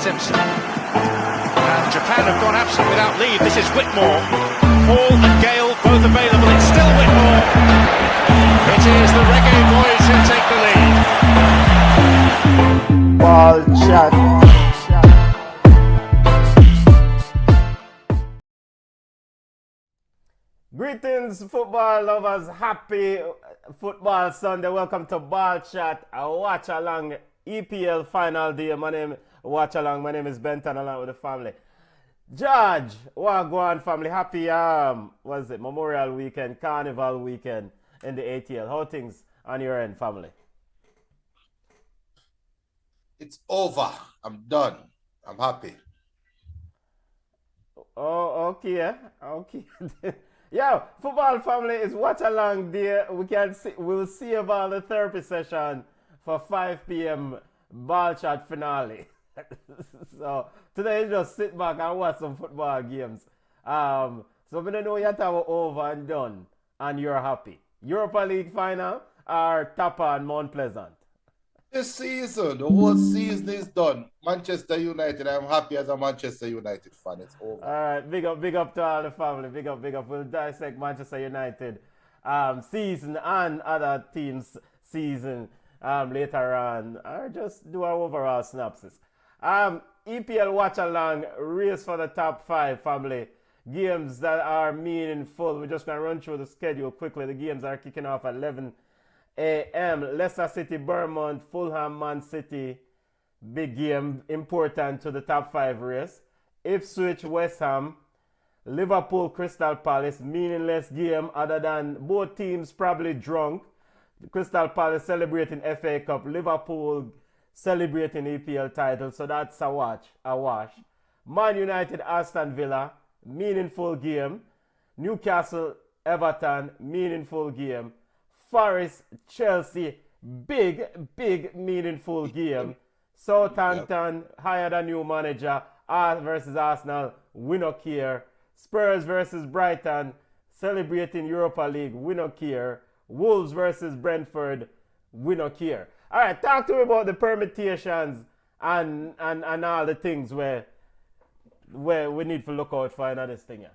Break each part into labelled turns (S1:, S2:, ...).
S1: Simpson. And Japan have gone absent without leave. This is Whitmore. Hall and Gale both available. It's still Whitmore. It is the Reggae Boys who take the lead.
S2: Ball chat. Greetings, football lovers. Happy Football Sunday. Welcome to Ball Chat, a watch along EPL final day. My name is Benton, along with the family. George, what go on, family? Happy Memorial Weekend, Carnival Weekend in the ATL. How things on your end, family?
S3: It's over. I'm done. I'm happy.
S2: Oh, okay. Yeah, football family is watch along there. We'll see about the therapy session for 5 p.m. Ball Chat finale. So today just sit back and watch some football games. So we don't know yet how over and done and you're happy. Europa League final or Tapa and Mount Pleasant?
S3: This season, the whole season is done. Manchester United, I'm happy as a Manchester United fan. It's over.
S2: All right, big up to all the family. Big up. We'll dissect Manchester United season and other teams' season later on, or just do our overall synopsis. EPL watch along, race for the top 5, family. Games that are meaningful. We're just going to run through the schedule quickly. The games are kicking off at 11 a.m. Leicester City, Bournemouth, Fulham, Man City. Big game, important to the top 5 race. Ipswich, West Ham, Liverpool, Crystal Palace. Meaningless game other than both teams probably drunk. Crystal Palace celebrating FA Cup. Liverpool celebrating EPL title. So that's a wash. Man United, Aston Villa. Meaningful game. Newcastle, Everton. Meaningful game. Forest, Chelsea, big meaningful game. Southampton, hired a new manager. Versus Arsenal, we no care. Spurs versus Brighton, celebrating Europa League, we no care. Wolves versus Brentford, we no care. All right, talk to me about the permutations and all the things where we need to look out for in this thing.
S3: Yeah.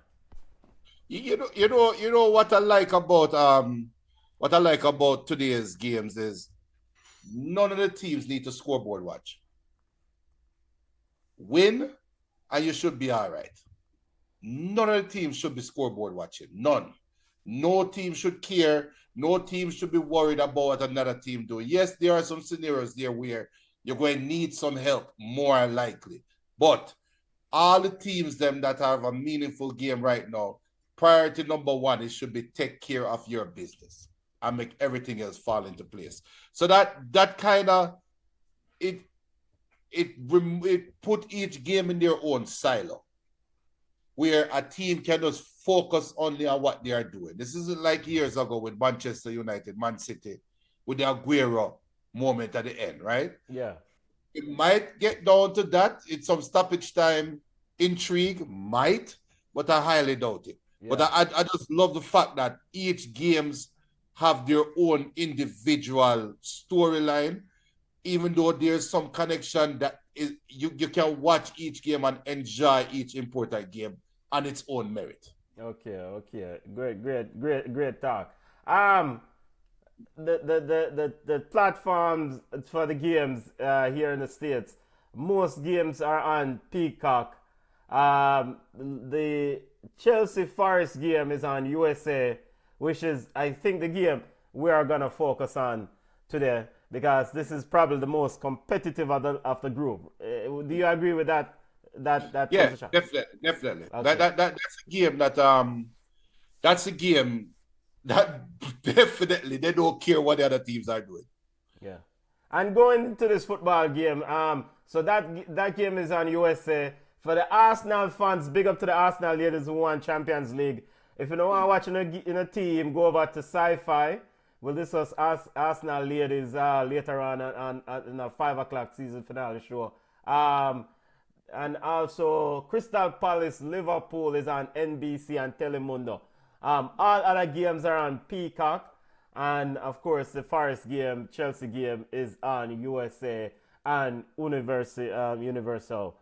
S3: You know what I like about today's games is none of the teams need to scoreboard watch. Win, and you should be all right. None of the teams should be scoreboard watching. None. No team should care. No team should be worried about what another team doing. Yes, there are some scenarios there where you're going to need some help, more likely. But all the teams that have a meaningful game right now, priority number 1, it should be take care of your business and make everything else fall into place. So that kind of it put each game in their own silo, where a team can just focus only on what they are doing. This isn't like years ago with Manchester United, Man City, with the Aguero moment at the end, right?
S2: Yeah.
S3: It might get down to that. It's some stoppage time intrigue, but I highly doubt it. Yeah. But I just love the fact that each games have their own individual storyline, even though there's some connection that is you can watch each game and enjoy each important game on its own merit.
S2: Okay. Great talk. The platforms for the games here in the States, most games are on Peacock. The Chelsea Forest game is on USA, which is, I think, the game we are going to focus on today, because this is probably the most competitive of the group. Do you agree with that
S3: yeah,
S2: position?
S3: Definitely.
S2: Okay.
S3: That's a game that definitely they don't care what the other teams are doing.
S2: Yeah. And going into this football game, so that game is on USA. For the Arsenal fans, big up to the Arsenal ladies who won Champions League. If you don't want to watch in a team, go over to Sci-Fi. We'll discuss Arsenal ladies later on in a 5 o'clock season finale show. And also Crystal Palace, Liverpool is on NBC and Telemundo. All other games are on Peacock. And of course, the Forest game, Chelsea game is on USA and Universal.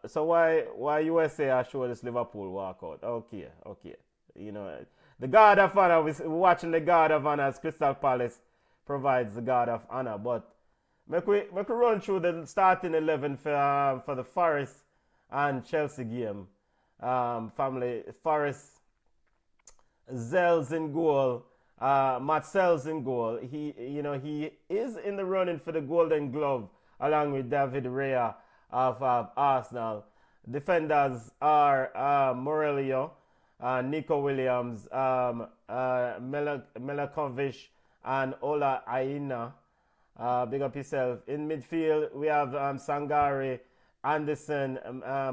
S2: So why USA are show this Liverpool walkout? Okay. You know, the God of Honor, we're watching the God of Honor as Crystal Palace provides the God of Honor. But make we run through the starting 11 for the Forest and Chelsea game. Family Forest, Zell's in goal. Marcel's in goal. He is in the running for the Golden Glove along with David Raya of Arsenal. Defenders are Morelio, Nico Williams, Melakovic, and Ola Aina. Big up yourself. In midfield, we have Sangare, Anderson,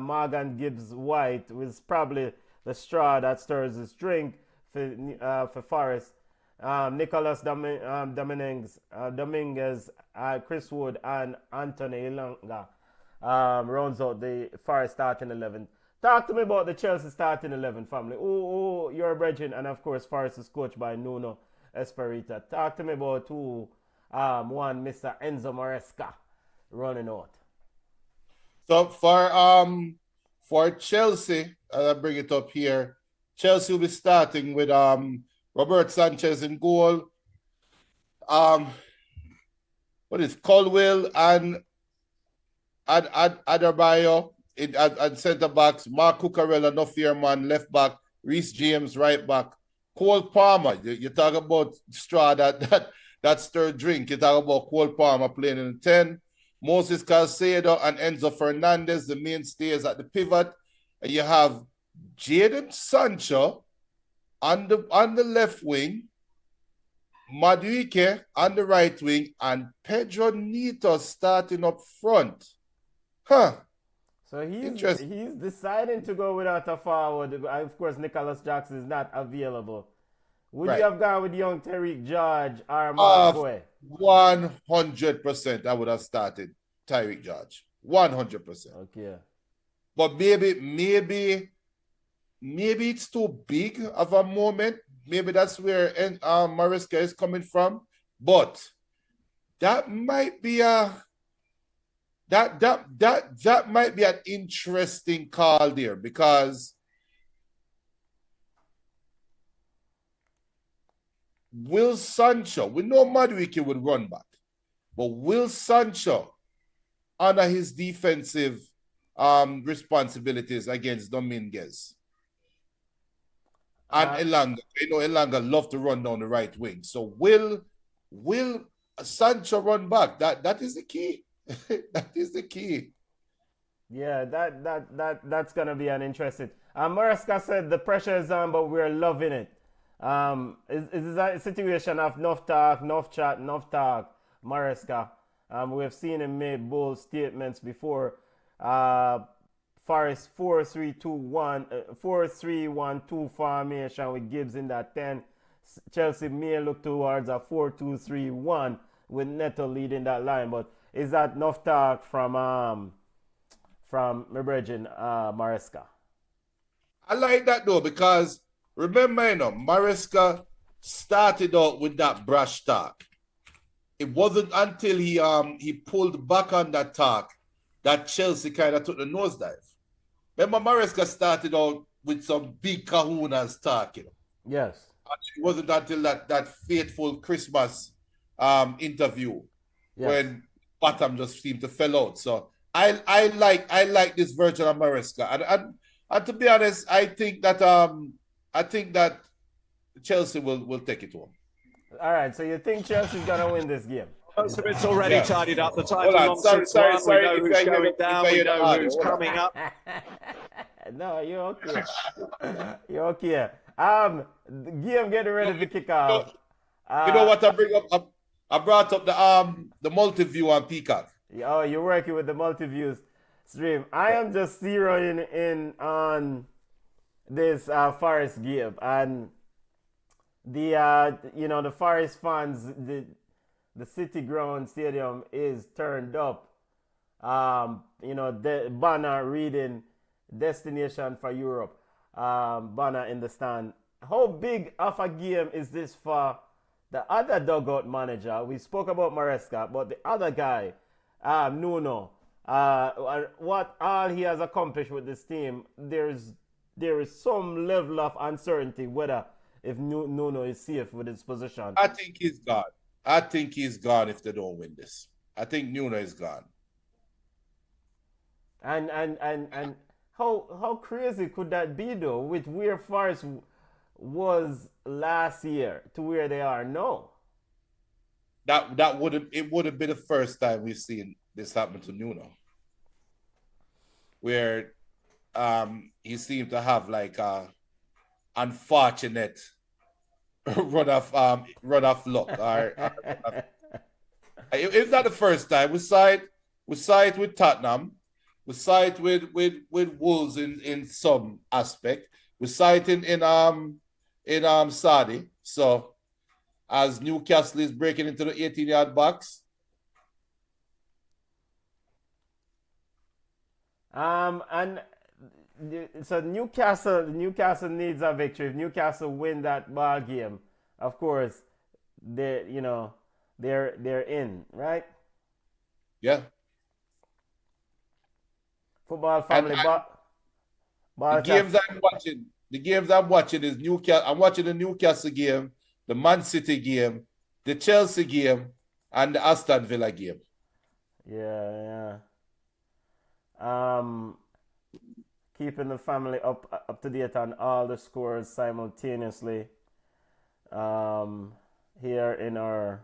S2: Morgan Gibbs White, with probably the straw that stirs his drink for Forest. Nicholas Dominguez, Chris Wood, and Anthony Ilanga rounds out the Forest starting 11. Talk to me about the Chelsea starting 11, family. Oh, you're a brethren, and of course, Forest is coached by Nuno Espirito. Talk to me about one Mr. Enzo Maresca running out.
S3: So for Chelsea, I'll bring it up here. Chelsea will be starting with Robert Sanchez in goal. What is Colwell and Adebayo at centre backs, Mark Cucurella, no fear man, left back, Reece James, right back, Cole Palmer. You talk about straw that stirred drink. You talk about Cole Palmer playing in the 10. Moses Caicedo and Enzo Fernandez, the mainstays at the pivot. And you have Jadon Sancho on the left wing, Madueke on the right wing, and Pedro Neto starting up front.
S2: So he's deciding to go without a forward. Of course, Nicholas Jackson is not available. Would you have gone with young Tariq George or Mark Boy?
S3: 100% I would have started Tariq George. 100%.
S2: Okay.
S3: But maybe it's too big of a moment. Maybe that's where Maresca is coming from. But that might be that might be an interesting call there, because Will Sancho, we know Madueke would run back, but Will Sancho honor his defensive responsibilities against Dominguez and Elanga? You know, Elanga love to run down the right wing. So will Sancho run back? That is the key. That is the key.
S2: Yeah, that's gonna be an interesting. Maresca said the pressure is on, but we're loving it. Is a situation of enough talk, enough chat, enough talk, Maresca. We have seen him make bold statements before. Forest 4-3-2-1, 4-3-1-2 formation with Gibbs in that 10. Chelsea may look towards a 4-2-3-1 with Neto leading that line. But is that enough talk from my brethren, Maresca?
S3: I like that though, because remember, Maresca started out with that brash talk. It wasn't until he pulled back on that talk that Chelsea kind of took the nosedive. Remember, Maresca started out with some big kahunas talk,
S2: Yes.
S3: It wasn't until that fateful Christmas interview when Bottom just seemed to fell out. So I like this version of Maresca, and to be honest, I think that Chelsea will take it home.
S2: All right, so you think Chelsea's gonna win this game?
S4: So it's already tidied up. The title
S3: Hold on.
S4: long
S3: Sorry,
S4: since won.
S3: sorry,
S4: We know who's going down. We know who's coming up.
S2: No, you're okay. You're okay. The game getting ready to kick off.
S3: You know what I bring up? I brought up the multi-view on Peacock.
S2: Oh, you're working with the multi-views stream. I am just zeroing in on this Forest game, and the Forest fans, the City Ground Stadium is turned up. The banner reading "Destination for Europe," banner in the stand. How big of a game is this for the other dugout manager? We spoke about Maresca, but the other guy, Nuno, what all he has accomplished with this team, there is some level of uncertainty whether if Nuno is safe with his position.
S3: I think he's gone. I think he's gone if they don't win this. I think Nuno is gone.
S2: And how crazy could that be though, with where Forest was last year to where they are now?
S3: That would have been the first time we've seen this happen to Nuno, where he seemed to have like a unfortunate run off luck. It's not the first time. We saw it with Tottenham. We saw it with Wolves in some aspect. We saw it in Saudi. So as Newcastle is breaking into the 18-yard box.
S2: So Newcastle needs a victory. If Newcastle win that ball game, of course, they're in, right?
S3: Yeah.
S2: Football family.
S3: The games I'm watching is Newcastle. I'm watching the Newcastle game, the Man City game, the Chelsea game, and the Aston Villa game.
S2: Yeah. Keeping the family up to date on all the scores simultaneously. Here in our,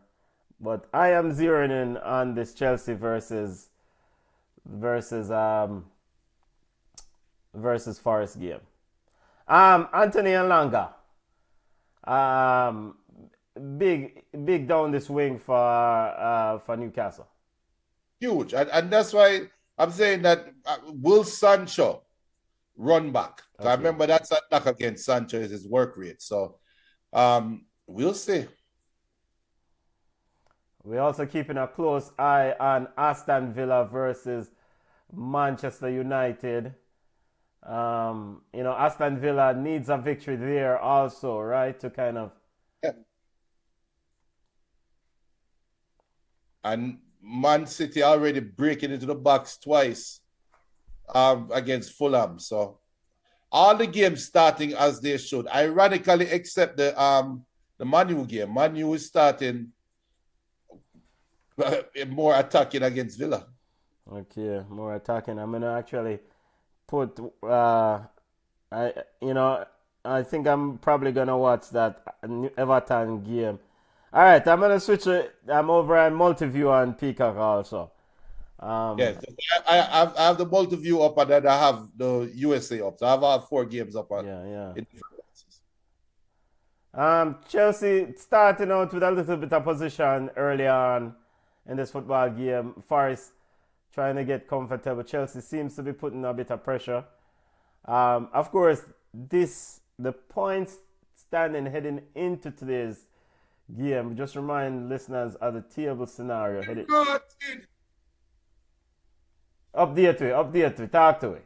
S2: but I am zeroing in on this Chelsea versus Forest game. Anthony Elanga. Big down the swing for Newcastle.
S3: Huge, and that's why I'm saying that Will Sancho run back. Okay. I remember that's a knock against Sancho is his work rate. So we'll see.
S2: We're also keeping a close eye on Aston Villa versus Manchester United. Aston Villa needs a victory there also, right? To kind of.
S3: Yeah. And Man City already breaking into the box twice against Fulham. So all the games starting as they should. Ironically, except the Man U game. Man U is starting more attacking against Villa.
S2: Okay, more attacking. I'm gonna actually put. I think I'm probably gonna watch that Everton game. All right, I'm gonna switch it. I'm over on Multiview on Peacock also.
S3: Yes, I have the multi-view up and then I have the USA up. So I have 4 games up on.
S2: Yeah. Chelsea starting out with a little bit of position early on in this football game. Forest trying to get comfortable. Chelsea seems to be putting a bit of pressure. Of course, the points standing heading into today's game. Just remind listeners of the table scenario. Update to it. Talk to it.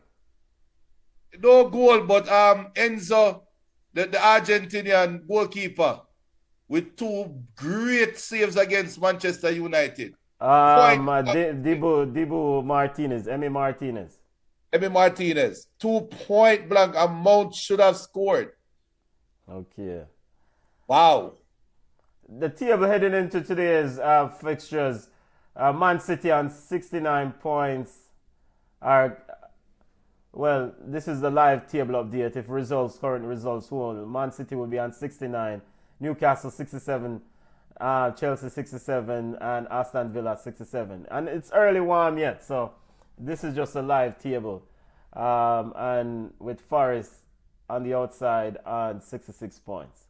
S3: No goal, but Enzo, the Argentinian goalkeeper, with 2 great saves against Manchester United.
S2: Dibu Martinez, Emi Martinez. 2 point blank, and Mount should have scored. Okay.
S3: Wow.
S2: The table heading into today's fixtures, Man City on 69 points. This is the live table update. If current results hold, Man City will be on 69, Newcastle 67, Chelsea 67, and Aston Villa 67. And it's early warm yet, so this is just a live table. And with Forest on the outside on 66 points.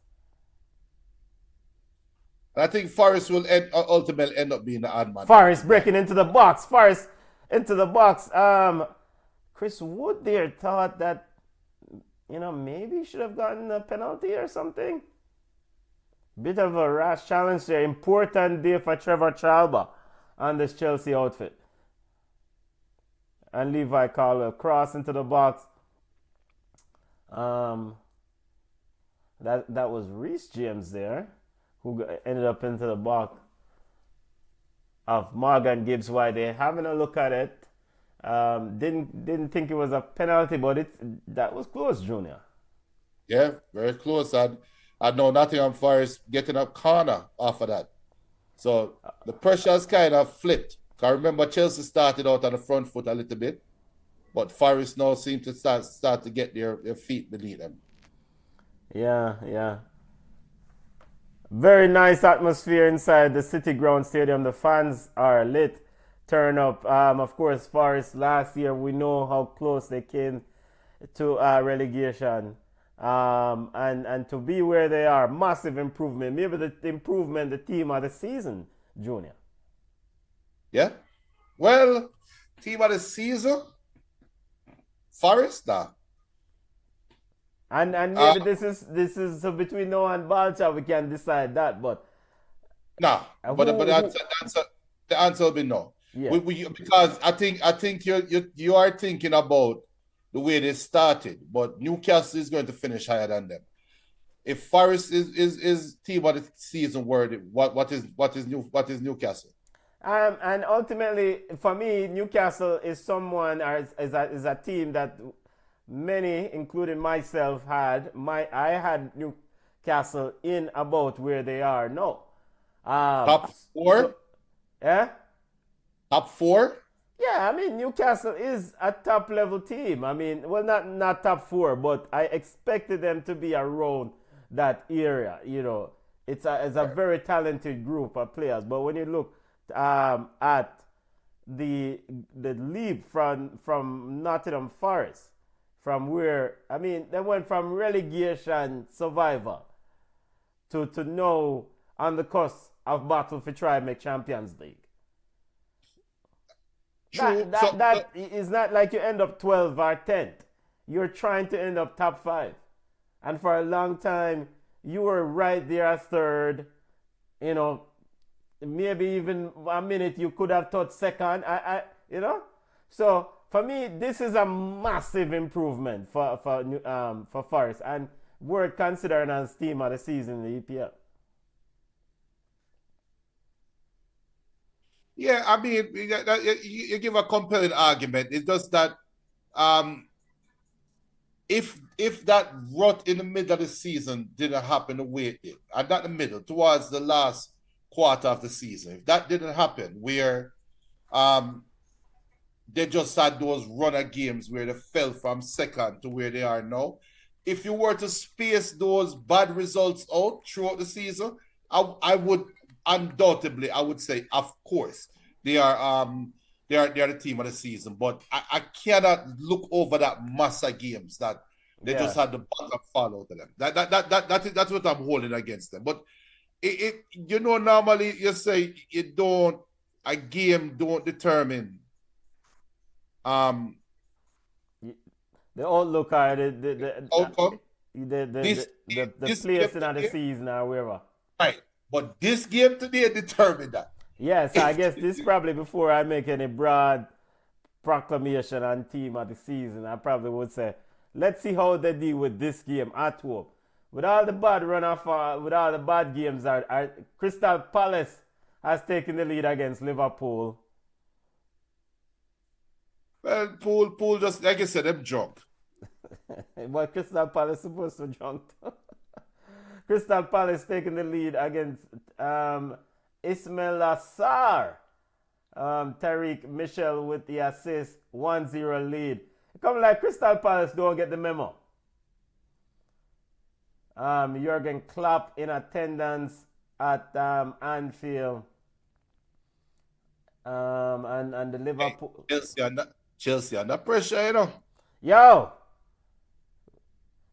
S3: I think Forest will ultimately end up being the odd man.
S2: Forest breaking into the box. Chris Wood there thought that, maybe he should have gotten a penalty or something. Bit of a rash challenge there. Important day for Trevor Chalba on this Chelsea outfit. And Levi Caldwell cross into the box. That was Reece James there, who ended up into the box. of Morgan Gibbs White. They're having a look at it. Didn't think it was a penalty, but that was close, Junior.
S3: Yeah, very close. I know Nottingham Forest getting a corner off of that. So the pressure has kind of flipped. I remember Chelsea started out on the front foot a little bit, but Forest now seem to start to get their feet beneath them.
S2: Yeah. Very nice atmosphere inside the City Ground Stadium. The fans are lit. Turn up. Of course, Forest last year, we know how close they came to relegation. And to be where they are, massive improvement. Maybe the improvement, the team of the season, Junior.
S3: Yeah. Well, team of the season, Forest now.
S2: And maybe this is so between now and Balcha we can decide that, but
S3: no. But the answer will be no.
S2: Yeah.
S3: Because I think you are thinking about the way they started, but Newcastle is going to finish higher than them. If Forest is team of the season worthy, what is Newcastle?
S2: And ultimately, for me, Newcastle is someone is a team that many, including myself, I had Newcastle in about where they are now.
S3: Top four? Top four?
S2: Yeah, I mean, Newcastle is a top level team. I mean, well, not top four, but I expected them to be around that area. You know, it's a very talented group of players. But when you look at the leap from Nottingham Forest, from where, I mean, they went from relegation survivor to now on the cusp of battle for try and make Champions League. That is not like you end up 12th or 10th. You're trying to end up top 5. And for a long time, you were right there as third. You know, maybe even a minute you could have touched second. You know? So for me, this is a massive improvement for Forest, and we're considering as team of the season in the EPL.
S3: Yeah, I mean, you give a compelling argument. It's just that if that rut in the middle of the season didn't happen the way it did, and not the middle, towards the last quarter of the season, if that didn't happen, where they just had those runner games where they fell from second to where they are now, if you were to space those bad results out throughout the season, I would undoubtedly, I would say, of course, they are the team of the season. But I cannot look over that mass of games that they just had the bottom fall out of them. That's what I'm holding against them. But it you know, normally you say a game don't determine
S2: the outlook or the
S3: outcome.
S2: The place in the season or wherever.
S3: Right. But this game today determined that.
S2: Yes, I guess this probably before I make any broad proclamation on team of the season, I probably would say, let's see how they deal with this game at home. With all the bad runoff, with all the bad games, Crystal Palace has taken the lead against Liverpool.
S3: Well, Pool just, like I said, them drunk.
S2: But Crystal Palace supposed to drunk. Crystal Palace taking the lead against Ismail Assar. Tariq Michel with the assist, 1-0 lead. It comes like Crystal Palace don't get the memo. Jurgen Klopp in attendance at Anfield. And the Liverpool.
S3: Chelsea under pressure, you know.
S2: Yo!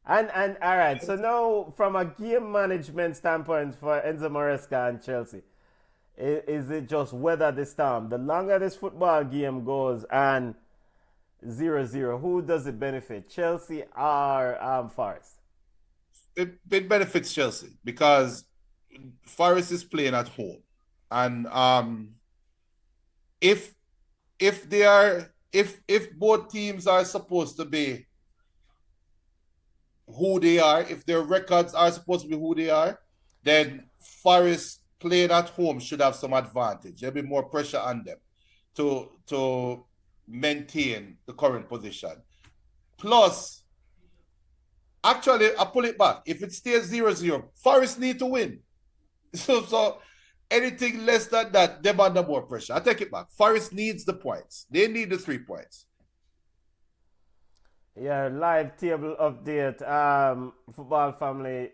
S2: And all right, so now from a game management standpoint for Enzo Maresca and Chelsea, is it just weather the storm? The longer this football game goes and 0-0, who does it benefit, Chelsea or Forest?
S3: It benefits Chelsea because Forest is playing at home, and if both teams are supposed to be who they are, if their records are supposed to be who they are, then Forest playing at home should have some advantage. There'll be more pressure on them to maintain the current position. Plus, actually, I pull it back. If it stays 0-0, Forest need to win. So anything less than that, they're under more pressure. I take it back. Forest needs the points. They need the 3 points.
S2: Yeah, live table update, football family.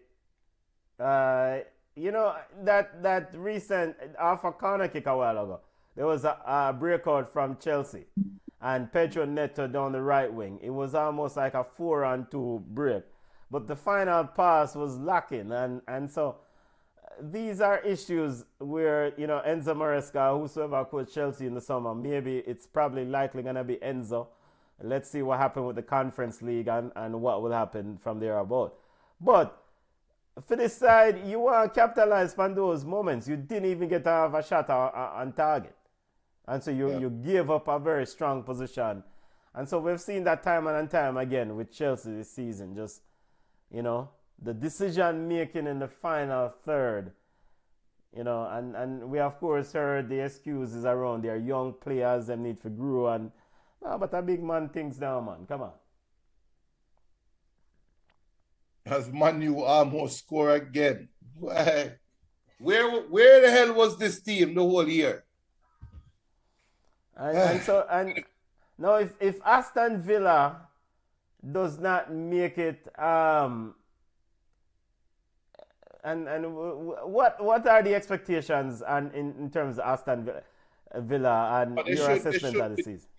S2: You know, that recent, off a corner kick a while ago, there was a breakout from Chelsea and Pedro Neto down the right wing. It was almost like a 4-on-2 break. But the final pass was lacking. And so these are issues where, you know, Enzo Maresca, whosoever coached Chelsea in the summer, maybe it's probably likely going to be Enzo. Let's see what happened with the Conference League and what will happen from there about. But for this side, you want to capitalize on those moments. You didn't even get to have a shot on target. And so you gave up a very strong position. And so we've seen that time and time again with Chelsea this season. Just, you know, the decision making in the final third. You know, and we of course heard the excuses around their young players, them need to grow. And but a big man thinks now, man. Come on.
S3: As Manu almost score again. Where the hell was this team the whole year?
S2: And now if Aston Villa does not make it, and what are the expectations and in terms of Aston Villa and your assessment of the season?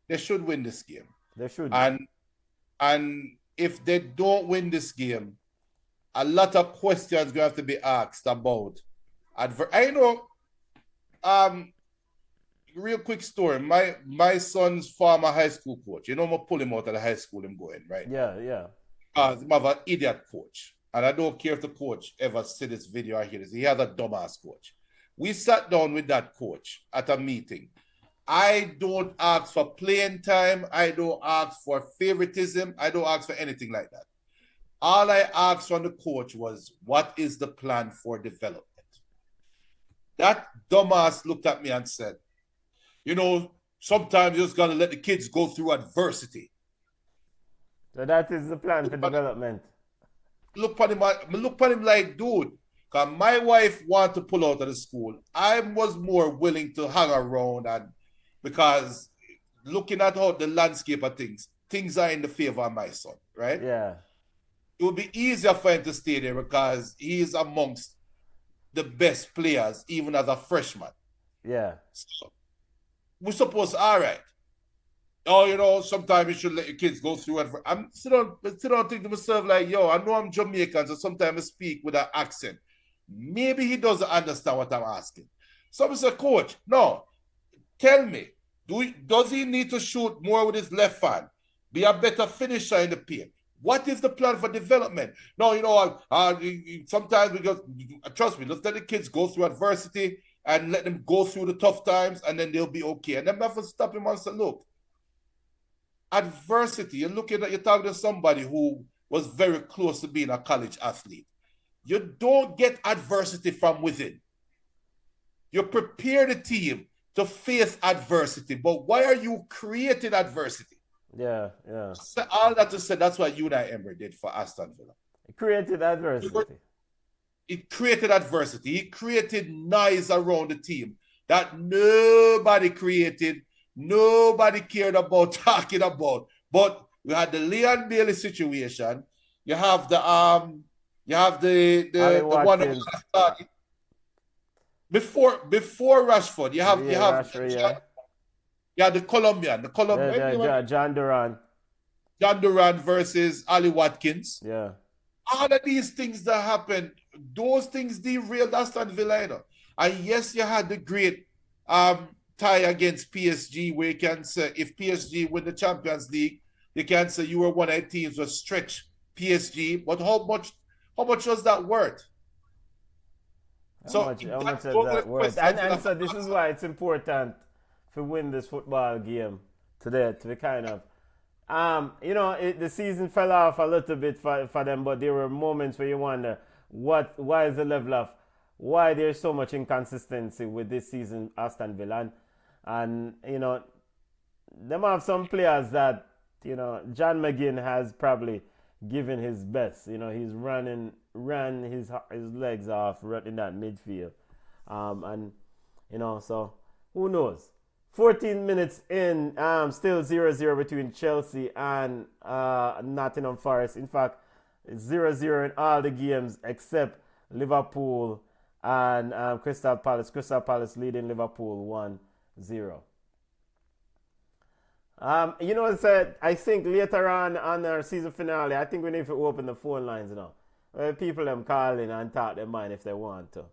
S3: They should win this game.
S2: They should.
S3: And if they don't win this game, a lot of questions going to have to be asked about. I know, real quick story. My son's former high school coach. You know, I'm going to pull him out of the high school I'm going, right?
S2: Yeah.
S3: He have an idiot coach. And I don't care if the coach ever see this video or hear this. He has a dumbass coach. We sat down with that coach at a meeting. I don't ask for playing time. I don't ask for favoritism. I don't ask for anything like that. All I asked from the coach was, what is the plan for development? That dumbass looked at me and said, you know, sometimes you just got to let the kids go through adversity.
S2: So that is the plan for development.
S3: Look at him like, dude, because my wife wanted to pull out of the school. I was more willing to hang around and because looking at how the landscape of things are in the favor of my son, right?
S2: Yeah.
S3: It would be easier for him to stay there because he is amongst the best players, even as a freshman.
S2: Yeah.
S3: So we're supposed, all right. Oh, you know, sometimes you should let your kids go through it. I'm still don't think to myself like, yo, I know I'm Jamaican, so sometimes I speak with an accent. Maybe he doesn't understand what I'm asking. Someone said, coach, no. Tell me, does he need to shoot more with his left hand? Be a better finisher in the paint? What is the plan for development? No, you know, sometimes we just, trust me, let's let the kids go through adversity and let them go through the tough times and then they'll be okay. And then have to stop him and say, look, adversity, you're talking to somebody who was very close to being a college athlete. You don't get adversity from within. You prepare the team to face adversity, but why are you creating adversity?
S2: Yeah.
S3: So all that to say, that's what Unai Emery did for Aston Villa.
S2: It created adversity.
S3: It created adversity. He created noise around the team that nobody created, nobody cared about talking about. But we had the Leon Bailey situation. You have the one who started. Before Rashford, you have
S2: Rashford,
S3: the Colombian,
S2: John Duran.
S3: John Duran versus Ali Watkins.
S2: Yeah.
S3: All of these things that happened, those things derailed Aston Villa. You know? And yes, you had the great tie against PSG where you can say if PSG win the Champions League, you can say you were one of the teams that stretch PSG. But how much was that worth?
S2: How much is that worth? And so this is why it's important to win this football game today, to be kind of, the season fell off a little bit for them, but there were moments where you wonder, why is the level of why there's so much inconsistency with this season Aston Villa. And you know, them have some players that, you know, John McGinn has probably given his best. You know, he's ran his legs off right in that midfield. And, you know, so who knows? 14 minutes in, still 0-0 between Chelsea and Nottingham Forest. In fact, it's 0-0 in all the games except Liverpool and Crystal Palace. Crystal Palace leading Liverpool 1-0. You know, I think later on our season finale, I think we need to open the phone lines now. People them calling and talk their mind if they want to.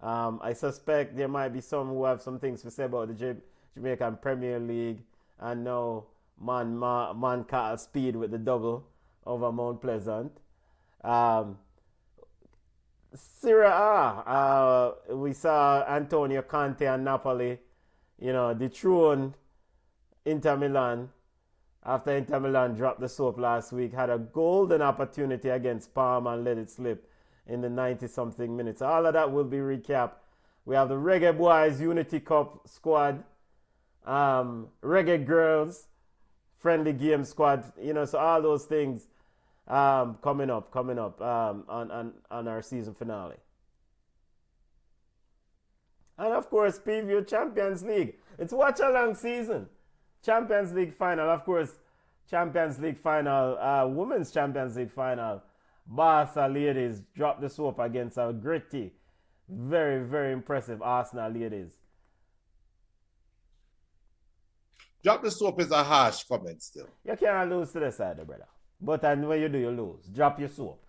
S2: I suspect there might be some who have some things to say about the Jamaican Premier League, and now man can't speed with the double over Mount Pleasant. Serie A, we saw Antonio Conte and Napoli, you know, dethrone Inter Milan after Inter Milan dropped the soap last week. Had a golden opportunity against Parma and let it slip in the 90-something minutes. All of that will be recapped. We have the Reggae Boys Unity Cup squad, Reggae Girls Friendly Game squad, you know, so all those things coming up on our season finale. And of course, preview Champions League. It's watch along season. Champions League final, of course, Champions League final, Women's Champions League final. Barca ladies dropped the soap against a gritty, very, very impressive Arsenal ladies.
S3: Drop the soap is a harsh comment still.
S2: You can't lose to the side, brother. But when you do, you lose. Drop your soap.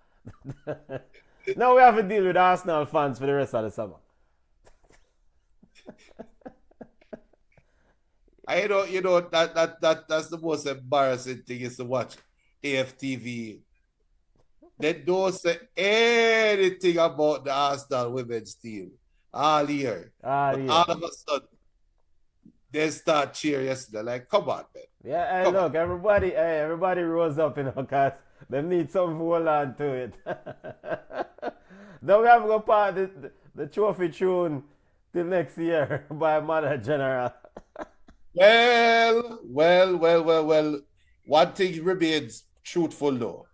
S2: Now we have to deal with Arsenal fans for the rest of the summer.
S3: You know that's the most embarrassing thing is to watch AFTV. They don't say anything about the Arsenal women's team all year. All of a sudden, they start cheering yesterday. Like, come on, man.
S2: Yeah, hey, look, everybody rose up, you know, because they need something to hold on to it. Then we have to go part the trophy tune till next year by Mother General.
S3: Well. One thing remains truthful though.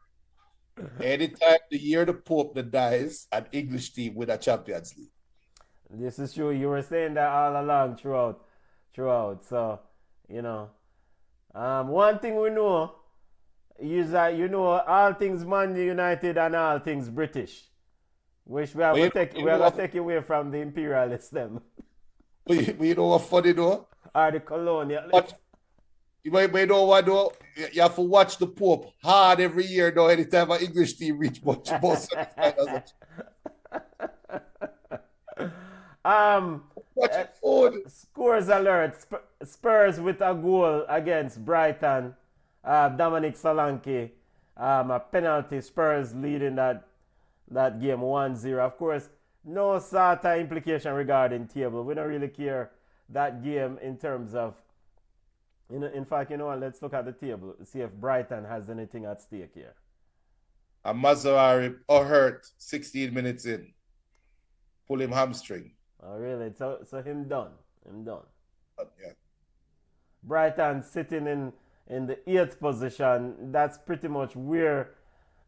S3: Anytime the year the Pope that dies, an English team win a Champions League.
S2: This is true. You were saying that all along throughout. So, you know, one thing we know is that, you know, all things Man United and all things British, which we are going to take away from the imperialists them.
S3: You know what funny though?
S2: Or the colonial.
S3: But you know what though? You have to watch the Pope hard every year though, anytime an English team reach much
S2: Scores alert. Spurs with a goal against Brighton. Dominic Solanke. A penalty. Spurs leading that game 1-0. Of course, no sort of implication regarding table. We don't really care that game in terms of, you know, in fact, you know what, let's look at the table, see if Brighton has anything at stake here.
S3: And Mazzarri hurt 16 minutes in. Pull him hamstring.
S2: Oh, really? So him done.
S3: Yeah.
S2: Brighton sitting in the 8th position. That's pretty much where,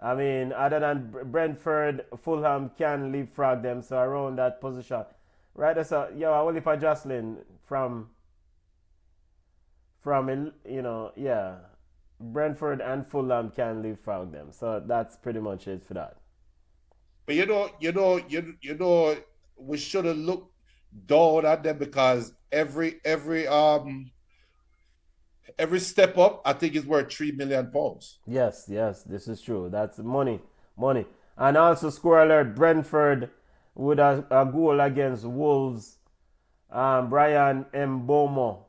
S2: I mean, other than Brentford, Fulham can leapfrog them. So around that position. Right, so, Oliver Jocelyn from, you know, yeah, Brentford and Fulham can leapfrog them. So that's pretty much it for that.
S3: But you know, we should have looked down at them because every step up, I think, is worth £3 million.
S2: Yes, this is true. That's money. And also, score alert, Brentford with a goal against Wolves. Brian Mbomo.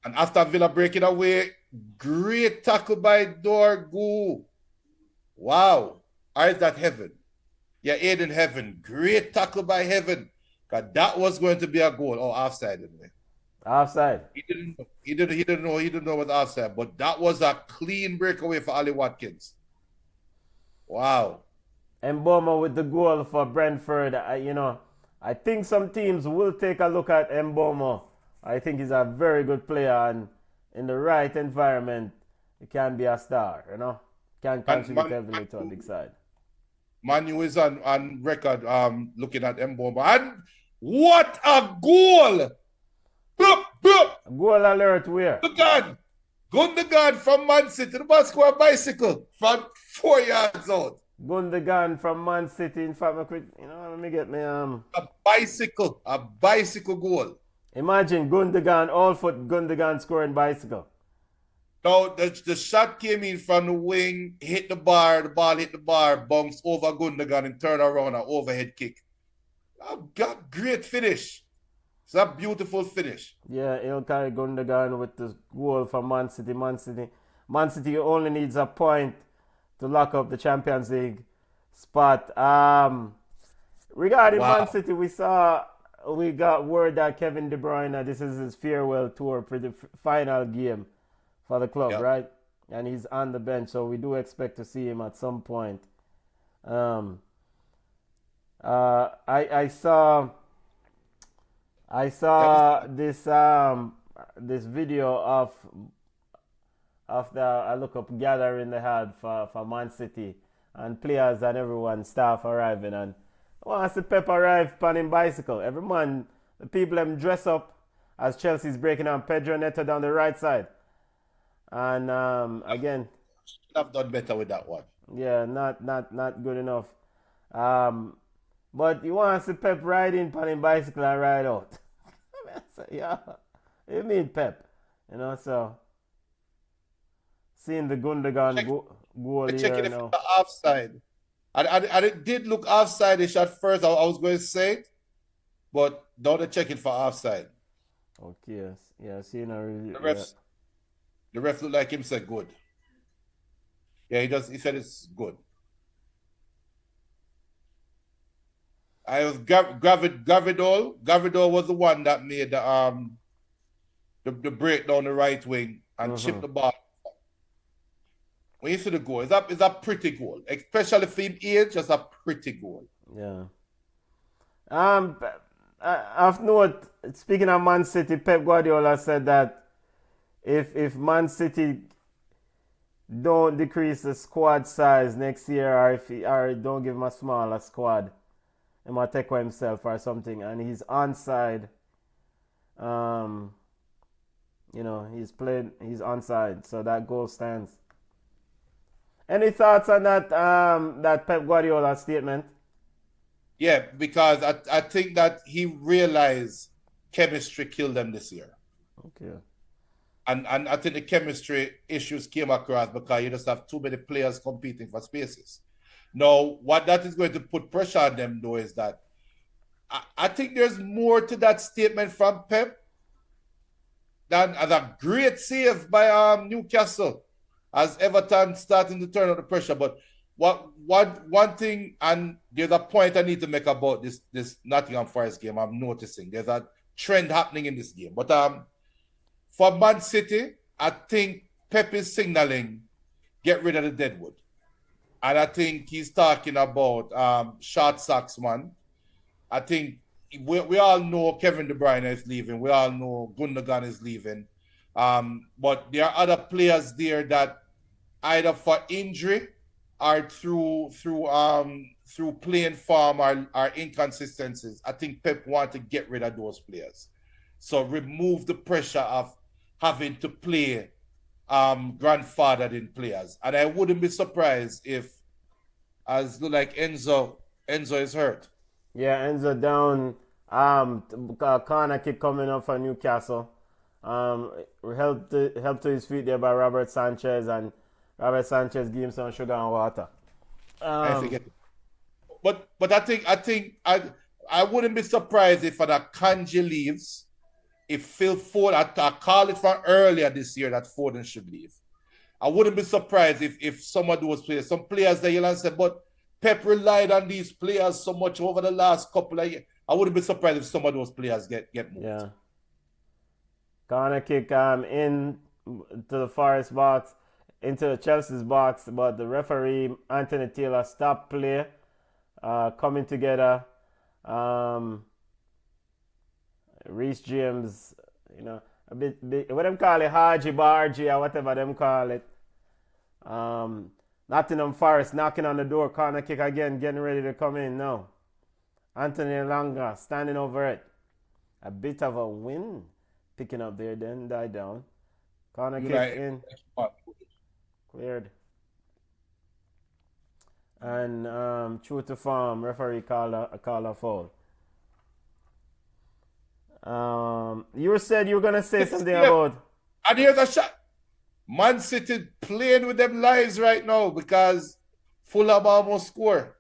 S3: And after Villa breaking away, great tackle by Dorgu. Wow. Or is that Heaven? Yeah, Aiden Heaven. Great tackle by Heaven. Because that was going to be a goal. Oh, offside anyway.
S2: Offside.
S3: He didn't know it was offside. But that was a clean breakaway for Ali Watkins. Wow.
S2: Mboma with the goal for Brentford. You know, I think some teams will take a look at Mbomo. I think he's a very good player, and in the right environment, he can be a star, you know. Can contribute heavily to a big side.
S3: Manu is on record looking at Mbomo. And what a goal! Boop, boop.
S2: Goal alert where?
S3: Gundogan from Man City. The ball score a bicycle from 4 yards out.
S2: Gundogan from Man City. In fact, let me get me
S3: a bicycle goal.
S2: Imagine Gundogan, all foot Gundogan scoring bicycle.
S3: Now the shot came in from the wing, hit the ball hit the bar, bounced over Gundogan and turned around, an overhead kick. Got great finish. It's a beautiful finish.
S2: Yeah, he'll carry Gundogan with the goal for Man City. Man City only needs a point to lock up the Champions League spot. Regarding Man City, we got word that Kevin De Bruyne, this is his farewell tour for the final game for the club, right? And he's on the bench, so we do expect to see him at some point. I saw this video of the look up gathering they had for Man City and players and everyone, staff arriving, and once the Pep arrived on his bicycle, every man, the people them dress up as Chelsea's breaking on Pedro Neto down the right side. And again,
S3: I've done better with that one.
S2: Yeah, not good enough. But you want to see Pep ride in on his bicycle and ride out. I say, yeah, you mean Pep, so seeing the Gundogan goal here
S3: checking
S2: now.
S3: The offside. And it did look offside-ish at first. I was going to say it, but now they're checking for offside.
S2: Okay, yeah, seeing a review.
S3: The ref looked like him said good. Yeah, he said it's good. I was Gavidol. Gavidol was the one that made the break down the right wing and chipped the ball. When you see the goal, it's a pretty goal, especially for him age. Just a pretty goal.
S2: Yeah. I've noted, speaking of Man City, Pep Guardiola said that if Man City don't decrease the squad size next year, or don't give him a smaller squad, he might take for himself or something, and he's onside. He's onside, so that goal stands. Any thoughts on that Pep Guardiola statement?
S3: Yeah, because I think that he realized chemistry killed them this year.
S2: Okay.
S3: And I think the chemistry issues came across because you just have too many players competing for spaces. Now, what that is going to put pressure on them, though, is that I think there's more to that statement from Pep than as a great save by Newcastle as Everton starting to turn up the pressure. But one thing, and there's a point I need to make about this Nottingham Forest game, I'm noticing there's a trend happening in this game. But for Man City, I think Pep is signaling get rid of the Deadwood. And I think he's talking about short socks, man. I think we all know Kevin De Bruyne is leaving. We all know Gundogan is leaving. But there are other players there that either for injury or through playing form or inconsistencies. I think Pep wants to get rid of those players. So remove the pressure of having to play grandfathered in players. And I wouldn't be surprised if, as look like Enzo is hurt.
S2: Yeah, Enzo down. Corner kick coming up for Newcastle. Helped to his feet there by Robert Sanchez, and Robert Sanchez gave him some sugar and water.
S3: I forget. But I think I wouldn't be surprised if Akanji leaves. If Phil Foden, I called it from earlier this year that Foden should leave. I wouldn't be surprised if some of those players, some players that you'll say, but Pep relied on these players so much over the last couple of years. I wouldn't be surprised if some of those players get moved.
S2: Yeah. Corner kick in to the Forest box, into Chelsea's box, but the referee, Anthony Taylor, stopped play, coming together. Reece James, a bit what them call it, Haji Bargy or whatever them call it. Nottingham Forest knocking on the door, corner kick again, getting ready to come in now. Anthony Elanga standing over it. A bit of a win picking up there, then die down. Corner kick in. Cleared. And true to form, referee call a foul. You said you were going to say something about...
S3: And here's a shot. Man City playing with them lives right now because Fulham almost score.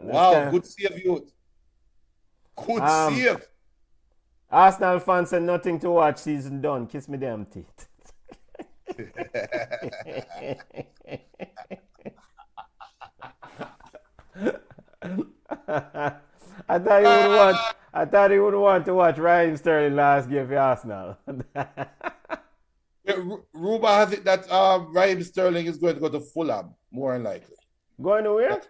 S3: Wow, good save, youth. Good save.
S2: Arsenal fans said nothing to watch, season done. Kiss me damn teeth. I thought you would want to watch Raheem Sterling last game for Arsenal.
S3: Rumor has it that Raheem Sterling is going to go to Fulham, more than likely.
S2: Going to where?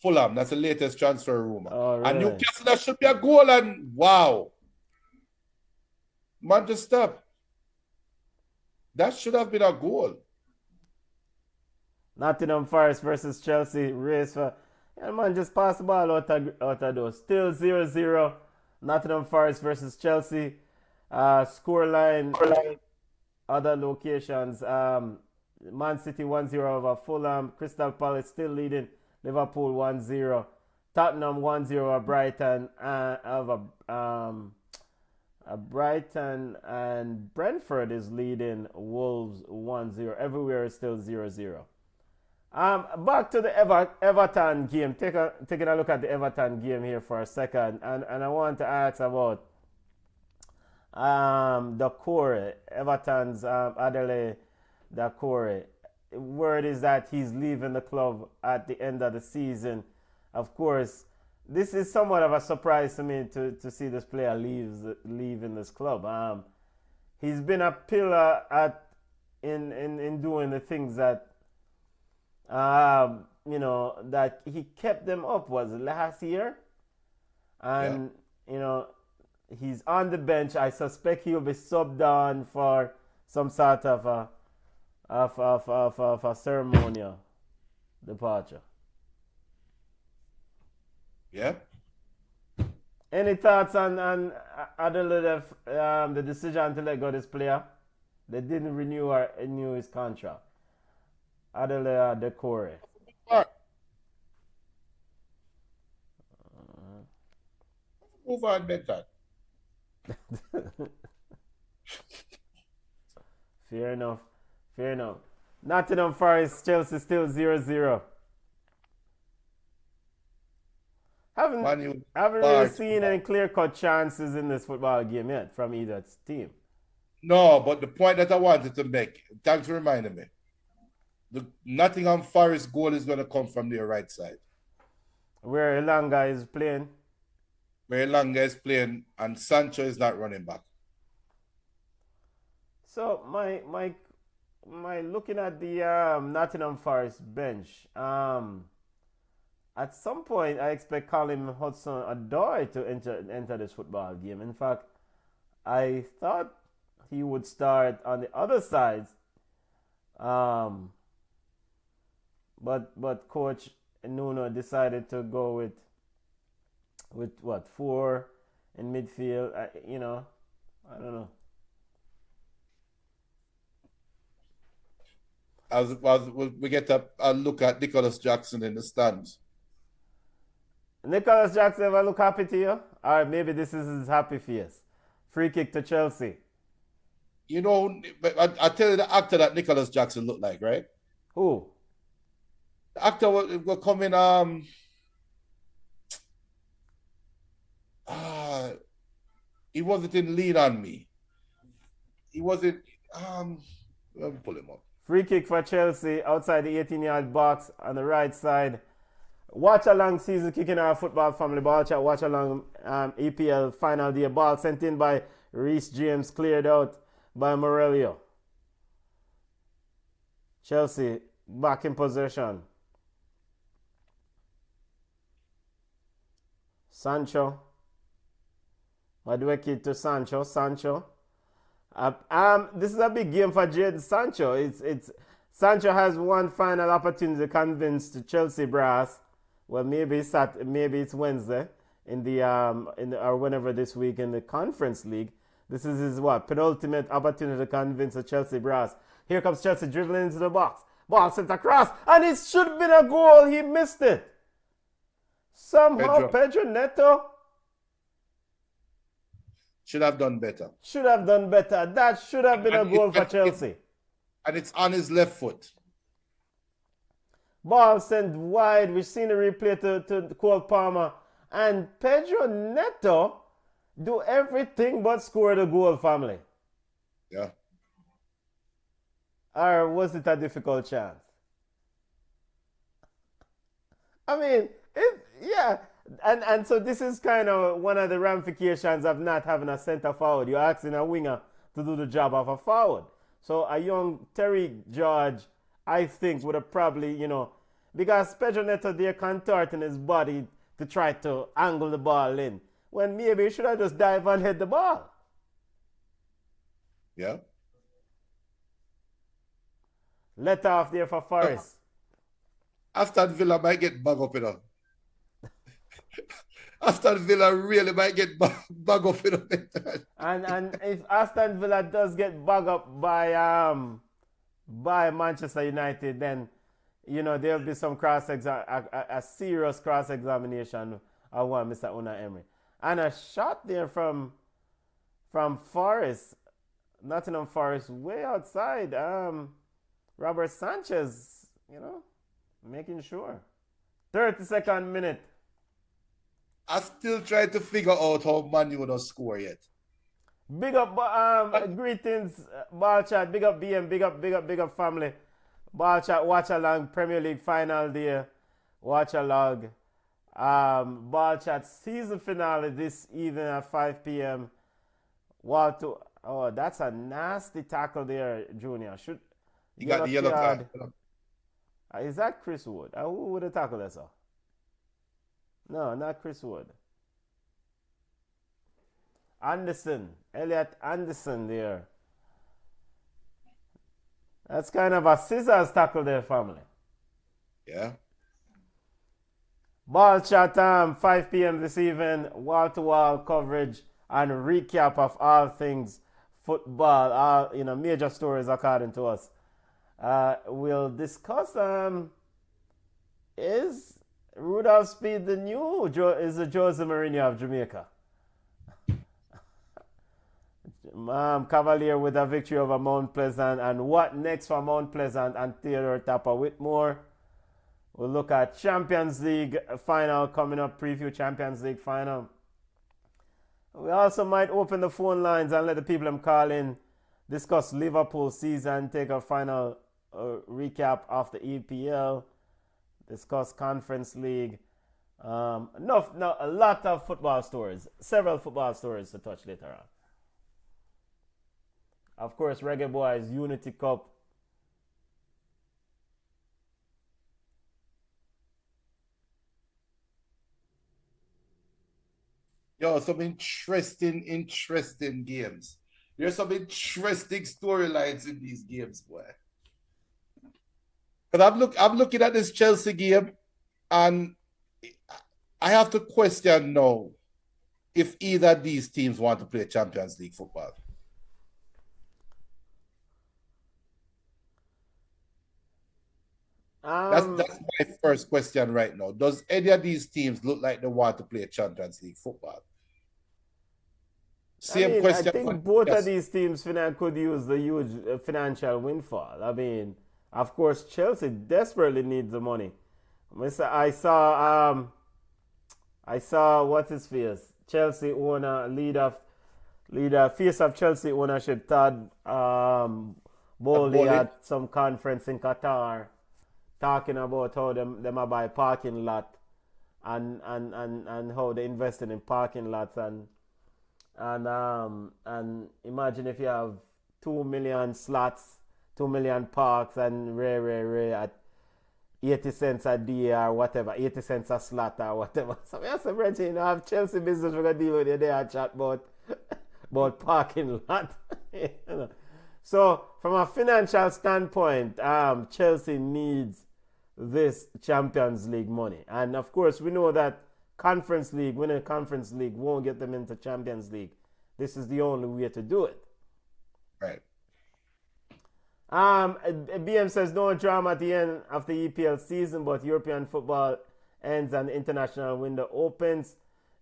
S3: Fulham. That's the latest transfer rumor.
S2: Oh, really?
S3: And Newcastle, that should be a goal, and wow. Man, just stop. That should have been a goal.
S2: Nottingham Forest versus Chelsea. Race for... Yeah, man, just pass the ball out of those. Still 0-0. Nottingham Forest versus Chelsea. Scoreline. Other locations. Man City 1-0 over Fulham. Crystal Palace still leading. Liverpool 1-0. Tottenham 1-0 over Brighton. Brighton and Brentford is leading. Wolves 1-0. Everywhere is still 0-0. Back to the Everton game. Taking a look at the Everton game here for a second, and I want to ask about Doucouré, Everton's Adele Doucouré. Word is that he's leaving the club at the end of the season. Of course, this is somewhat of a surprise to me to see this player leaving this club. He's been a pillar in doing the things that that he kept them up was last year, and he's on the bench. I suspect he'll be subbed on for some sort of a ceremonial departure.
S3: Yeah.
S2: Any thoughts on the decision to let go of this player? They didn't renew his contract. Adele Doucouré.
S3: Move on, better.
S2: Fair enough. Nottingham Forest, Chelsea still 0-0. Haven't really seen any clear-cut chances in this football game yet from either team.
S3: No, but the point that I wanted to make, thanks for reminding me. The Nottingham Forest goal is going to come from their right side.
S2: Where Elanga is playing.
S3: And Sancho is not running back.
S2: So my looking at the Nottingham Forest bench, at some point I expect Colin Hudson-Odoi to enter this football game. In fact, I thought he would start on the other side. But Coach Nuno decided to go with what, 4 in midfield. I don't know.
S3: As we get a look at Nicholas Jackson in the stands.
S2: Nicholas Jackson ever look happy to you? Or maybe this is his happy face. Free kick to Chelsea.
S3: I tell you the actor that Nicholas Jackson looked like, right?
S2: Who?
S3: The actor will come in. He wasn't in Lean on Me. He wasn't. Let me pull him up.
S2: Free kick for Chelsea outside the 18-yard box on the right side. Watch along season kicking our football family ball chat. Watch along EPL final day. Ball sent in by Reece James, cleared out by Morello. Chelsea back in possession. Sancho Madueke to Sancho. Sancho. This is a big game for Jadon Sancho. It's Sancho has one final opportunity to convince the Chelsea brass. Well, maybe it's Wednesday or whenever this week in the Conference League. This is his penultimate opportunity to convince the Chelsea brass. Here comes Chelsea dribbling into the box. Ball sent across, and it should have been a goal. He missed it. Somehow Pedro Neto
S3: should have done better.
S2: Should have done better. That should have been a goal for Chelsea.
S3: And it's on his left foot.
S2: Ball sent wide. We've seen the replay to Cole Palmer. And Pedro Neto do everything but score the goal, family.
S3: Yeah.
S2: Or was it a difficult chance? I mean, yeah. And so this is kind of one of the ramifications of not having a centre forward. You're asking a winger to do the job of a forward. So a young Terry George, I think, would have probably, because Pedro Neto there contorting his body to try to angle the ball in, when maybe he should have just dive and hit the ball.
S3: Yeah.
S2: Let off there for Forest.
S3: Aston Villa might get bug up, Aston Villa really might get bug up,
S2: And if Aston Villa does get bug up by Manchester United, then there'll be some a serious cross-examination of one Mr. Unai Emery. And a shot there from Forest, Nottingham Forest, way outside. Robert Sanchez, making sure. 32nd minute.
S3: I still try to figure out how Man U would score yet.
S2: Big up, greetings, Ball Chat. Big up BM, big up family. Ball Chat, watch along Premier League final there. Watch along. Ball Chat season finale this evening at 5 p.m. Oh, that's a nasty tackle there, Junior.
S3: You got the yellow card.
S2: Is that Chris Wood? Who would have tackled that, sir? No, not Chris Wood. Elliot Anderson there. That's kind of a scissors tackle there, family.
S3: Yeah.
S2: Ball Chat 5 p.m. this evening, wall-to-wall coverage and recap of all things football, all major stories according to us. We'll discuss is Rudolph Speed the new is the Jose Mourinho of Jamaica. Cavalier with a victory over Mount Pleasant, and what next for Mount Pleasant and Theodore Tapper Whitmore? We'll look at Champions League final coming up, preview Champions League final. We also might open the phone lines and let the people call in, discuss Liverpool season, take a final recap of the EPL, discuss Conference League. A lot of football stories, several football stories to touch later on. Of course, Reggae Boys Unity Cup.
S3: Yo, some interesting games. There's some interesting storylines in these games, boy. But I'm looking at this Chelsea game, and I have to question now if either of these teams want to play Champions League football. That's my first question right now. Does any of these teams look like they want to play Champions League football? Same question.
S2: I think both of these teams could use the huge financial windfall. I mean, of course, Chelsea desperately needs the money. I saw what's his face? Chelsea owner, leader, face of Chelsea ownership, Todd Bowley at some conference in Qatar, talking about how them are buy parking lot and how they invested in parking lots and imagine if you have 2 million slots, 2 million parks and rare at 80 cents a day or whatever, 80 cents a slot or whatever. So I said, Brenton, have Chelsea business we're going to deal with you there, chat about about parking lot. You know. So, from a financial standpoint, Chelsea needs this Champions League money. And of course, we know that winning a Conference League won't get them into Champions League. This is the only way to do it.
S3: Right.
S2: BM says no drama at the end of the EPL season, but European football ends and the international window opens.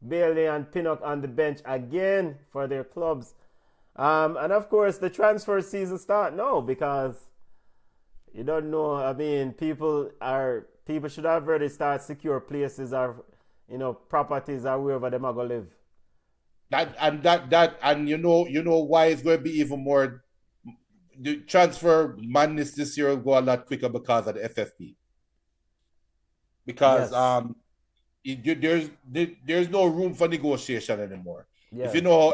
S2: Bailey and Pinnock on the bench again for their clubs. And of course, the transfer season start now because you don't know. I mean, people should have already start secure places or properties or wherever they are gonna live.
S3: And you know why it's going to be even more. The transfer madness this year will go a lot quicker because of the FFP. Because there's no room for negotiation anymore. Yes. If you know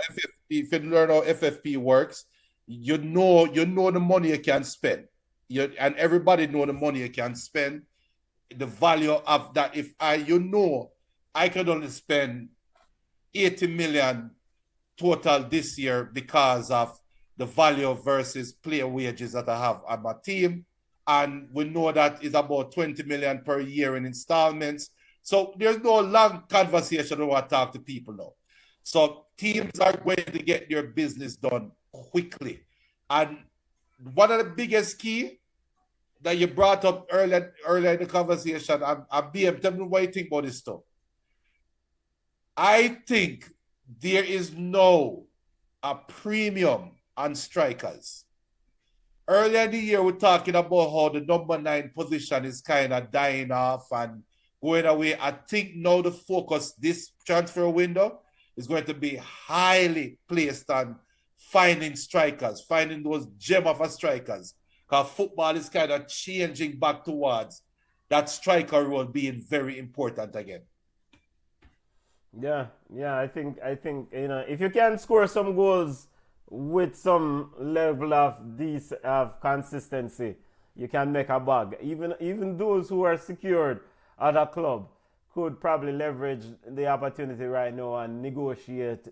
S3: if you learn how FFP works, you know the money you can spend. And everybody know the money you can spend. The value of that. If I could only spend 80 million total this year because of the value versus player wages that I have on my team. And we know that is about 20 million per year in installments. So there's no long conversation when I talk to people now. So teams are going to get their business done quickly. And one of the biggest key that you brought up earlier in the conversation, I'm BM, tell me what you think about this stuff. I think there is no a premium on strikers. Earlier in the year, we're talking about how the number 9 position is kind of dying off and going away. I think now the focus this transfer window is going to be highly placed on finding strikers, finding those gem of a strikers. Because football is kind of changing back towards that striker role being very important again.
S2: Yeah, I think if you can score some goals with some level of consistency, you can make a bag. Even those who are secured at a club could probably leverage the opportunity right now and negotiate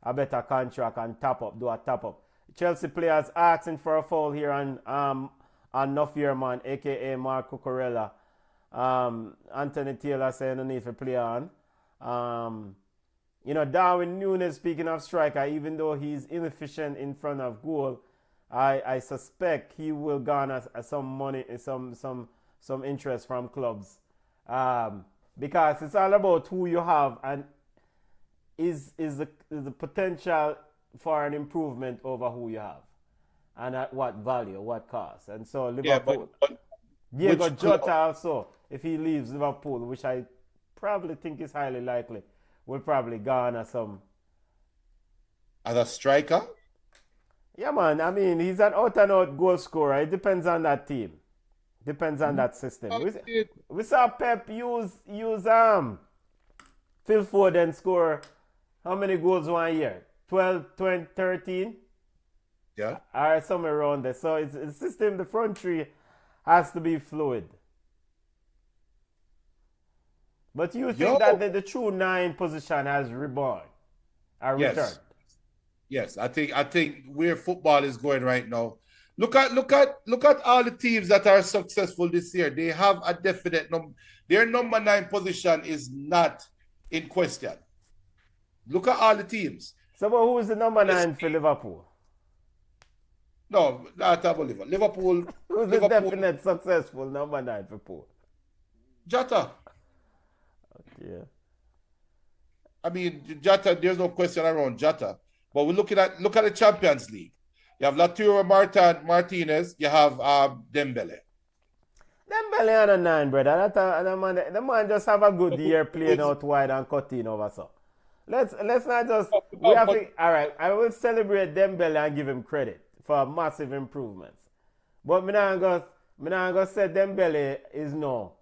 S2: a better contract and do a top up. Chelsea players asking for a foul here on Noffier man, aka Mark Cucurella. Anthony Taylor saying no need to play on. Darwin Núñez, speaking of striker, even though he's inefficient in front of goal, I suspect he will garner some money, some interest from clubs. Because it's all about who you have and is the potential for an improvement over who you have. And at what value, what cost. And so Liverpool. Diego Jota also, if he leaves Liverpool, which I probably think is highly likely, will probably garner some.
S3: As a striker?
S2: Yeah, man. I mean, he's an out-and-out goal scorer. It depends on that team. Depends on that system. We saw Pep use Phil Foden score how many goals 1 year? 12, 20, 13?
S3: Yeah.
S2: Or somewhere around there. So it's the system, the front three has to be fluid. But you think that the true 9 position has reborn or returned?
S3: Yes, I think where football is going right now. Look at all the teams that are successful this year. They have a definite their number 9 position is not in question. Look at all the teams.
S2: So who is the number 9 for Liverpool?
S3: No, not about Liverpool. Liverpool.
S2: Who's the definite successful number 9 for Paul?
S3: Jota.
S2: Yeah.
S3: I mean, Jota, there's no question around Jota. But look at the Champions League. You have Lautaro Martinez, you have Dembele.
S2: Dembele on a 9, brother. The man just have a good year playing out wide and cutting over so. Let's not just all right, I will celebrate Dembele and give him credit for massive improvements. But I'm not gonna say Dembele is no.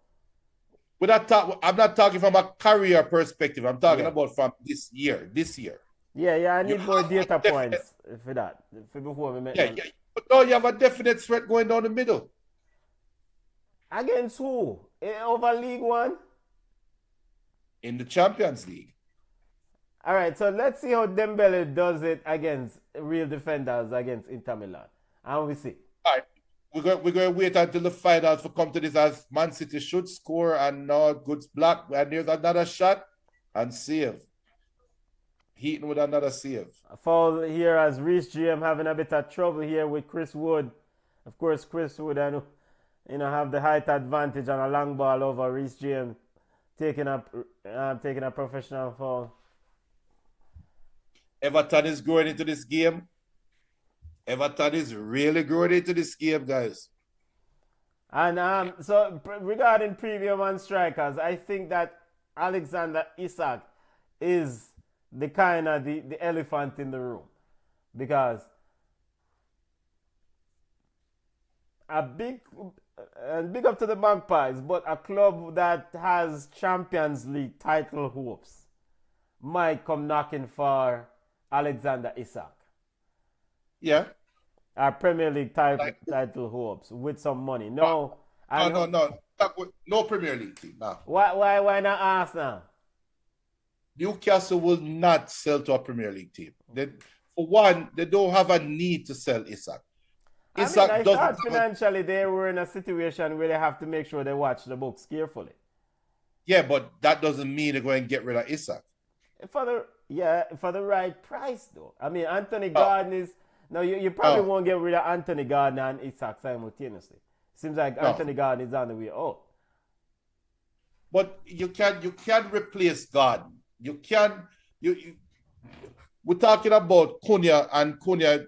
S3: I'm not talking from a career perspective. I'm talking about from this year.
S2: Yeah, I need more data points for that. Before we make
S3: But no, you have a definite threat going down the middle.
S2: Against who? Over League One?
S3: In the Champions League.
S2: All right, so let's see how Dembele does it against real defenders against Inter Milan. And we see.
S3: All right. We're going to wait until the finals for come to this as Man City should score and now Goods block. And there's another shot and save. Heaton with another save.
S2: A foul here as Reece James having a bit of trouble here with Chris Wood. Of course, Chris Wood and have the height advantage on a long ball over Reece James taking a professional foul.
S3: Everton is growing into this game. Everton is really growing into this game, guys.
S2: And so regarding premium and strikers, I think that Alexander Isak is the kind of the elephant in the room, because big up to the Magpies, but a club that has Champions League title hopes might come knocking for Alexander Isak.
S3: Yeah.
S2: Our Premier League title hopes with some money. No.
S3: No Premier League team. No.
S2: Why not Arsenal?
S3: Newcastle will not sell to a Premier League team. For one, they don't have a need to sell Isak.
S2: I thought financially they were in a situation where they have to make sure they watch the books carefully.
S3: Yeah, but that doesn't mean they're going to get rid of Isak.
S2: For the right price, though. I mean, Anthony Gordon is... No, you probably won't get rid of Anthony Gordon and Isak simultaneously. Seems like Anthony Gordon is on the way out.
S3: But you can't replace Gordon. We're talking about Cunha, and Cunha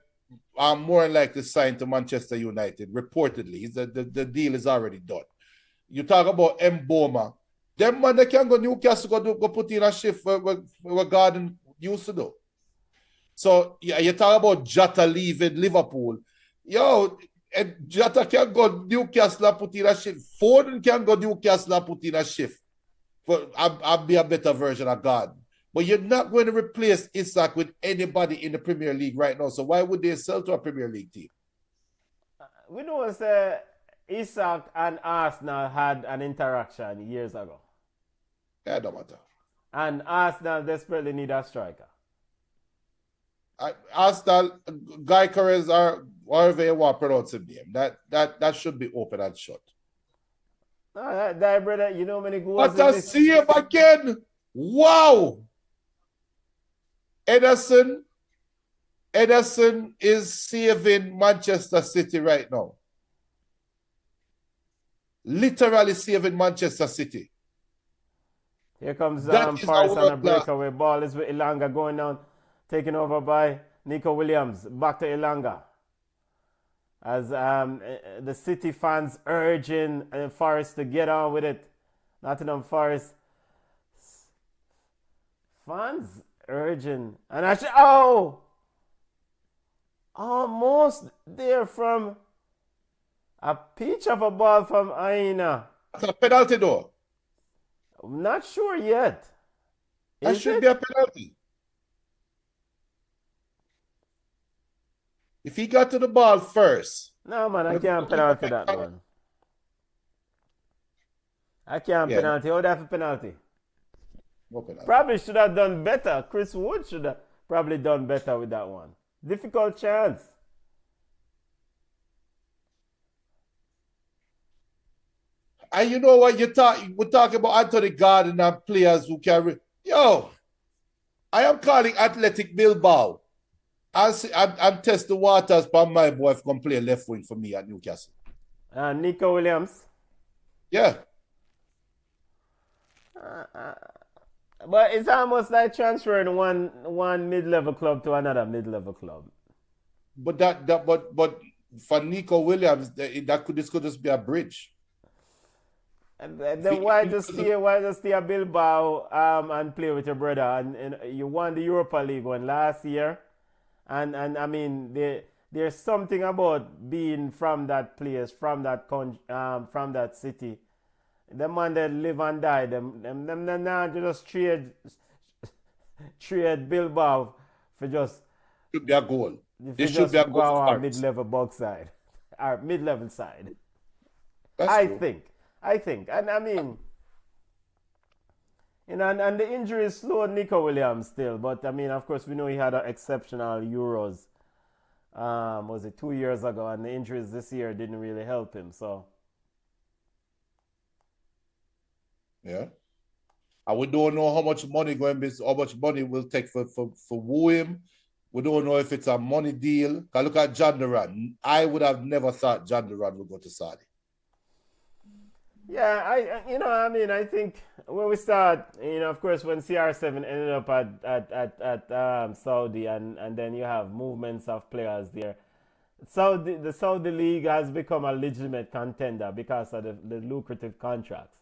S3: are more likely signed to Manchester United, reportedly. The deal is already done. You talk about Mboma. Them man, they can go Newcastle, go put in a shift where Gordon used to do. So you talk about Jota leaving Liverpool. Jota can go Newcastle and put in a shift. Foden can go Newcastle and put in a shift. I'll be a better version of Gordon. But you're not going to replace Isak with anybody in the Premier League right now. So why would they sell to a Premier League team?
S2: We know that Isak and Arsenal had an interaction years ago.
S3: Yeah, don't matter.
S2: And Arsenal desperately need a striker.
S3: Arsenal, Guy Carres, or however you want to pronounce his name, that should be open and shut.
S2: No, that brother, you know many goals.
S3: What a save again! Wow! Ederson is saving Manchester City right now. Literally saving Manchester City.
S2: Here comes Forrest on a breakaway ball. Is with Ilanga going down, taken over by Nico Williams. Back to Ilanga. As the City fans urging Forrest to get on with it. Nottingham Forest fans urging. And actually, almost there from a pitch of a ball from Aina.
S3: That's a penalty though.
S2: I'm not sure yet.
S3: That should be a penalty. If he got to the ball first.
S2: No, man, I can't penalty that one. I can't penalty. How that for penalty?
S3: No penalty?
S2: Probably should have done better. Chris Wood should have probably done better with that one. Difficult chance.
S3: And you know what? We're talking about Anthony Gordon and players who can... I am calling Athletic Bilbao and test the waters for my boy if come play left wing for me at Newcastle.
S2: Nico Williams.
S3: Yeah.
S2: But it's almost like transferring one mid-level club to another mid-level club.
S3: But for Nico Williams, this could just be a bridge.
S2: And then why just stay at Bilbao and play with your brother? And you won the Europa League one last year, and I mean there's something about being from that place, from that city. The man that live and die, them now just trade Bilbao for just
S3: should be a goal. It should be a goal.
S2: Our mid-level box side, our mid-level side. I think, and I mean, And the injury slowed Nico Williams still, but I mean, of course, we know he had an exceptional Euros. Was it 2 years ago? And the injuries this year didn't really help him. So,
S3: Yeah. And we don't know how much money how much money will take for woo him. We don't know if it's a money deal. Cause look at John Duran. I would have never thought John Duran would go to Saudi.
S2: yeah, I think when we start, of course, when CR7 ended up at Saudi, and then you have movements of players there. The Saudi league has become a legitimate contender because of the lucrative contracts,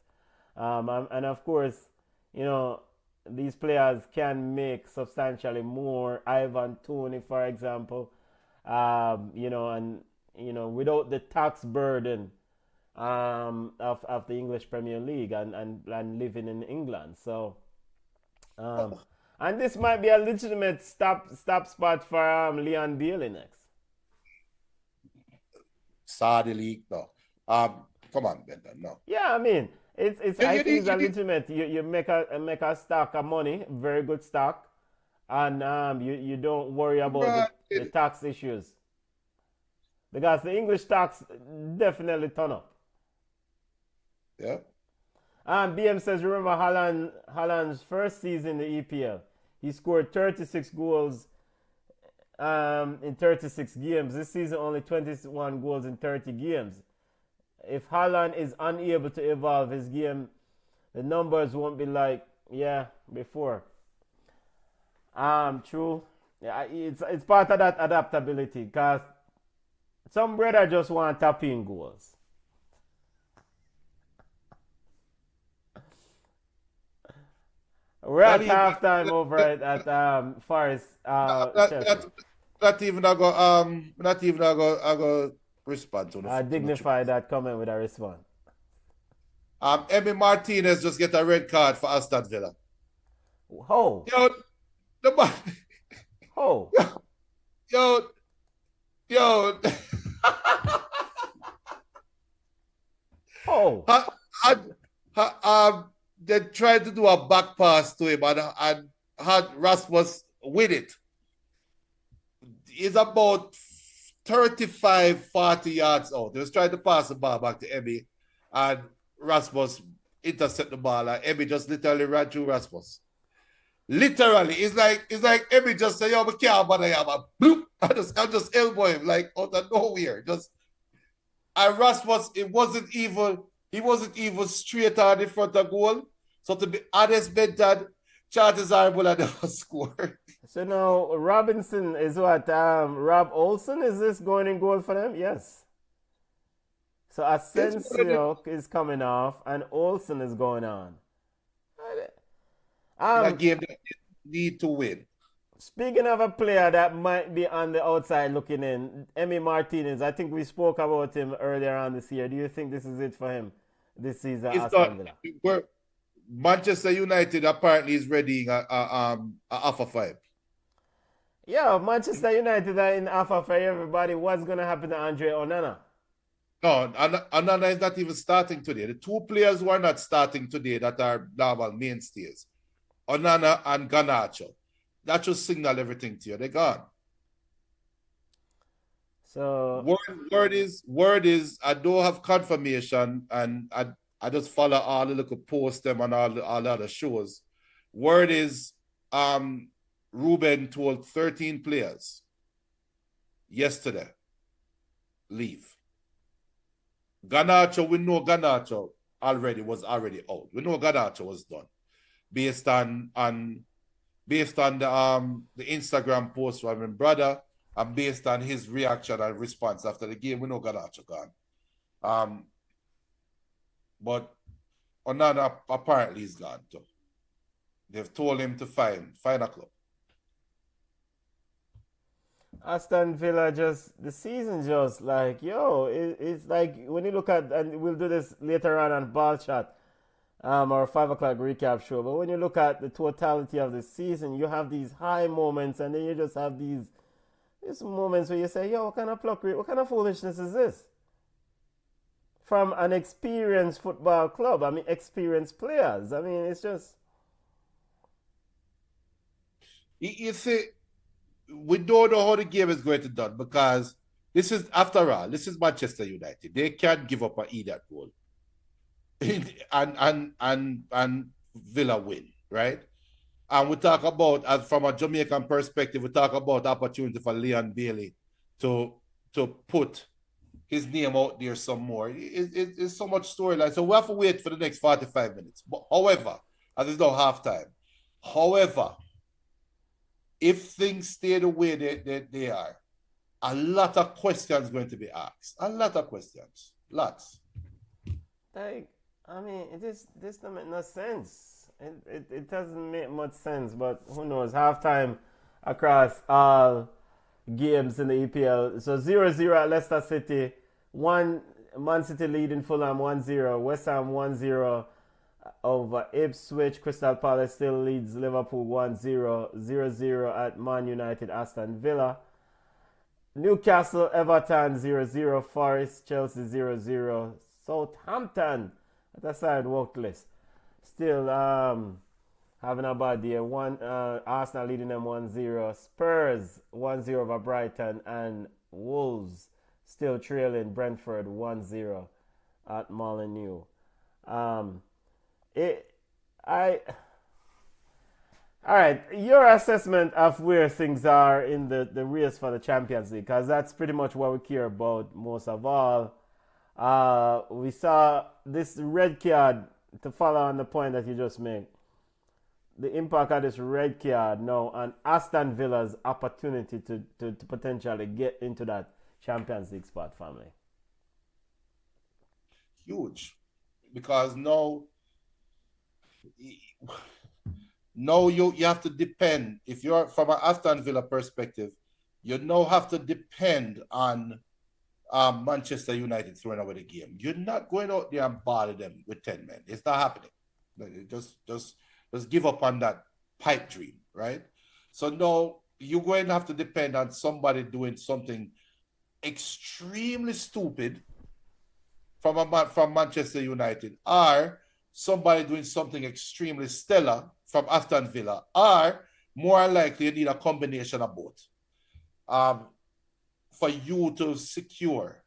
S2: and of course, these players can make substantially more. Ivan Toney, for example, without the tax burden of the English Premier League and living in England. So, and this might be a legitimate stop spot for Leon Bailey next.
S3: Saudi league, no. Come on, Bender, no.
S2: Yeah, I mean, I think it's a legitimate. You make a stock of money, very good stock, and you don't worry about the tax issues because the English tax definitely turn up.
S3: Yeah.
S2: BM says, remember Haaland's first season in the EPL, he scored 36 goals in 36 games. This season, only 21 goals in 30 games. If Haaland is unable to evolve his game, the numbers won't be like before. True. Yeah, it's part of that adaptability because some brother just want tap in goals. We're at halftime over at Forest.
S3: Not even I go respond to
S2: I dignify that comment with a response.
S3: Emi Martinez just get a red card for Aston Villa.
S2: Oh.
S3: Yo. They tried to do a back pass to him and had Rasmus with it. He's about 35, 40 yards out. They was trying to pass the ball back to Emi, and Rasmus intercept the ball, and Emi just literally ran through Rasmus. Literally, it's like Emi just said, "Yo, I can't bother you, man." Bloop! I just elbow him like out of nowhere. And Rasmus, he wasn't even straight on in front of goal. So to be honest, Benton, chances are will never score.
S2: So now Robinson is what? Rob Olsen, is this going in goal for them? Yes. So Asensio is coming off and Olsen is going on.
S3: That game they need to win.
S2: Speaking of a player that might be on the outside looking in, Emi Martinez, I think we spoke about him earlier on this year. Do you think this is it for him this season? Aston Villa?
S3: Manchester United apparently is ready a offer for him.
S2: Yeah, Manchester United are in offer for everybody. What's going to happen to Andre Onana?
S3: No, Onana is not even starting today. The two players who are not starting today that are normal mainstays, Onana and Garnacho. That should signal everything to you. They're gone.
S2: So
S3: word is I don't have confirmation, and I just follow all the little posts them on all the other shows. Word is Ruben told 13 players yesterday leave. Garnacho, we know Garnacho was already out. We know Garnacho was done based on the Instagram post from my brother and based on his reaction and response after the game. We know Garnacho gone. But Onana apparently is gone too. They've told him to find a club.
S2: Aston Villa the season just like, it's like when you look at, and we'll do this later on Ball Chat, our 5 o'clock recap show, but when you look at the totality of the season, you have these high moments and then you just have these moments where you say, what kind of foolishness is this? From an experienced football club, experienced players. It's just,
S3: You see, we don't know how the game is going to done because this is, after all, this is Manchester United. They can't give up an idiot goal. and Villa win, right? And we talk about, as from a Jamaican perspective, we talk about opportunity for Leon Bailey to put his name out there some more. It's so much storyline. So we have to wait for the next 45 minutes. But however, and there's no halftime. However, if things stay the way they are, a lot of questions going to be asked. A lot of questions. Lots.
S2: Like, I mean, this don't make no sense. It doesn't make much sense, but who knows? Halftime across all games in the EPL. So 0-0 at Leicester City. Man City leading Fulham 1-0. West Ham 1-0 over Ipswich. Crystal Palace still leads Liverpool 1-0. 0-0 at Man United Aston Villa. Newcastle Everton 0-0. Forest Chelsea 0-0. Southampton at the side work list. Still having a bad day. Arsenal leading them 1-0. Spurs 1-0 over Brighton, and Wolves still trailing Brentford 1-0 at Molineux. All right, your assessment of where things are in the race for the Champions League, because that's pretty much what we care about most of all. We saw this red card, to follow on the point that you just made. The impact of this red card now on Aston Villa's opportunity to potentially get into that Champions League spot, family.
S3: Huge. Because now you have to depend. If you're from an Aston Villa perspective, you now have to depend on Manchester United throwing away the game. You're not going out there and bother them with 10 men. It's not happening. Just give up on that pipe dream, right? So now you're going to have to depend on somebody doing something extremely stupid from Manchester United, or somebody doing something extremely stellar from Aston Villa, or more likely you need a combination of both for you to secure.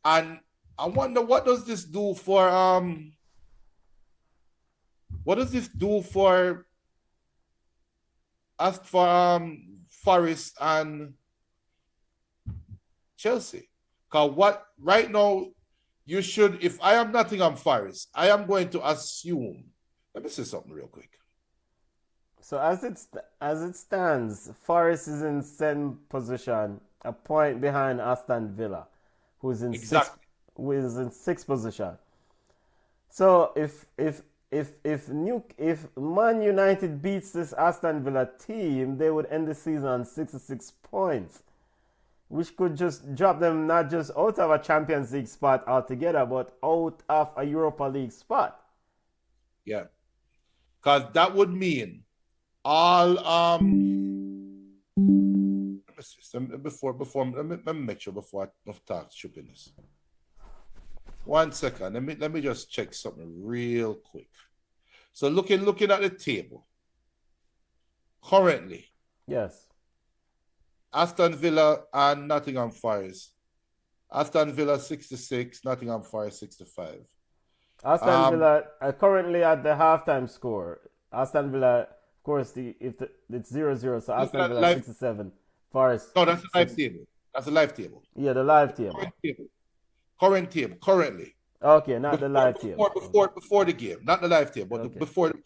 S3: And I wonder, what does this do for Forest and Chelsea? Because what right now you should, if I am Nottingham Forest, I am going to assume. Let me say something real quick.
S2: So as it stands, Forest is in 7th position, a point behind Aston Villa, who is in sixth position. So if Man United beats this Aston Villa team, they would end the season on 66 points, which could just drop them not just out of a Champions League spot altogether, but out of a Europa League spot.
S3: Yeah, because that would mean all let me make sure before I talk stupidness. 1 second. Let me just check something real quick. So looking at the table currently.
S2: Yes.
S3: Aston Villa and Nottingham Forest. Aston Villa 66, Nottingham Forest 65.
S2: Aston Villa are currently at the halftime score. Aston Villa, of course, it's 0-0, so Aston Villa 67. Forest.
S3: No, that's the live table. That's the live table.
S2: Yeah, the live table.
S3: Current table, currently.
S2: Okay, not the live table.
S3: Before the game, not the live table, but before the game.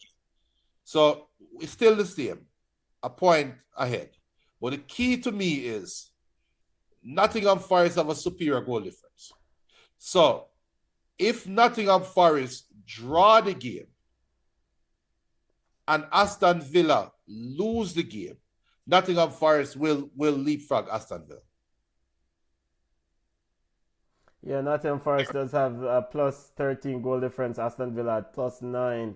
S3: So it's still the same, a point ahead. But the key to me is Nottingham Forest have a superior goal difference. So if Nottingham Forest draw the game and Aston Villa lose the game, Nottingham Forest will leapfrog Aston Villa.
S2: Yeah, Nottingham Forest does have a plus 13 goal difference. Aston Villa at plus 9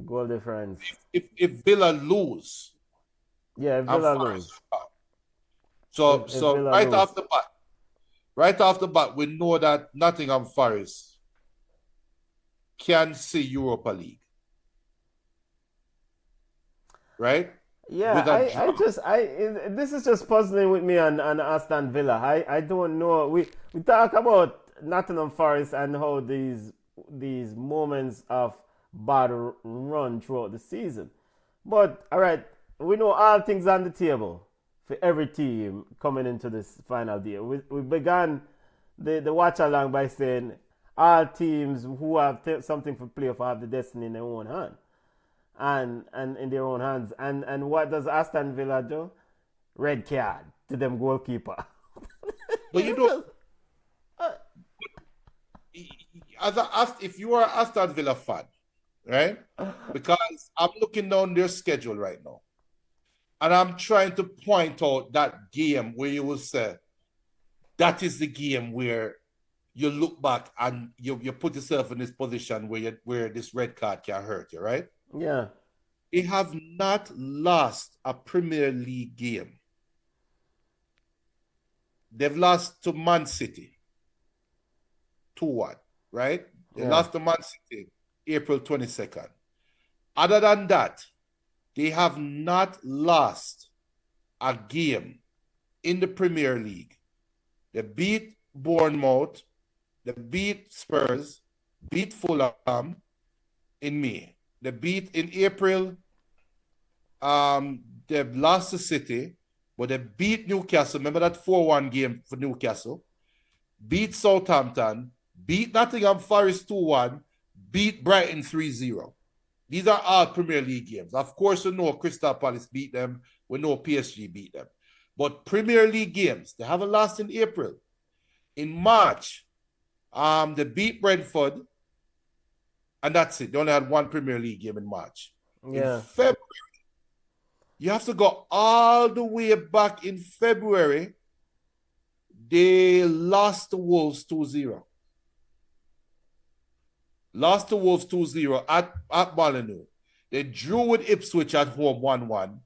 S2: goal difference.
S3: If Villa lose.
S2: Yeah, if Villa lose.
S3: So right off the bat, we know that Nottingham Forest can see Europa League. Right?
S2: Yeah,
S3: with a draw.
S2: this is just puzzling with me and Aston Villa. I don't know. We talk about Nottingham Forest and how these moments of bad run throughout the season. But all right, we know all things on the table for every team coming into this final day. We began the watch along by saying all teams who have something for playoff have the destiny in their own hand and in their own hands. And what does Aston Villa do? Red card to them goalkeeper.
S3: But you know, if you are an Aston Villa fan, right? Because I'm looking down their schedule right now, and I'm trying to point out that game where you will say that is the game where you look back and you put yourself in this position where this red card can hurt you, right?
S2: Yeah.
S3: They have not lost a Premier League game. They've lost to Man City 2-1, right? They lost to Man City April 22nd. Other than that, they have not lost a game in the Premier League. They beat Bournemouth, they beat Spurs, beat Fulham in May. They beat in April, they've lost to City, but they beat Newcastle. Remember that 4-1 game for Newcastle? Beat Southampton, beat Nottingham Forest 2-1, beat Brighton 3-0. These are all Premier League games. Of course, we know Crystal Palace beat them. We know PSG beat them. But Premier League games, they haven't lost in April. In March, they beat Brentford, and that's it. They only had one Premier League game in March.
S2: Yeah.
S3: In February, you have to go all the way back in February. They lost to Wolves 2-0. Lost to Wolves 2-0 at Molineux. They drew with Ipswich at home 1-1.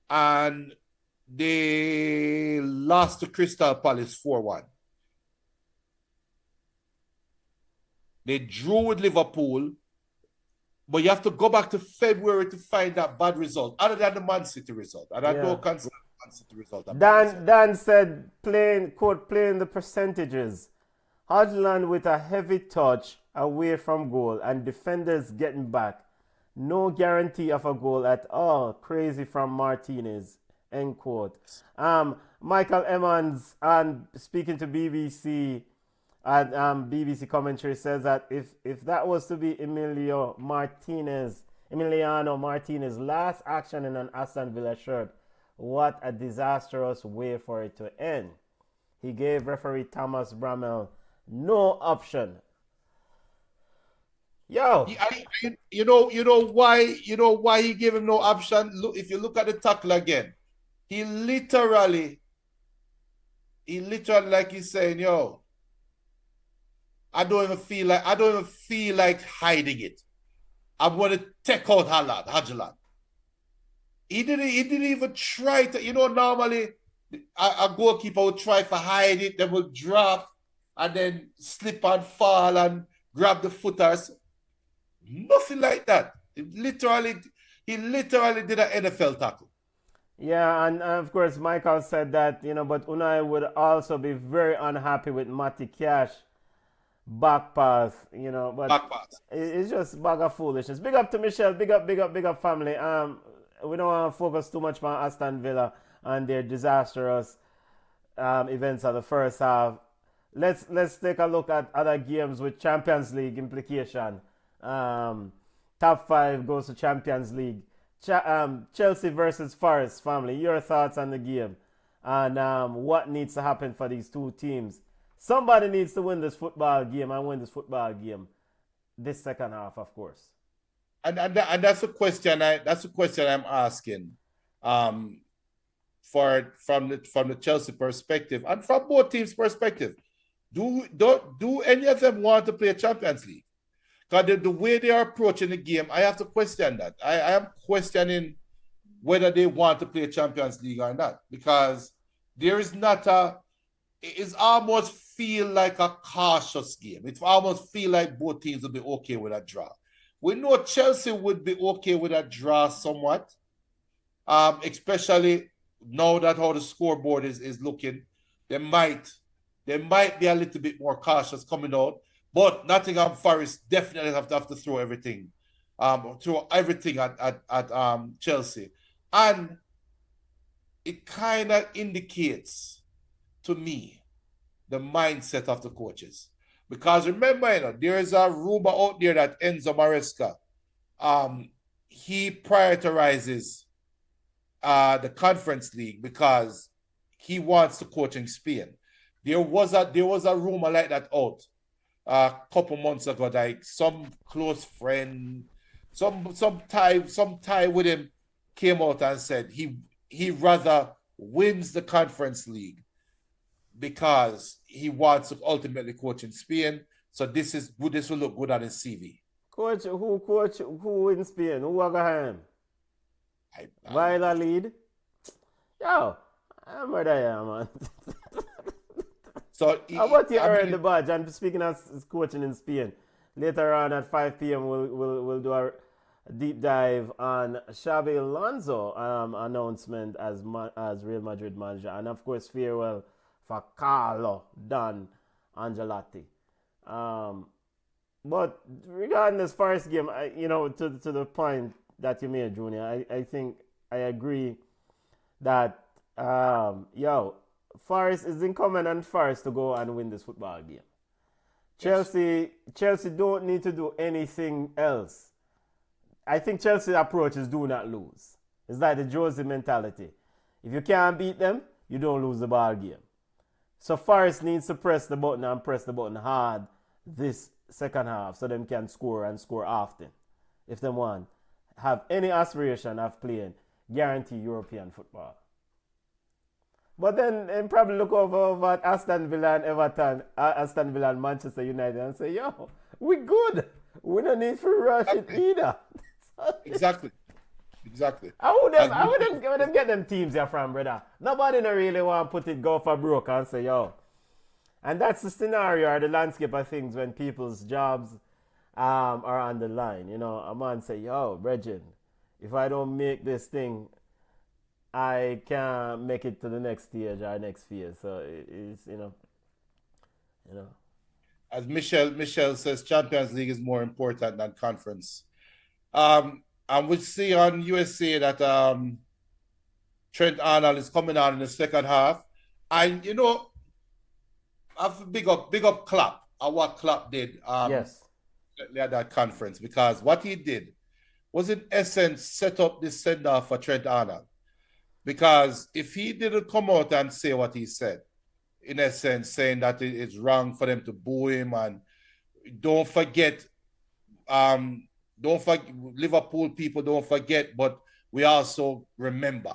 S3: And they lost to Crystal Palace 4-1. They drew with Liverpool. But you have to go back to February to find that bad result, other than the Man City result. And I don't consider the Man City result.
S2: Dan said, playing the percentages. Hodgland with a heavy touch away from goal and defenders getting back. No guarantee of a goal at all. Crazy from Martinez. End quote. Michael Emmons, speaking to BBC, BBC commentary, says that if that was to be Emiliano Martinez's last action in an Aston Villa shirt, what a disastrous way for it to end. He gave referee Thomas Bramell no option. Yo,
S3: you know why he gave him no option? Look, if you look at the tackle again, he literally like he's saying, yo, I don't even feel like hiding it. I'm going to take out Hodgland. He didn't even try to, normally a goalkeeper would try to hide it, they would drop and then slip and fall and grab the footers. Nothing like that. He literally did an NFL tackle.
S2: Yeah, and of course Michael said that, but Unai would also be very unhappy with Matty Cash back pass, but
S3: back pass.
S2: It's just bag of foolishness. Big up to Michelle, big up family. We don't want to focus too much on Aston Villa and their disastrous events of the first half. Let's take a look at other games with Champions League implication. Top 5 goes to Champions League. Chelsea versus Forest, family. Your thoughts on the game and what needs to happen for these two teams? Somebody needs to win this football game and win this football game this second half, of course.
S3: And that's a question I'm asking from the Chelsea perspective and from both teams' perspective. Do any of them want to play Champions League? Because the way they are approaching the game, I have to question that. I am questioning whether they want to play Champions League or not, because there is not it's almost feel like a cautious game. It almost feel like both teams will be okay with a draw. We know Chelsea would be okay with a draw somewhat, especially now that how the scoreboard is looking. They might be a little bit more cautious coming out. But Nottingham Forest definitely have to throw everything, at Chelsea. And it kind of indicates to me the mindset of the coaches. Because remember, there is a rumor out there that Enzo Maresca, he prioritizes the Conference League because he wants to coach in Spain. There was a rumor like that out a couple months ago, like some close friend, some tie with him came out and said he rather wins the Conference League because he wants to ultimately coach in Spain. So this will look good on his CV.
S2: Coach who in Spain? Who are going him? Viola lead? Yo, I'm where I am, man.
S3: So
S2: how about you earn the badge? And speaking of coaching in Spain, later on at 5 p.m. we'll do a deep dive on Xabi Alonso announcement as Real Madrid manager, and of course farewell for Carlo Don Ancelotti. But regarding this first game, to the point that you made, Junior, I think I agree that Forest is incumbent on Forest to go and win this football game. Chelsea don't need to do anything else. I think Chelsea's approach is do not lose. It's like the Jose mentality. If you can't beat them, you don't lose the ball game. So Forest needs to press the button and press the button hard this second half so them can score and score often. If they want, have any aspiration of playing guaranteed European football. But then probably look over at Aston Villa and Everton, Aston Villa and Manchester United and say, yo, we good. We don't need to rush it either.
S3: Exactly.
S2: How would them get them teams here from, brother? Nobody don't really want to go for broke and say, yo. And that's the scenario or the landscape of things when people's jobs are on the line. A man say, yo, Bridget, if I don't make this thing, I can't make it to the next stage or next phase. So it's.
S3: As Michelle says, Champions League is more important than conference. And we see on USA that Trent Arnold is coming on in the second half. And I've big up Klopp at what Klopp did
S2: yes.
S3: at that conference, because what he did was in essence set up this send-off for Trent Arnold. Because if he didn't come out and say what he said, in essence, saying that it's wrong for them to boo him, and don't forget, Liverpool people don't forget, but we also remember.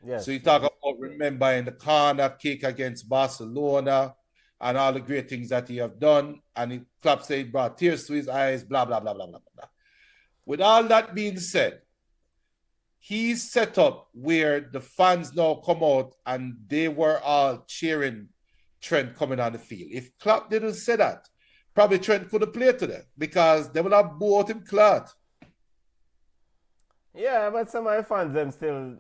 S2: Yes.
S3: So you talk about remembering the corner kick against Barcelona and all the great things that he have done, and Klopp said he brought tears to his eyes, blah, blah, blah, blah, blah, blah. With all that being said, he's set up where the fans now come out and they were all cheering Trent coming on the field. If Klopp didn't say that, probably Trent could have played today because they would have bought him clot.
S2: Yeah, but some of the fans them still,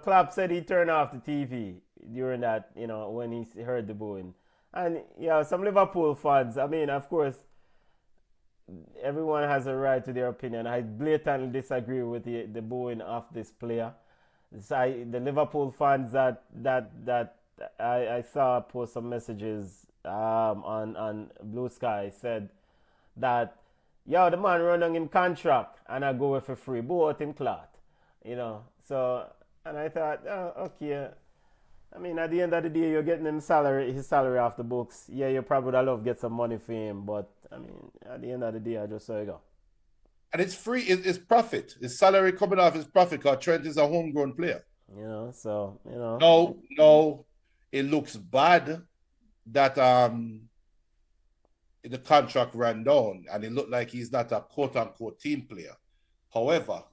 S2: Klopp said he turned off the TV during that, when he heard the booing. And some Liverpool fans, I mean, of course, everyone has a right to their opinion. I blatantly disagree with the booing of this player. The Liverpool fans that I saw post some messages on Blue Sky said that the man run on him contract and I go with for free. Bought him clot. So, and I thought, okay. I mean, at the end of the day, you're getting his salary off the books. Yeah, you probably would love to get some money for him, but I mean, at the end of the day, I just saw you go.
S3: And it's free. It's profit. His salary coming off his profit because Trent is a homegrown player. No, it looks bad that the contract ran down and it looked like he's not a quote-unquote team player. However,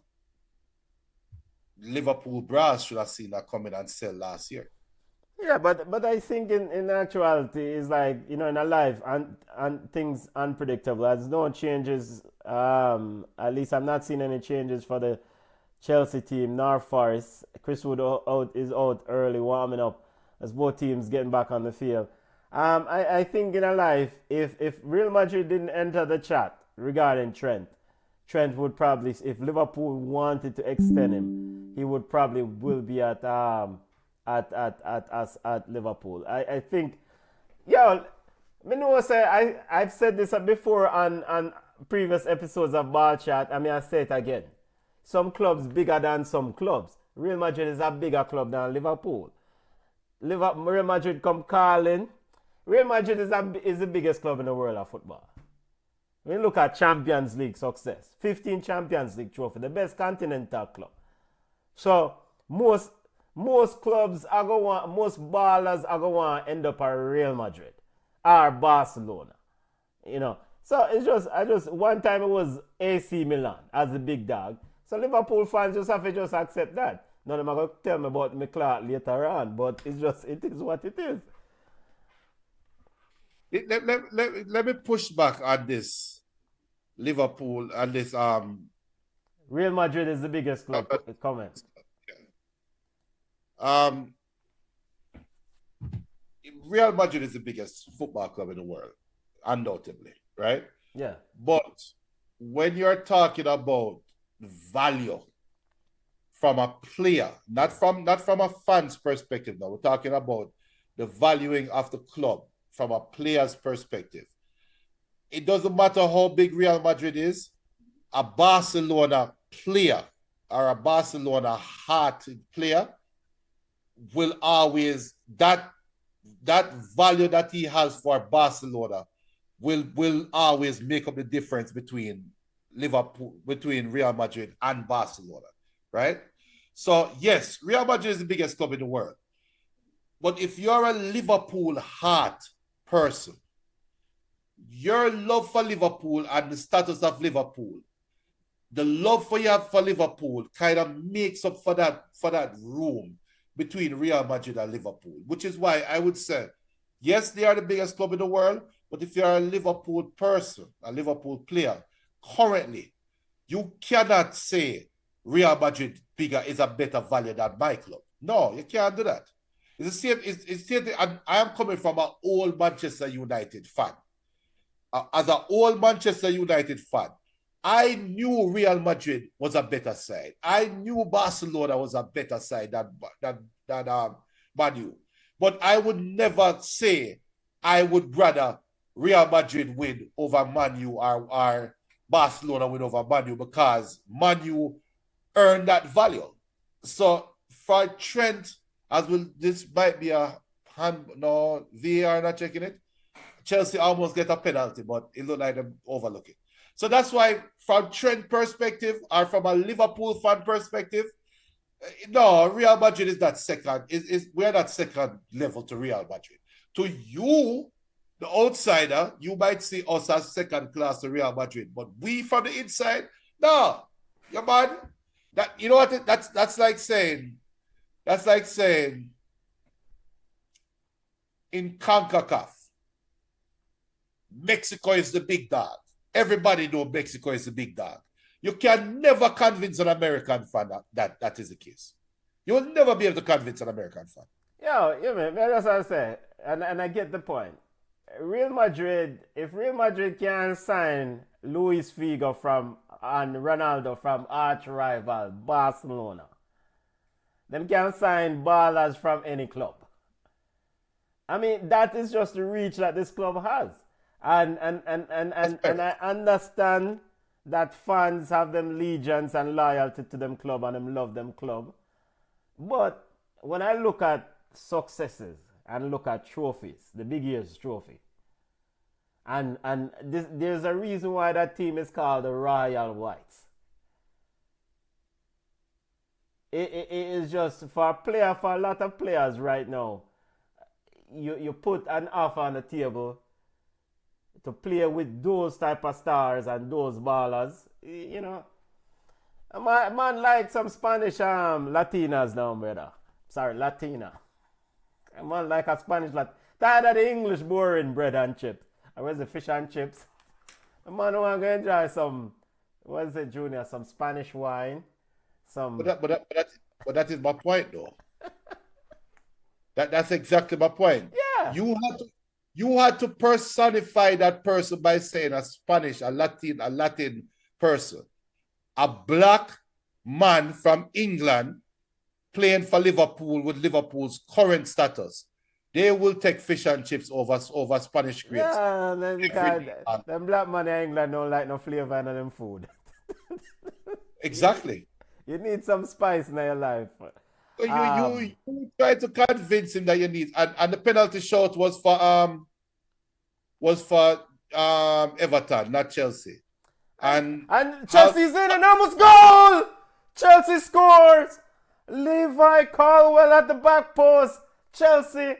S3: Liverpool brass should have seen that coming and sell last year.
S2: Yeah, but I think in actuality, it's like, in a life and things unpredictable. There's no changes. At least I'm not seeing any changes for the Chelsea team, North Forest. Chris Wood is out early, warming up as both teams getting back on the field. I think in a life, if Real Madrid didn't enter the chat regarding Trent would probably, if Liverpool wanted to extend him, he would probably will be at Liverpool. I think, I've said this before on previous episodes of Ball Chat. I say it again. Some clubs bigger than some clubs. Real Madrid is a bigger club than Liverpool. Real Madrid come calling. Real Madrid is the biggest club in the world of football. When you look at Champions League success, 15 Champions League trophy, the best continental club. So most clubs are going to want, most ballers are going to want to end up at Real Madrid or Barcelona. So it's just one time it was AC Milan as the big dog. So Liverpool fans just have to just accept that. None of them are going to tell me about McClark later on, but it is what it is.
S3: Let me push back on this Liverpool and this
S2: Real Madrid is the biggest club. Comment.
S3: Real Madrid is the biggest football club in the world, undoubtedly, right?
S2: Yeah.
S3: But when you're talking about value from a player, not from a fan's perspective now, we're talking about the valuing of the club from a player's perspective. It doesn't matter how big Real Madrid is, a Barcelona player or a Barcelona hearted player will always, that value that he has for Barcelona will always make up the difference between Real Madrid and Barcelona, right? So yes, Real Madrid is the biggest club in the world. But if you're a Liverpool heart person, your love for Liverpool and the status of Liverpool, the love you have for Liverpool kind of makes up for that room between Real Madrid and Liverpool, which is why I would say, yes, they are the biggest club in the world, but if you're a Liverpool person, a Liverpool player, currently, you cannot say Real Madrid is a better value than my club. No, you can't do that. It's the same. It's the same thing. I am coming from an old Manchester United fan. As an old Manchester United fan, I knew Real Madrid was a better side. I knew Barcelona was a better side than Man U. But I would never say I would rather Real Madrid win over Man U or Barcelona win over Man U because Man U earned that value. So for Trent, this might be a VAR not checking it. Chelsea almost get a penalty, but it looked like them overlook it. So that's why, from Trent perspective or from a Liverpool fan perspective, no, Real Madrid is that second. We're that second level to Real Madrid. To you, the outsider, you might see us as second class to Real Madrid, but we from the inside, no, you're mad. That you know what? That's like saying in CONCACAF, Mexico is the big dog. Everybody knows Mexico is the big dog. You can never convince an American fan that is the case. You will never be able to convince an American fan.
S2: Yeah, man, that's what I say. And I get the point. Real Madrid, if Real Madrid can sign Luis Figo and Ronaldo from arch rival Barcelona, them can sign ballers from any club. I mean, that is just the reach that this club has. And I understand that fans have them allegiance and loyalty to them club and them love them club. But when I look at successes and look at trophies, the big years trophy, and there's a reason why that team is called the Royal Whites. It is just for a lot of players right now, you put an offer on the table to play with those type of stars and those ballers, you know. A man like some Spanish Latinas now, brother. Sorry, Latina. A man like a Spanish tired of the English boring bread and chips. Where's the fish and chips? A man want to enjoy some, what is it, Junior? Some Spanish wine, some.
S3: But that is my point, though. That's exactly my point.
S2: Yeah.
S3: You had to personify that person by saying a Spanish, a Latin person, a black man from England playing for Liverpool with Liverpool's current status. They will take fish and chips over Spanish grapes.
S2: Yeah, because them black man in England don't like no flavor in them food.
S3: Exactly.
S2: You need some spice in your life.
S3: So you try to convince him that you need, and the penalty shot was for Everton, not Chelsea. And
S2: Chelsea's in an almost goal. Chelsea scores. Levi Caldwell at the back post. Chelsea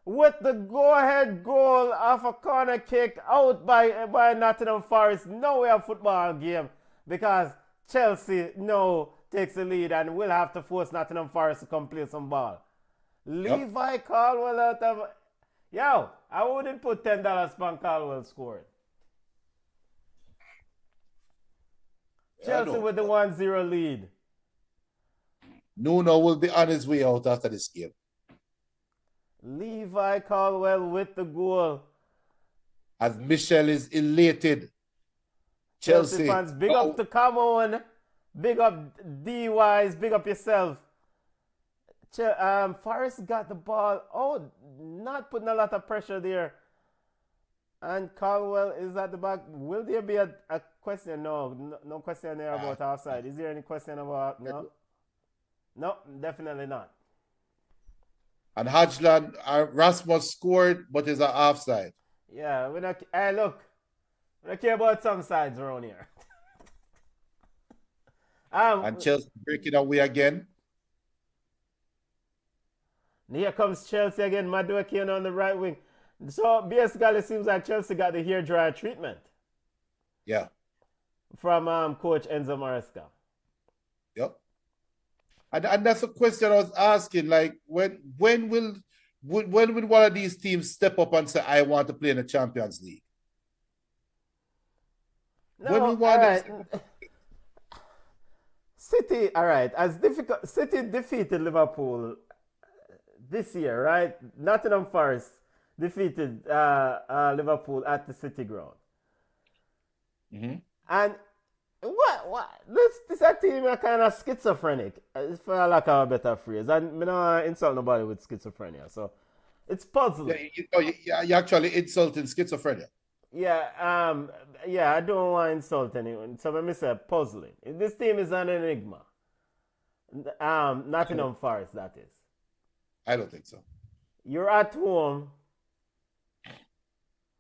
S2: with the go-ahead goal off a corner kick out by Nottingham Forest. Now we have football game because Chelsea now takes the lead and will have to force Nottingham Forest to come play some ball. Levi Caldwell out of... Yo, I wouldn't put $10 on Caldwell scoring. Chelsea with the 1-0 lead.
S3: Nuno will be on his way out after this game.
S2: Levi Caldwell with the goal.
S3: As Michelle is elated. Chelsea
S2: fans, big up to Camon. Big up D-Wise. Big up yourself. Forrest got the ball. Oh, not putting a lot of pressure there. And Caldwell is at the back. Will there be a question? No question there about offside. Is there any question about... No, definitely not.
S3: And Hodgland, Rasmus scored, but is an offside.
S2: Yeah, we don't. Hey, look, we don't care about some sides around here.
S3: And Chelsea breaking away again.
S2: Here comes Chelsea again. Madueke on the right wing. So basically, it seems like Chelsea got the hair dryer treatment.
S3: Yeah.
S2: From Coach Enzo Maresca.
S3: Yep. And that's a question I was asking. Like, when will one of these teams step up and say, "I want to play in the Champions League"?
S2: No,
S3: when we want
S2: City, all right. As difficult, City defeated Liverpool this year, right? Nottingham Forest defeated Liverpool at the City ground.
S3: Mm-hmm.
S2: And what? This a team are kind of schizophrenic, for lack of a better phrase. And I don't insult nobody with schizophrenia, so it's puzzling.
S3: You're actually insulting schizophrenia.
S2: Yeah, I don't want to insult anyone. So let me say puzzling. This team is an enigma. Nottingham Forest, that is.
S3: I don't think so.
S2: You're at home,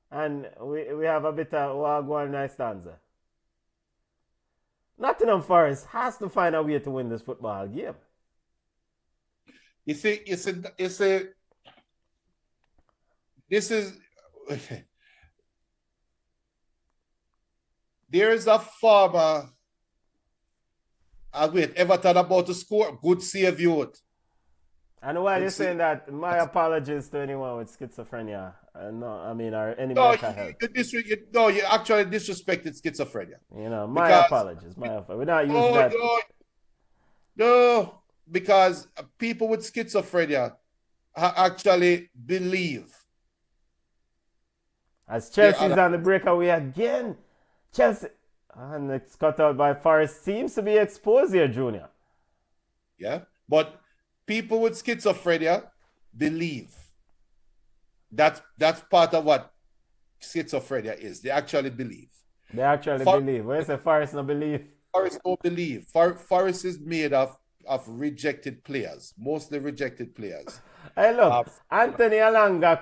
S2: and we have a bit of Wagwan nice stanza. Nottingham Forest has to find a way to win this football game.
S3: You see, this is there is a farmer with Everton about to score. Good save, youth.
S2: And while you're saying that, my apologies to anyone with schizophrenia. Or any mental health.
S3: You actually disrespected schizophrenia.
S2: My apologies. We're not using that.
S3: No, because people with schizophrenia actually believe.
S2: As Chelsea's on the breakaway again. Chelsea, and it's cut out by Forest, seems to be exposed here, Junior.
S3: Yeah, but people with schizophrenia believe. That's part of what schizophrenia is. They actually believe.
S2: They actually believe. When you say Forest no believe?
S3: Forest don't believe. Forest is made of rejected players, mostly rejected players.
S2: Hey, look, Anthony Alanga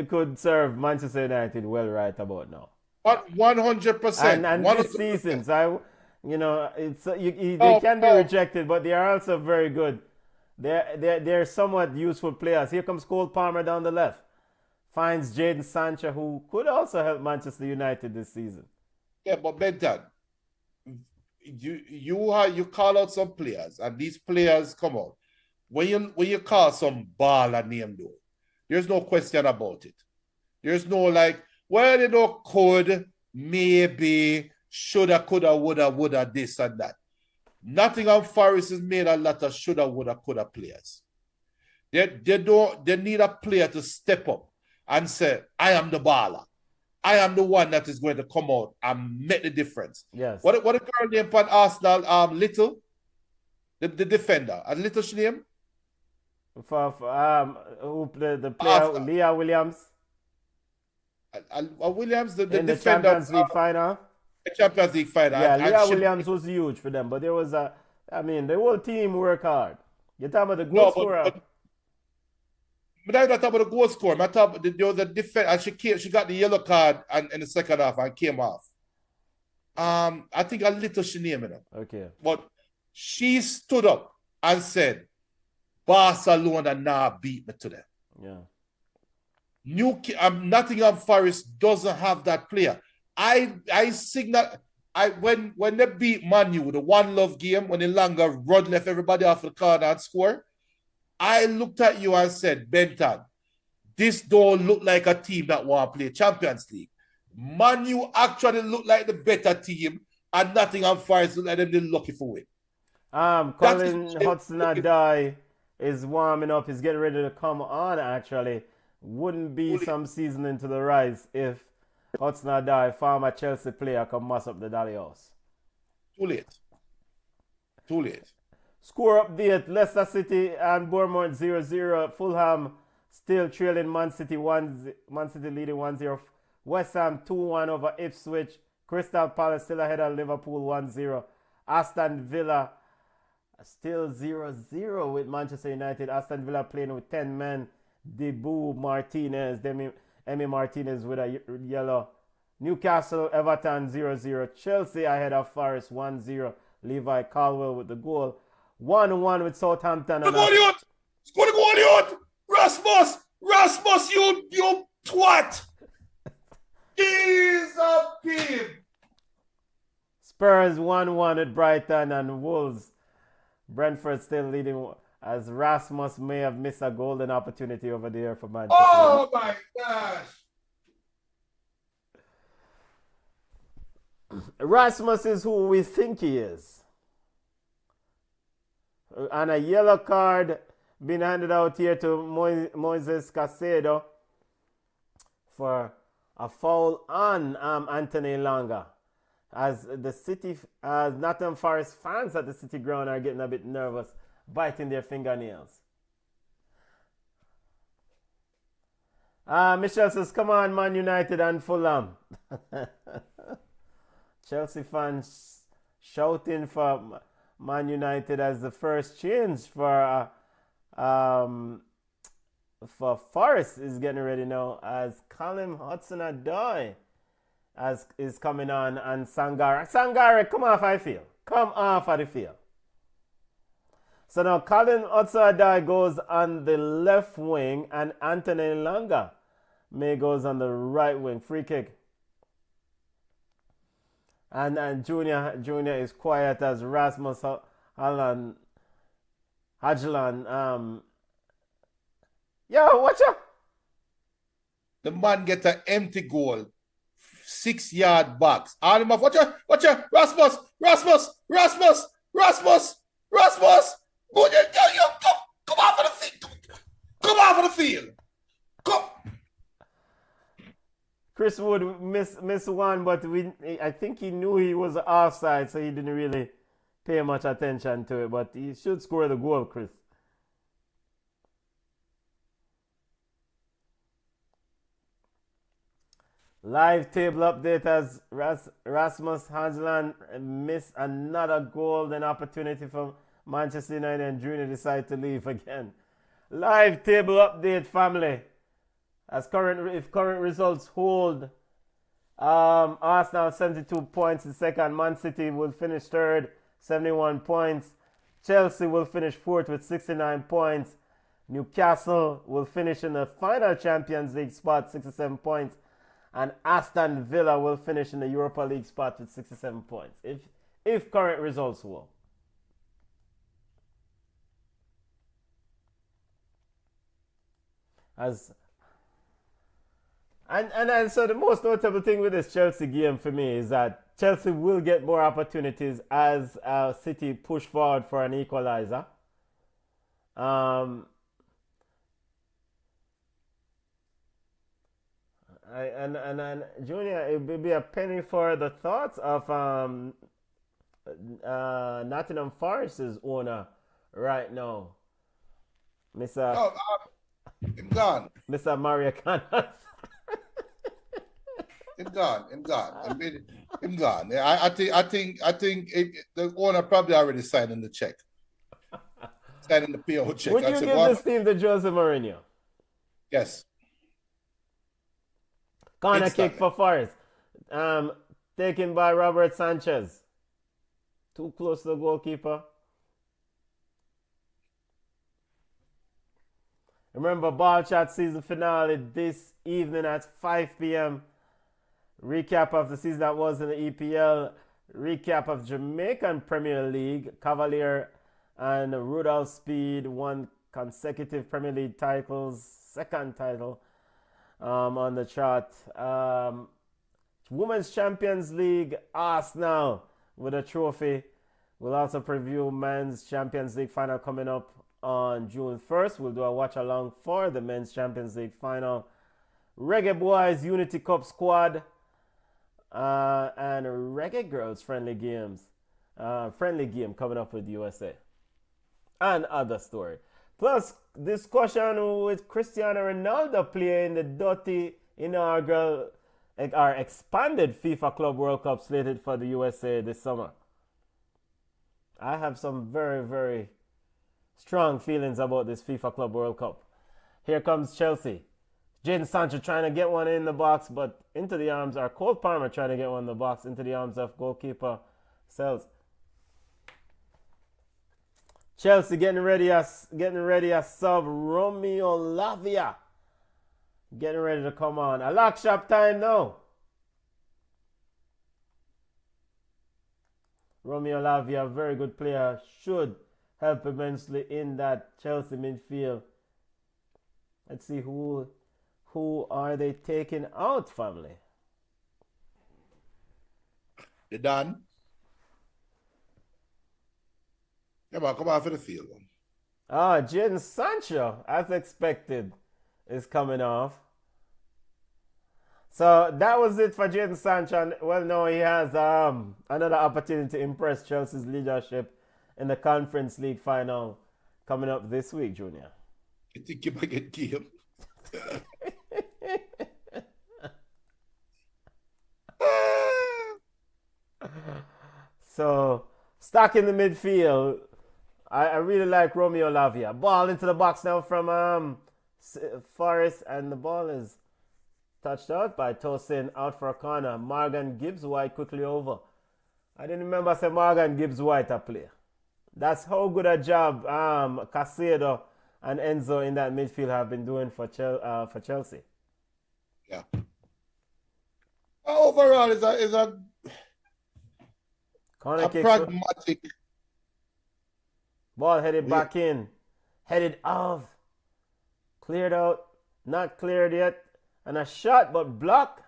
S2: could serve Manchester United well right about now.
S3: But 100%.
S2: And this season, so they can be rejected, but they are also very good. They're somewhat useful players. Here comes Cole Palmer down the left. Finds Jadon Sancho, who could also help Manchester United this season.
S3: Yeah, but Benton, you call out some players, and these players come out. When you call some baller name though, there's no question about it. There's no could, maybe, shoulda, coulda, woulda, this and that. Nottingham Forest has made a lot of shoulda, woulda, coulda players. They need a player to step up and say, I am the baller. I am the one that is going to come out and make the difference.
S2: Yes.
S3: What a girl named on Arsenal, Little, the defender. A Little she name?
S2: The player, Leah Williams.
S3: Williams, the
S2: in
S3: defender.
S2: The Champions League final.
S3: The Champions League final.
S2: Yeah, Leah Williams was huge for them, but there was the whole team worked hard. You're talking about the goal scorer.
S3: But I'm not talking about the goal scorer. I'm talking about there was a defense, and she got the yellow card in the second half and came off. I think a Little she named it.
S2: Okay.
S3: But she stood up and said, Barcelona now beat me today.
S2: Yeah.
S3: Nottingham Forest doesn't have that player. I signal when they beat Man U, the one love game, when Elanga Rod left everybody off the corner and score, I looked at you and said, Benton, this don't look like a team that want to play Champions League. Man U actually look like the better team, and Nottingham Forest look like them they're lucky for it.
S2: Colin Hudson-Odoi is warming up. He's getting ready to come on, actually. Wouldn't be some season into the rise if Hudson-Odoi, former Chelsea player, can mess up the Dolly House.
S3: Too late.
S2: Score update: Leicester City and Bournemouth 0-0. Fulham still trailing Man City Man City leading 1-0. West Ham 2-1 over Ipswich. Crystal Palace still ahead of Liverpool 1-0. Aston Villa still 0-0 with Manchester United. Aston Villa playing with 10 men. Debu Martinez, Emi Martinez with a yellow. Newcastle, Everton 0-0. Chelsea ahead of Forest 1-0. Levi Caldwell with the goal. 1-1 with Southampton.
S3: Score the goal, you! Rasmus, you twat! He's a pig!
S2: Spurs 1-1 at Brighton and Wolves. Brentford still leading as Rasmus may have missed a golden opportunity over there for Manchester.
S3: Oh my gosh!
S2: Rasmus is who we think he is. And a yellow card being handed out here to Moises Caicedo for a foul on Anthony Elanga. As Nottingham Forest fans at the City Ground are getting a bit nervous, biting their fingernails. Michelle says, come on, Man United and Fulham. Chelsea fans shouting for Man United as the first change for Forest is getting ready now as Callum Hudson-Odoi is coming on, and Sangare, come off the field. Come off of the field. So now Callum Hudson-Odoi goes on the left wing and Anthony Elanga goes on the right wing. Free kick. And Junior is quiet as Rasmus Haaland. Yo, watch out!
S3: The man get an empty goal, 6-yard box. All him off. Watch out! Rasmus! Go, come off of the field! Come off of the field! Come!
S2: Chris Wood miss one, but I think he knew he was offside, so he didn't really pay much attention to it. But he should score the goal, Chris. Live table update as Rasmus Haaland missed another golden opportunity for Manchester United and Junior decided to leave again. Live table update, family. If current results hold, Arsenal 72 points in second. Man City will finish third, 71 points. Chelsea will finish fourth with 69 points. Newcastle will finish in the final Champions League spot, 67 points. And Aston Villa will finish in the Europa League spot with 67 points. If current results hold. And so the most notable thing with this Chelsea game for me is that Chelsea will get more opportunities as City push forward for an equalizer. And Junior, it would be a penny for the thoughts of Nottingham Forest's owner right now, Mr.
S3: Oh, him gone.
S2: Mr. Mario Canas.
S3: Him gone. Him gone. I think the owner probably already signing the check. Signing the PO check.
S2: Would you give this team to Jose Mourinho?
S3: Yes.
S2: Corner kick for Forest. Taken by Robert Sanchez. Too close to the goalkeeper. Remember, Ball Chat season finale this evening at 5 p.m. Recap of the season that was in the EPL. Recap of Jamaican Premier League. Cavalier and Rudolph Speed won consecutive Premier League titles. Second title on the chart. Women's Champions League, Arsenal with a trophy. We'll also preview Men's Champions League final coming up on June 1st. We'll do a watch along for the Men's Champions League final. Reggae Boys Unity Cup squad and Reggae Girls friendly game coming up with USA and other story. Plus discussion with Cristiano Ronaldo playing the dirty inaugural or expanded FIFA Club World Cup slated for the USA this summer. I have some very, very strong feelings about this FIFA Club World Cup. Here comes Chelsea. Jadon Sancho trying to get one in the box, but into the arms, or Cole Palmer trying to get one in the box, into the arms of goalkeeper Sells. Chelsea getting ready as sub Romeo Lavia. Getting ready to come on. A lock shop time now. Romeo Lavia, very good player, should help immensely in that Chelsea midfield. Let's see who are they taking out, family.
S3: You done? Come on for the field.
S2: Jadon Sancho, as expected, is coming off. So that was it for Jadon Sancho. Well, now he has another opportunity to impress Chelsea's leadership in the Conference League final coming up this week, Junior.
S3: You think you might get game?
S2: So, stuck in the midfield. I really like Romeo Lavia. Ball into the box now from Forest, and the ball is touched out by Tosin, out for a corner. Morgan Gibbs-White quickly over. I didn't remember say Morgan Gibbs-White a player. That's how good a job Caicedo and Enzo in that midfield have been doing for Chelsea.
S3: Yeah. Overall, is a
S2: corner kick.
S3: Pragmatic.
S2: Ball headed back in. Headed off. Cleared out. Not cleared yet. And a shot, but blocked.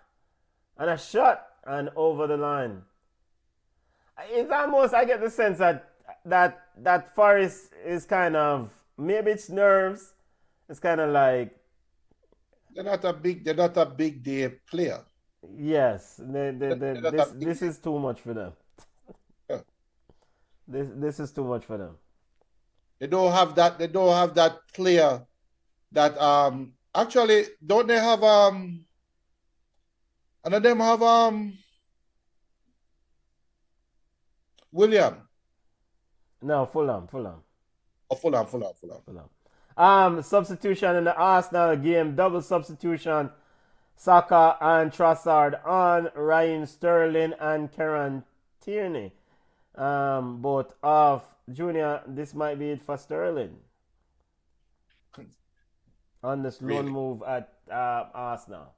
S2: And a shot. And over the line. It's almost, I get the sense that Forrest is kind of, maybe it's nerves. It's kind of like,
S3: they're not a big day player.
S2: Yes, this is too much for them.
S3: Yeah.
S2: This is too much for them.
S3: They don't have that. They don't have that player. That actually, don't they have and of them have William.
S2: No, Fulham.
S3: Oh, Fulham.
S2: Substitution in the Arsenal game. Double substitution. Saka and Trossard on. Raheem Sterling and Kieran Tierney. Both off. Junior, this might be it for Sterling. On this loan move at Arsenal.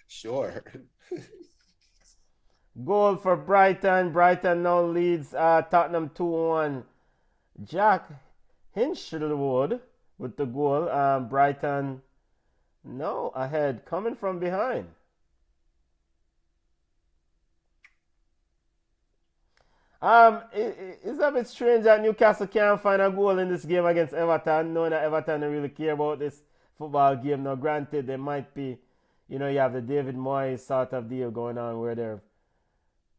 S3: Sure.
S2: Goal for Brighton. Brighton now leads Tottenham 2-1. Jack Hinchelwood with the goal. Brighton No, ahead, coming from behind. It's a bit strange that Newcastle can't find a goal in this game against Everton, knowing that Everton don't really care about this football game. Now, granted, there might be, you have the David Moyes sort of deal going on where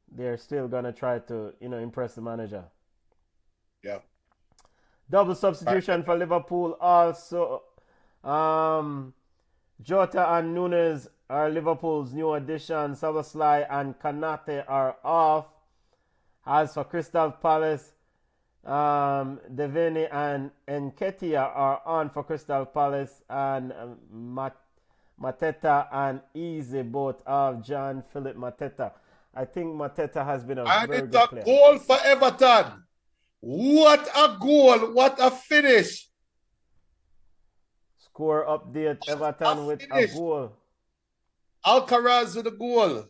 S2: they're still gonna try to, impress the manager.
S3: Yeah.
S2: Double substitution for Liverpool also. Jota and Nunes are Liverpool's new additions. Szoboszlai and Kanate are off. As for Crystal Palace, Devaney and Nketiah are on for Crystal Palace, and Mateta and Eze both of John Philip Mateta. I think Mateta has been a very good player.
S3: And it's a goal for Everton. What a goal. What a finish.
S2: Score update, Everton with a goal.
S3: Alcaraz with a goal.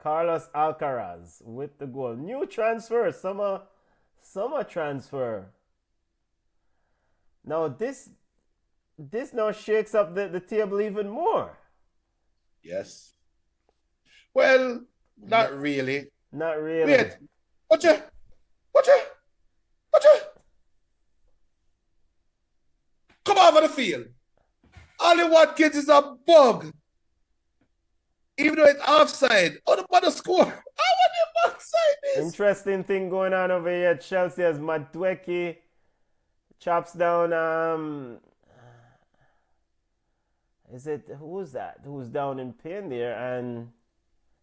S2: Carlos Alcaraz with the goal. New transfer, summer transfer. Now this now shakes up the table even more.
S3: Yes. Well, not really.
S2: Not really.
S3: Wait. Watch it. Come over the field. Ollie Watkins is a bug. Even though it's offside. Oh, the mother score. I want the offside is.
S2: Interesting thing going on over here. Chelsea has Madueke chops down who's that? Who's down in pain there? And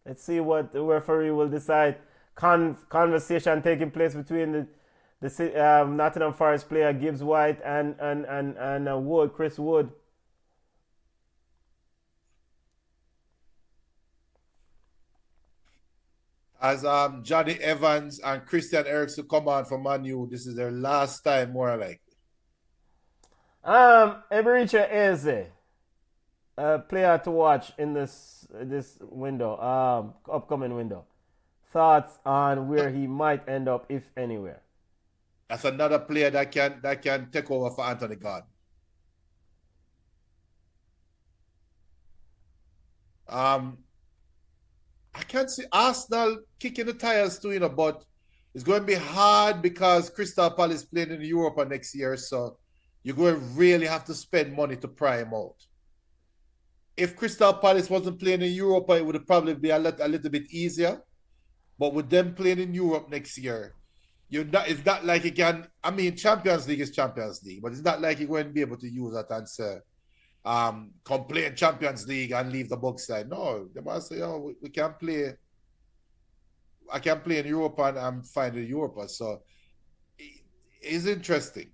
S2: let's see what the referee will decide. Conversation taking place between the Nottingham Forest player Gibbs White and Chris Wood.
S3: As Johnny Evans and Christian Eriksen come on for Man U, this is their last time, more like.
S2: Ebericha Eze, a player to watch in this window, upcoming window. Thoughts on where he might end up, if anywhere?
S3: That's another player that can take over for Anthony Gordon. I can't see Arsenal kicking the tires too, but it's going to be hard because Crystal Palace playing in Europa next year, so you're going to really have to spend money to pry him out. If Crystal Palace wasn't playing in Europa, it would probably be a little bit easier. But with them playing in Europe next year, it's not like you can. I mean, Champions League is Champions League, but it's not like you're going to be able to use that and say, come play in Champions League and leave the box side. No, they must say, we can't play. I can play in Europe and I'm fine in Europa. So it's interesting.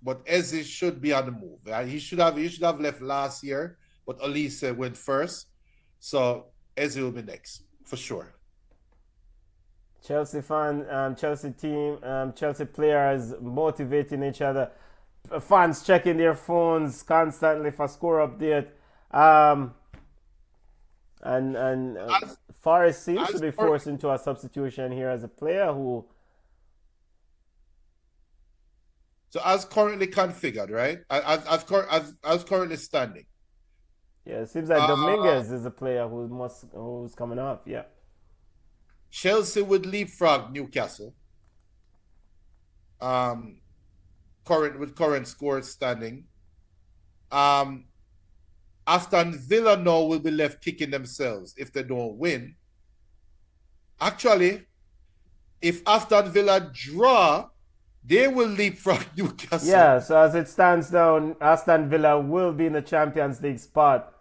S3: But Eze should be on the move. He should have left last year, but Elise went first. So Eze will be next, for sure.
S2: Chelsea fan, Chelsea team, Chelsea players motivating each other. Fans checking their phones constantly for score update. And Forrest seems to be forced into a substitution here as a player who.
S3: So as currently configured, right? As currently standing.
S2: Yeah, it seems like Dominguez is a player who's coming off. Yeah.
S3: Chelsea would leapfrog Newcastle. Current score standing. Aston Villa now will be left kicking themselves if they don't win. Actually, if Aston Villa draw, they will leapfrog Newcastle.
S2: Yeah, so as it stands now, Aston Villa will be in the Champions League spot.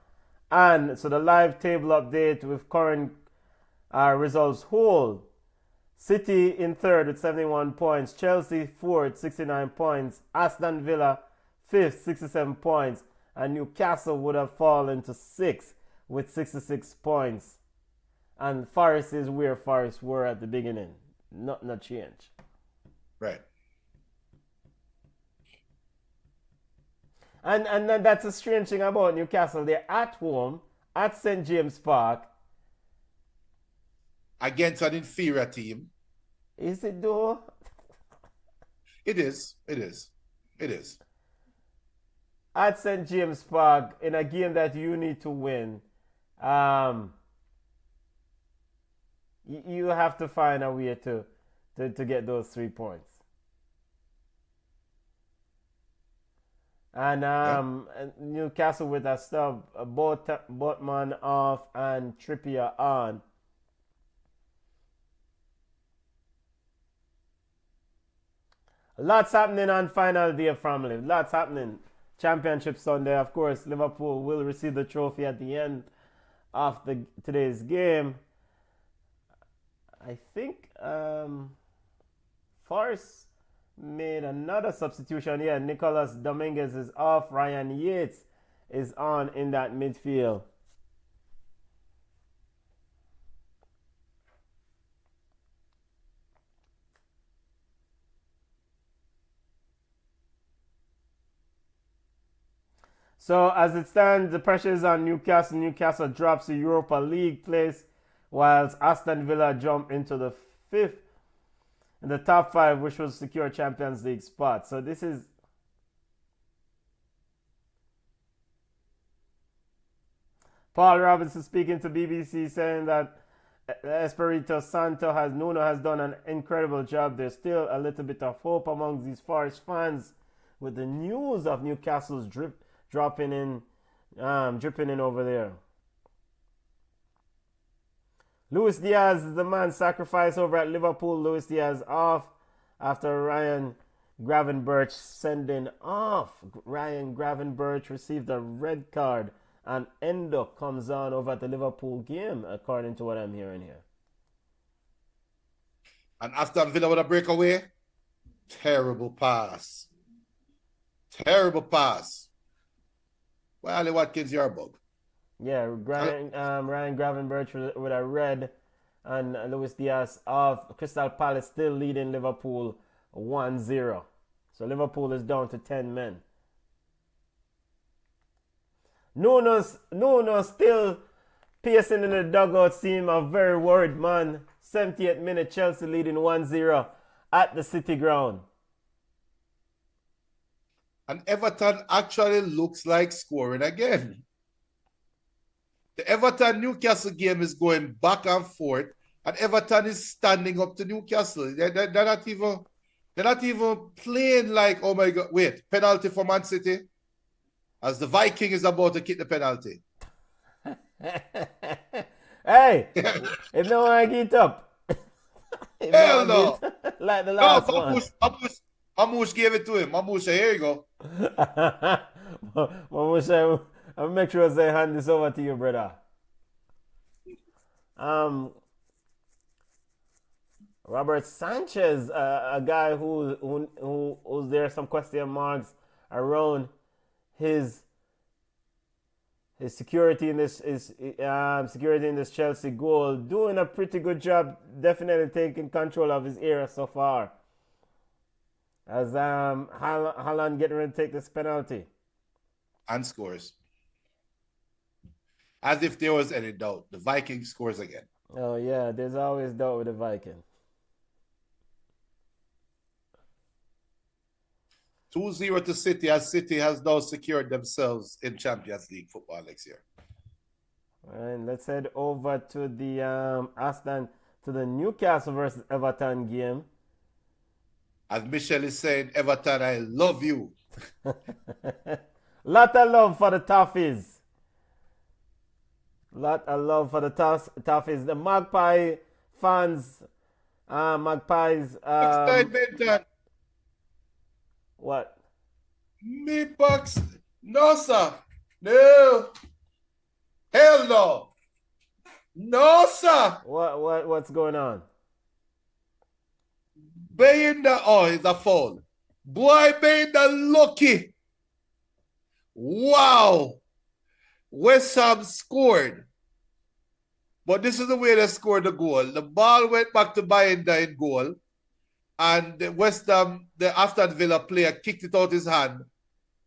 S2: And so the live table update with current results hold. City in third with 71 points. Chelsea fourth, 69 points. Aston Villa fifth, 67 points. And Newcastle would have fallen to sixth with 66 points. And Forest is where Forest were at the beginning. Not change.
S3: Right.
S2: And that's a strange thing about Newcastle. They're at home at St. James Park.
S3: Against an inferior team.
S2: Is it though?
S3: It is.
S2: at St. James Park in a game that you need to win, you have to find a way to get those 3 points. And Newcastle with a stub, Botman off and Trippier on. Lots happening on final day, family. Lots happening. Championship Sunday, of course. Liverpool will receive the trophy at the end of today's game. I think Forrest made another substitution. Yeah, Nicolas Dominguez is off. Ryan Yates is on in that midfield. So as it stands, the pressure is on Newcastle. Newcastle drops the Europa League place, whilst Aston Villa jump into the 5th in the top 5, which will secure Champions League spot. So this is Paul Robinson speaking to BBC, saying that Espirito Santo Nuno has done an incredible job. There's still a little bit of hope among these Forest fans with the news of Newcastle's dripping in over there. Luis Diaz is the man sacrificed over at Liverpool. Luis Diaz off after Ryan Gravenberch sending off. Ryan Gravenberch received a red card, and Endo comes on over at the Liverpool game, according to what I'm hearing here.
S3: And Aston Villa with a breakaway. Terrible pass. Terrible pass. Well, Ali Watkins, you're a bug.
S2: Yeah, Ryan Gravenberch with a red, and Luis Diaz off. Crystal Palace still leading Liverpool 1-0. So Liverpool is down to 10 men. Nuno still pacing in the dugout, seem a very worried man. 78th minute, Chelsea leading 1-0 at the City Ground.
S3: And Everton actually looks like scoring again. The Everton-Newcastle game is going back and forth, and Everton is standing up to Newcastle. They're not even playing like, oh my God, wait, penalty for Man City? As the Viking is about to kick the penalty.
S2: Hey, if no one get up.
S3: Hell no.
S2: Like the last
S3: one. Mamouche gave it to him. Mamouche said, here you go.
S2: Mamouche said, I'll make sure I hand this over to you, brother. Robert Sanchez, a guy who's there some question marks around his security in this Chelsea goal, doing a pretty good job, definitely taking control of his area so far. As Haaland getting ready to take this penalty.
S3: And scores. As if there was any doubt. The Viking scores again.
S2: Oh yeah, there's always doubt with the Viking.
S3: 2-0 to City, as City has now secured themselves in Champions League football next year.
S2: All right, let's head over to the Newcastle versus Everton game.
S3: As Michelle is saying, Everton, I love you.
S2: Lot of love for the Toffees. Lot of love for the Toffees. The Magpie fans, Magpies. What?
S3: Me Bucks? No, sir. No. Hell no. No, sir.
S2: What's going on?
S3: Bayinda, it's a foul. Boy, Bayinda lucky. Wow. West Ham scored. But this is the way they scored the goal. The ball went back to Bayinda in goal. And the West Ham, the Aston Villa player kicked it out his hand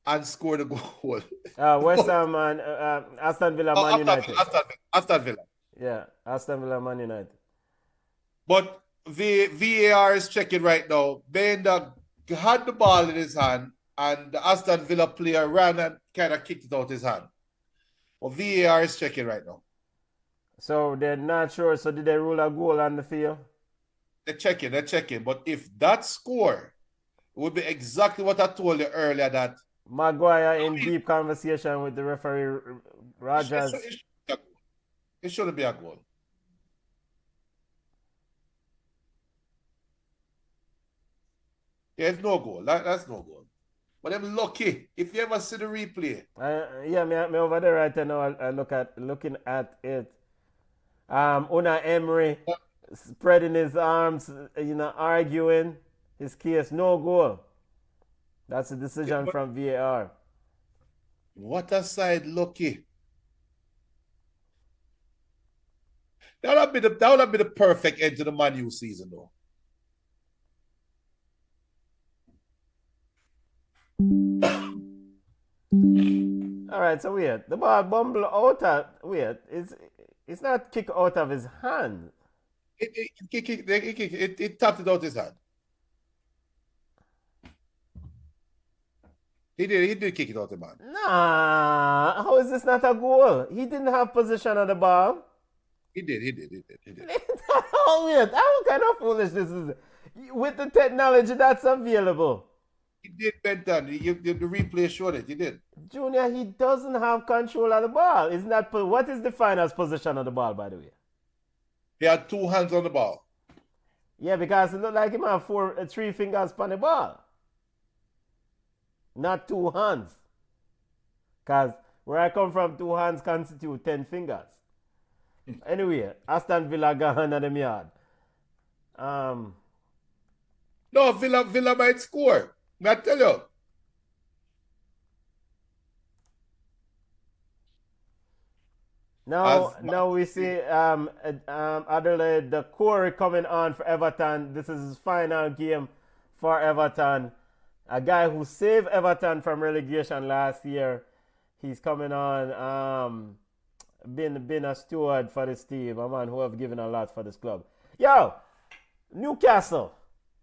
S3: and scored a goal.
S2: West Ham and Aston Villa, Man United.
S3: Aston Villa.
S2: Yeah, Aston Villa, Man United.
S3: But VAR is checking right now. Bayinda had the ball in his hand and the Aston Villa player ran and kind of kicked it out his hand. Well, VAR is checking right now.
S2: So they're not sure. So did they rule a goal on the field?
S3: They're checking. But if that score would be exactly what I told you earlier, that
S2: Maguire in deep conversation with the referee Rogers.
S3: It shouldn't be a goal. Yeah, it's no goal. That's no goal. But I'm lucky. If you ever see the replay.
S2: Yeah, me over there right now. I looking at it. Una Emery spreading his arms, arguing his case. No goal. That's a decision from VAR.
S3: What a side lucky. That would have been the perfect end to the Man U season, though.
S2: All right, so weird. The ball bumble out of weird. It's not kick out of his hand.
S3: It tapped it out his hand. He did kick it out the man.
S2: Nah, how is this not a goal? He didn't have possession of the ball.
S3: He did.
S2: How weird. What kind of foolishness is it? With the technology that's available.
S3: He did, Benton. The replay showed it. He did.
S2: Junior, he doesn't have control of the ball. Isn't that what is defined as possession of the ball, by the way?
S3: He had two hands on the ball.
S2: Yeah, because it looked like him have three fingers on the ball. Not two hands. Because where I come from, two hands constitute 10 fingers. Anyway, Aston Villa got under them yard.
S3: No, Villa might score. I tell you.
S2: Now we see Adelaide, the core coming on for Everton. This is his final game for Everton. A guy who saved Everton from relegation last year. He's coming on, been a steward for this team, a man who have given a lot for this club. Yo, Newcastle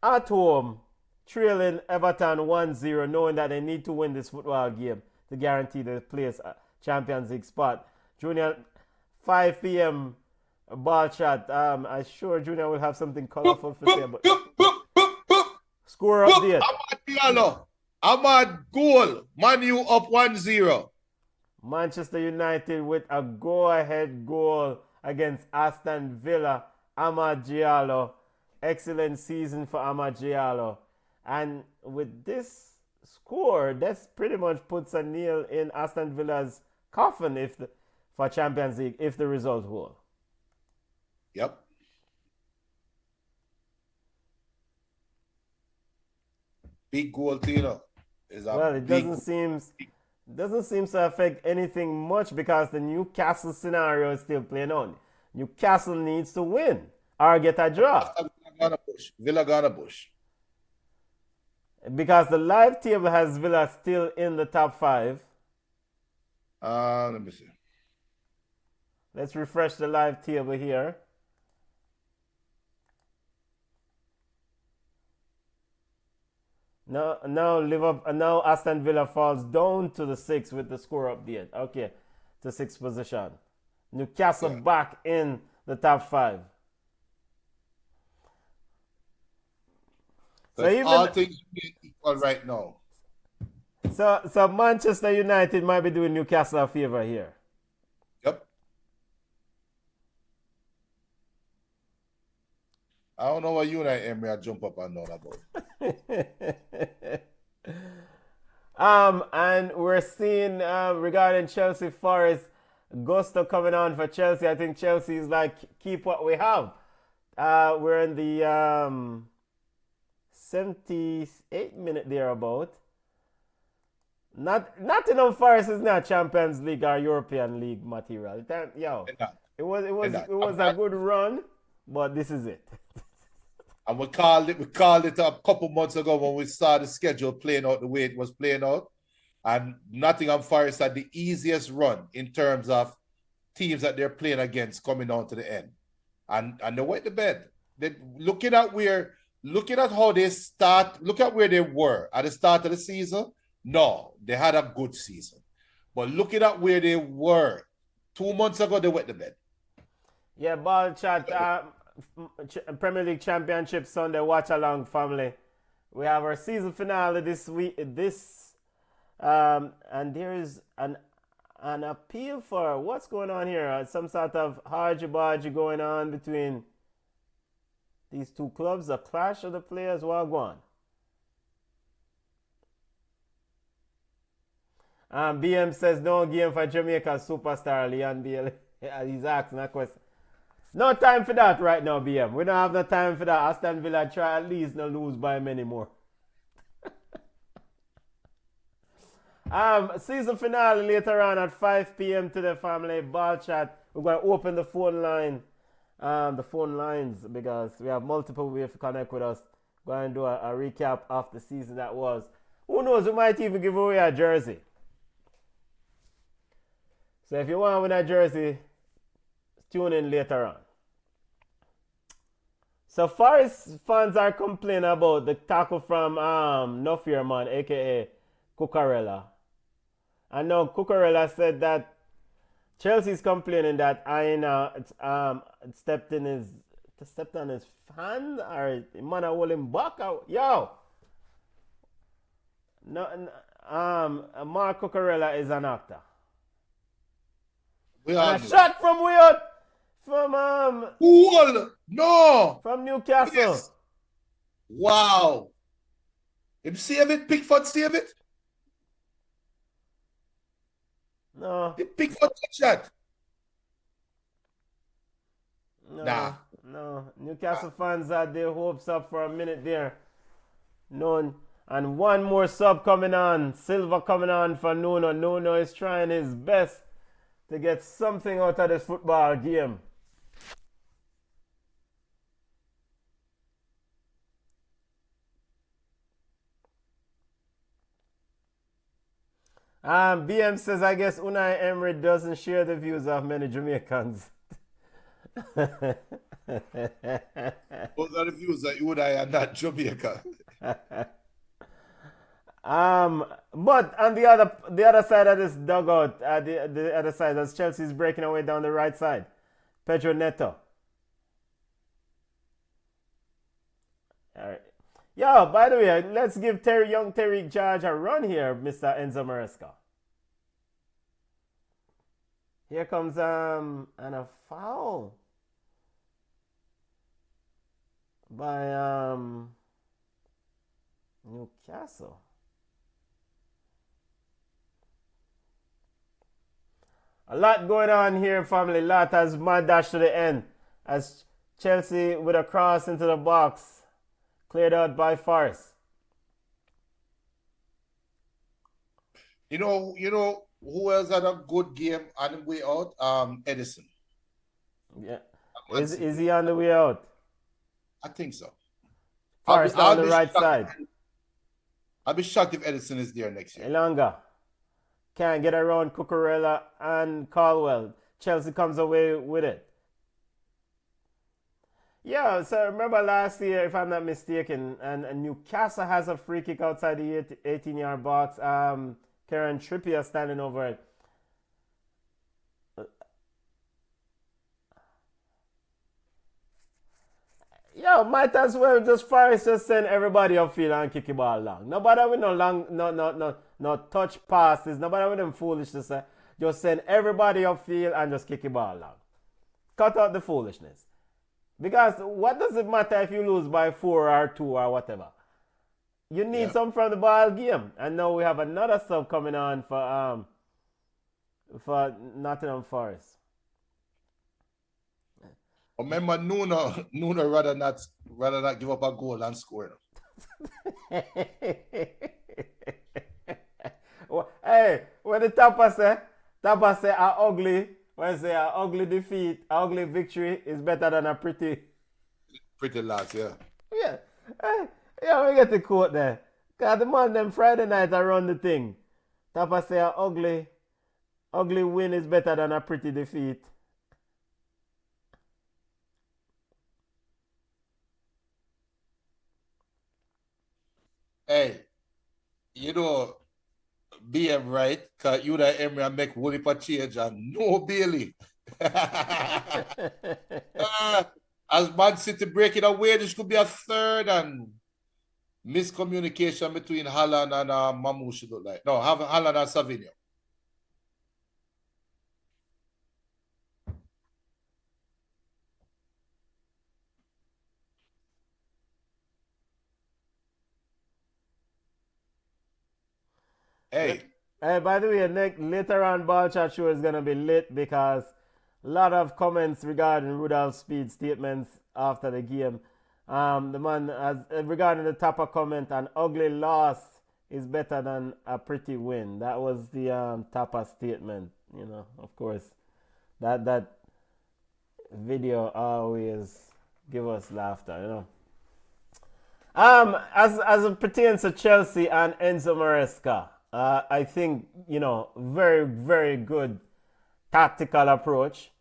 S2: at home, trailing Everton 1-0, knowing that they need to win this football game to guarantee the place Champions League spot. Junior, 5 p.m. ball shot. I'm sure Junior will have something colorful to say about score update.
S3: Ahmad goal. Man U up 1-0.
S2: Manchester United with a go-ahead goal against Aston Villa. Amad Diallo. Excellent season for Amad Diallo. And with this score, that pretty much puts a nail in Aston Villa's coffin for Champions League if the result hold.
S3: Yep. Big goal, Tino.
S2: Well, it doesn't seem to affect anything much because the Newcastle scenario is still playing on. Newcastle needs to win or get a draw.
S3: Villa gonna push.
S2: Because the live table has Villa still in the top 5.
S3: Let me see.
S2: Let's refresh the live table here. Now Aston Villa falls down to the 6th with the score update. Okay, to 6th position. Newcastle back in the top 5.
S3: So even all things being equal right now.
S2: So Manchester United might be doing Newcastle a favor here.
S3: Yep. I don't know what you and Emery jump up and down about.
S2: And we're seeing regarding Chelsea Forest, Gusto coming on for Chelsea. I think Chelsea is like, keep what we have. We're in the 78 minute thereabout. Nottingham Forest is not Champions League or European League material. It was a good run, but this is it.
S3: And we called it a couple months ago when we saw the schedule playing out the way it was playing out. And Nottingham Forest had the easiest run in terms of teams that they're playing against coming down to the end. And they went to bed. Looking at how they start, look at where they were at the start of the season No, they had a good season. But looking at where they were 2 months ago, they went to bed.
S2: Yeah, ball chat. Premier League Championship Sunday watch along family. We have our season finale this week. And there is an appeal for what's going on here. Some sort of hodgy-bodgy going on between these two clubs. A clash of the players. Well, go on. BM says no game for Jamaica superstar Leon Bailey. He's asking a question. No time for that right now, BM. We don't have no time for that. Aston Villa try at least not lose by many more. Season finale later on at 5 p.m. to the family ball chat. We're going to open the phone lines because we have multiple ways to connect with us. Going to do a recap of the season that was. Who knows? We might even give away a jersey. So if you want to win a jersey, tune in later on. So Forest fans are complaining about the tackle from No Fear Man, aka Cucurella. And now Cucurella said that Chelsea's complaining that Aina stepped on his hand or the man hold him back out. Yo! No, Mark Cucurella is an actor. A shot from Weird from from Newcastle.
S3: Yes. Wow. Him save it, Pickford save it.
S2: No.
S3: Did Pickford touch that?
S2: No.
S3: Nah.
S2: No. Newcastle fans had their hopes up for a minute there. None. And one more sub coming on. Silva coming on for Nuno. Nuno is trying his best to get something out of this football game. BM says, I guess Unai Emery doesn't share the views of many Jamaicans.
S3: Those are the views that Unai are not Jamaica.
S2: But on the other side of this dugout, the other side, as Chelsea's breaking away down the right side, Pedro Neto. All right. Yo, by the way, let's give young Terry George a run here, Mr. Enzo Maresca. Here comes and a foul by Newcastle. A lot going on here, family. Lot as mad dash to the end as Chelsea with a cross into the box, cleared out by Forest.
S3: You know who else had a good game on the way out? Edison.
S2: Yeah. Is he on the way out?
S3: I think so.
S2: Forest on the right side.
S3: I'll be shocked if Edison is there next year.
S2: Elanga can't get around Cucurella and Caldwell. Chelsea comes away with it. Yeah, so remember last year, if I'm not mistaken, and Newcastle has a free kick outside the 18-yard box. Kieran Trippier standing over it. Yo, might as well just Forest just send everybody upfield and kick the ball long. Nobody with no touch passes. Nobody with them foolishness. Just send everybody upfield and just kick the ball long. Cut out the foolishness. Because what does it matter if you lose by 4 or 2 or whatever? You need some from the ball game. And now we have another sub coming on for Nottingham Forest.
S3: Remember, Nuno rather not give up a goal and score.
S2: Hey, when the Tapa say a ugly, when say a ugly defeat, a ugly victory is better than a pretty
S3: loss, yeah.
S2: Yeah. Yeah, we get the quote there. Cause the man them Friday night I run the thing. Tapa say a ugly win is better than a pretty defeat.
S3: Hey, you know, BM right, because you that Emery and make Woolly for change and no Bailey. As Man City breaking away, this could be a third and miscommunication between Haaland and Mamouche. Like. No, Haaland and Savinho. Hey.
S2: Hey, by the way, later on, Ball Chat Show is going to be lit because a lot of comments regarding Rudolph Speed's statements after the game. The man, regarding the Tapper comment, an ugly loss is better than a pretty win. That was the Tapper statement, you know, of course. That video always give us laughter, you know. As it pertains to Chelsea and Enzo Maresca, I think, you know, very, very good tactical approach.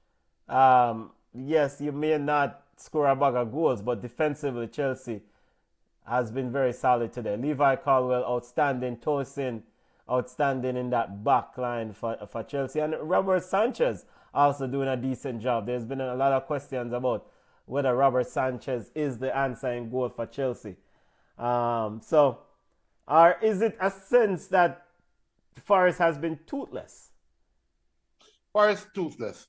S2: Yes, you may not score a bag of goals, but defensively, Chelsea has been very solid today. Levi Colwill, outstanding. Tosin, outstanding in that back line for Chelsea. And Robert Sanchez also doing a decent job. There's been a lot of questions about whether Robert Sanchez is the answer in goal for Chelsea. Or is it a sense that Forest has been toothless?
S3: Forest toothless.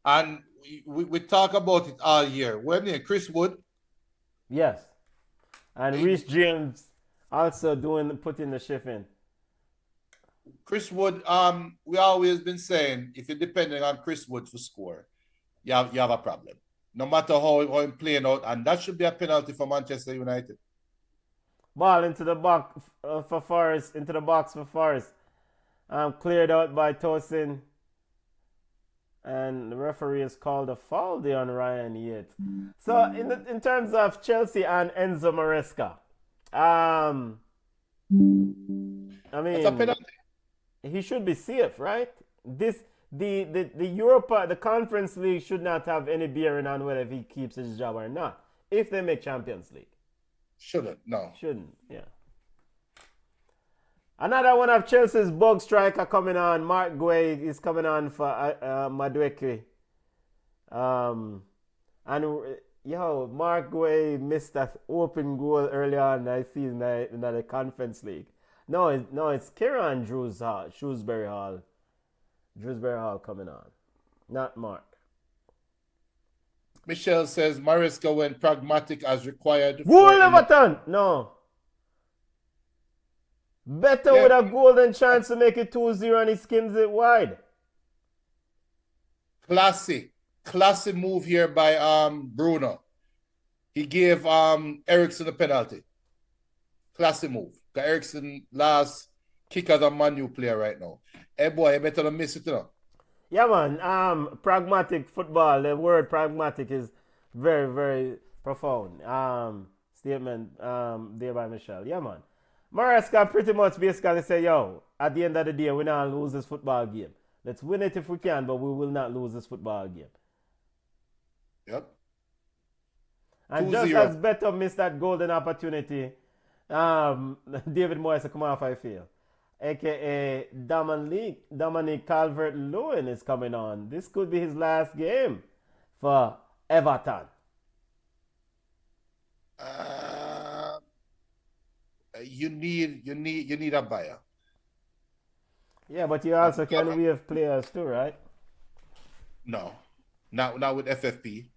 S3: And we talk about it all year. When Chris Wood?
S2: Yes. And Reece James also putting the shift in.
S3: Chris Wood, we always been saying if you're depending on Chris Wood to score, you have a problem. No matter how he's playing out, and that should be a penalty for Manchester United.
S2: Ball into the box for Forest, cleared out by Tosin. And the referee has called a foul there on Ryan Yates. So in terms of Chelsea and Enzo Maresca, I mean,
S3: it's a penalty.
S2: He should be safe, right? The Conference League should not have any bearing on whether he keeps his job or not. If they make Champions League.
S3: Shouldn't,
S2: yeah. Another one of Chelsea's bug striker coming on. Mark Guay is coming on for Madueke. Mark Guay missed that open goal early on I see in the Conference League. No, it's Kieran Shrewsbury Hall coming on, not Mark.
S3: Michelle says Maresca went pragmatic as required.
S2: Goal Everton! No. Better with a golden chance to make it 2-0 and he skims it wide.
S3: Classic move here by Bruno. He gave Ericsson a penalty. Classic move. Because Ericsson last kick as a Man U player right now. Hey boy, you better not miss it, you know.
S2: Yeah, man. Pragmatic football. The word pragmatic is very, very profound. Statement there by Michelle. Yeah, man. Maresca pretty much basically say, yo, at the end of the day, we're not lose this football game. Let's win it if we can, but we will not lose this football game.
S3: Yep.
S2: And 2-0. Just as Beto missed that golden opportunity, David Moyes come off, I feel. A.K.A. Dominic Calvert-Lewin is coming on. This could be his last game for Everton.
S3: You need a buyer.
S2: Yeah, but you also can waive players too, right?
S3: No, not with FFP.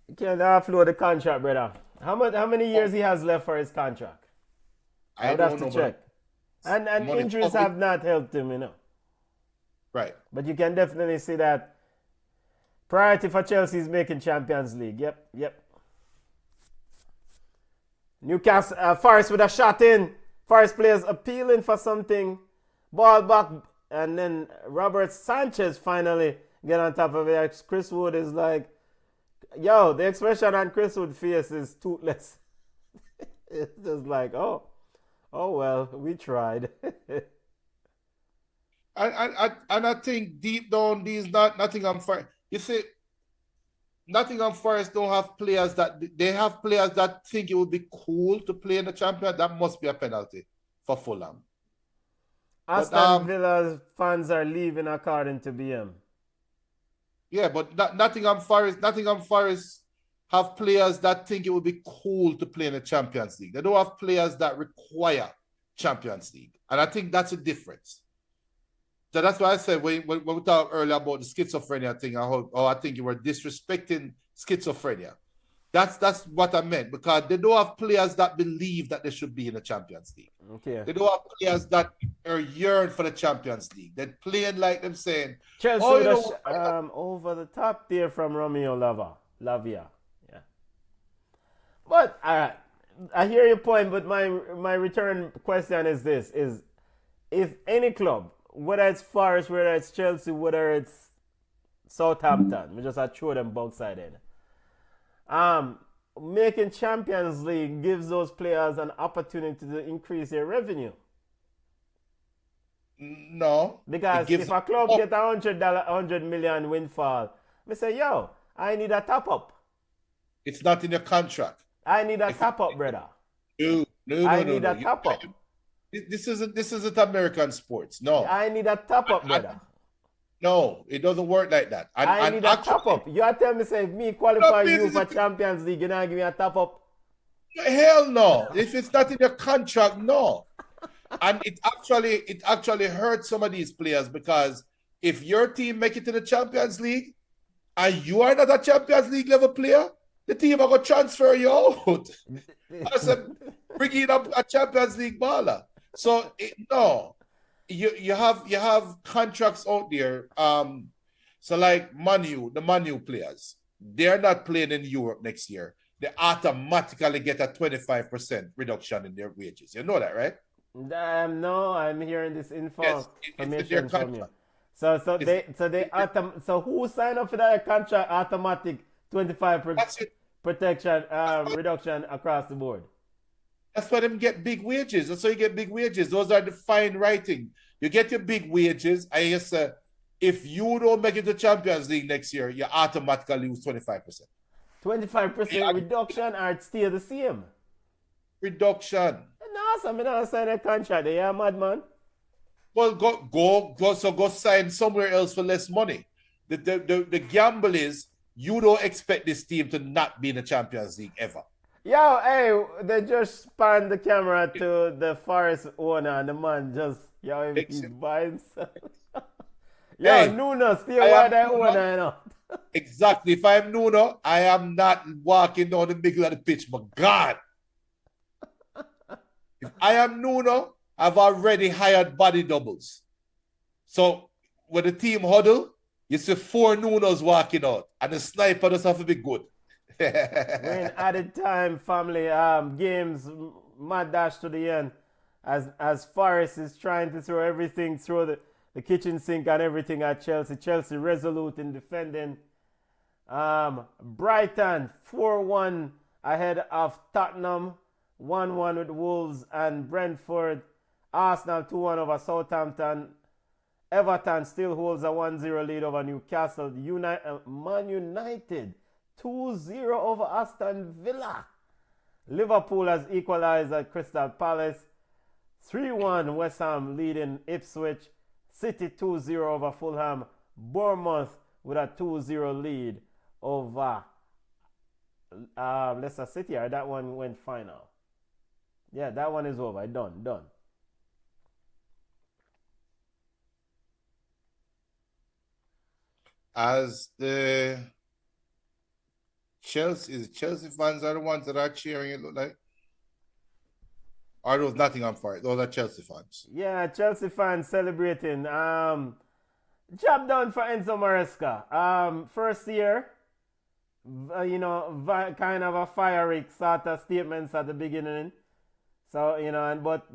S2: You can't offload the contract, brother. How many years he has left for his contract? I would have to check. And injuries have not helped him, you know.
S3: Right.
S2: But you can definitely see that priority for Chelsea is making Champions League. Yep. Newcastle, Forest with a shot in. Forest players appealing for something. Ball back. And then Robert Sanchez finally get on top of it. Chris Wood is like, yo, the expression on Chris Wood's face is toothless. It's just like, oh well, we tried.
S3: and I think deep down, these Nottingham Forest. You see, Nottingham Forest don't have players that think it would be cool to play in the champion. That must be a penalty for Fulham.
S2: Aston Villa's fans are leaving according to BM.
S3: Yeah, but Nottingham Forest have players that think it would be cool to play in the Champions League. They don't have players that require Champions League. And I think that's a difference. So that's why I said when we talked earlier about the schizophrenia thing, I think you were disrespecting schizophrenia. That's what I meant, because they don't have players that believe that they should be in the Champions League.
S2: Okay.
S3: They don't have players that are yearn for the Champions League. They're playing like them saying,
S2: Chelsea over the top there from Romeo Lavia. Yeah. But I hear your point, but my return question is this: is if any club, whether it's Forest, whether it's Chelsea, whether it's Southampton, we just throw them both sides in. Making Champions League gives those players an opportunity to increase their revenue.
S3: No.
S2: Because if a club get $100 million windfall, we say, yo, I need a top up.
S3: It's not in your contract.
S2: I need a top up, brother.
S3: No.
S2: I need a top up.
S3: This isn't American sports. No.
S2: I need a top up, brother.
S3: No, it doesn't work like that.
S2: I need a top up. You are telling me, say, if me qualify you for Champions League, you're not give me a top up?
S3: Hell no. If it's not in your contract, no. And it actually hurts some of these players, because if your team make it to the Champions League and you are not a Champions League level player, the team are going to transfer you out. I said, bring in a Champions League baller. So, no. You have contracts out there. So like the Manu players, they're not playing in Europe next year. They automatically get a 25% reduction in their wages. You know that, right?
S2: No, I'm hearing this
S3: Yes,
S2: information from you. So who signed up for that contract? Automatic 25% protection reduction across the board.
S3: That's why them get big wages. That's why you get big wages. Those are the fine writing. You get your big wages, and you say, if you don't make it to Champions League next year, you automatically lose 25%.
S2: 25% reduction or stay the same?
S3: Reduction.
S2: No, so I'm not sign a contract. They are madman.
S3: Well, go sign somewhere else for less money. The gamble is you don't expect this team to not be in the Champions League ever.
S2: Yo, hey, they just pan the camera to the Forest owner, and the man just, he's buying stuff. Yo, Nuno, still why that owner, you know.
S3: Exactly. If I'm Nuno, I am not walking down the middle of the pitch, my God. If I am Nuno, I've already hired body doubles. So when the team huddle, you see 4 Nunos walking out, and the sniper does have to be good.
S2: We're in added time, family. Games, mad dash to the end. As Forest is trying to throw everything through the kitchen sink and everything at Chelsea. Chelsea resolute in defending. Brighton 4-1 ahead of Tottenham. 1-1 with Wolves and Brentford. Arsenal 2-1 over Southampton. Everton still holds a 1-0 lead over Newcastle. Man United 2-0 over Aston Villa. Liverpool has equalized at Crystal Palace. 3-1 West Ham leading Ipswich. City 2-0 over Fulham. Bournemouth with a 2-0 lead over Leicester City. Or that one went final. Yeah, that one is over. Done.
S3: As the Chelsea fans are the ones that are cheering, it look like. Or those Nottingham for it. Those are Chelsea fans.
S2: Yeah, Chelsea fans celebrating. Job done for Enzo Maresca. First year, kind of a fiery sort of statements at the beginning. So, but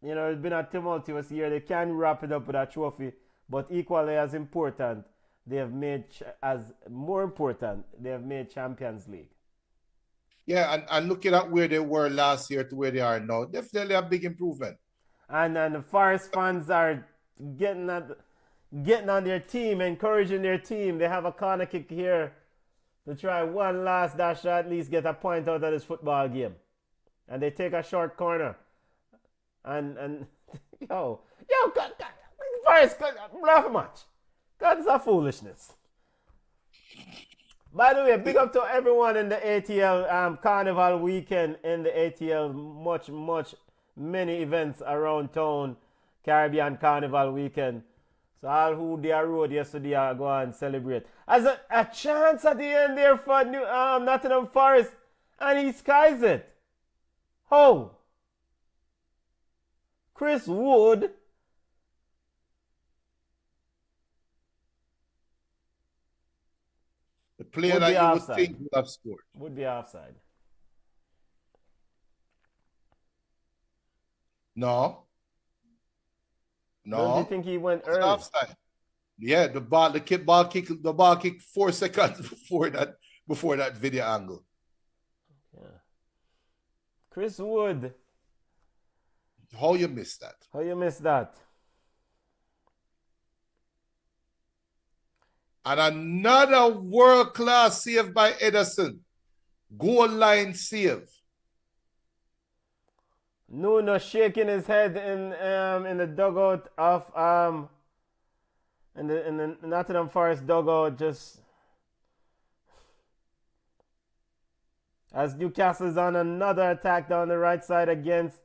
S2: it's been a tumultuous year. They can wrap it up with a trophy, but equally as important, they have made Champions League.
S3: Yeah, and looking at where they were last year to where they are now, definitely a big improvement.
S2: And the Forest fans are getting on their team, encouraging their team. They have a corner kick here to try one last dash to at least get a point out of this football game. And they take a short corner. And God, Forest, laugh much. That's a foolishness. By the way, big up to everyone in the ATL Carnival weekend in the ATL. Many events around town. Caribbean Carnival weekend. So all who they are road yesterday are go and celebrate. As a chance at the end there for Nottingham Forest, and he skies it. How? Chris Wood.
S3: The player that you would think would have scored.
S2: Would be offside.
S3: No.
S2: Don't you think he went early?
S3: Offside. Yeah, the ball kicked 4 seconds before that video angle.
S2: Yeah. Chris Wood.
S3: How you missed that?
S2: How you missed that?
S3: And another world-class save by Ederson. Goal line save.
S2: Nuno shaking his head in the dugout of in the Nottingham Forest dugout, just as Newcastle is on another attack down the right side against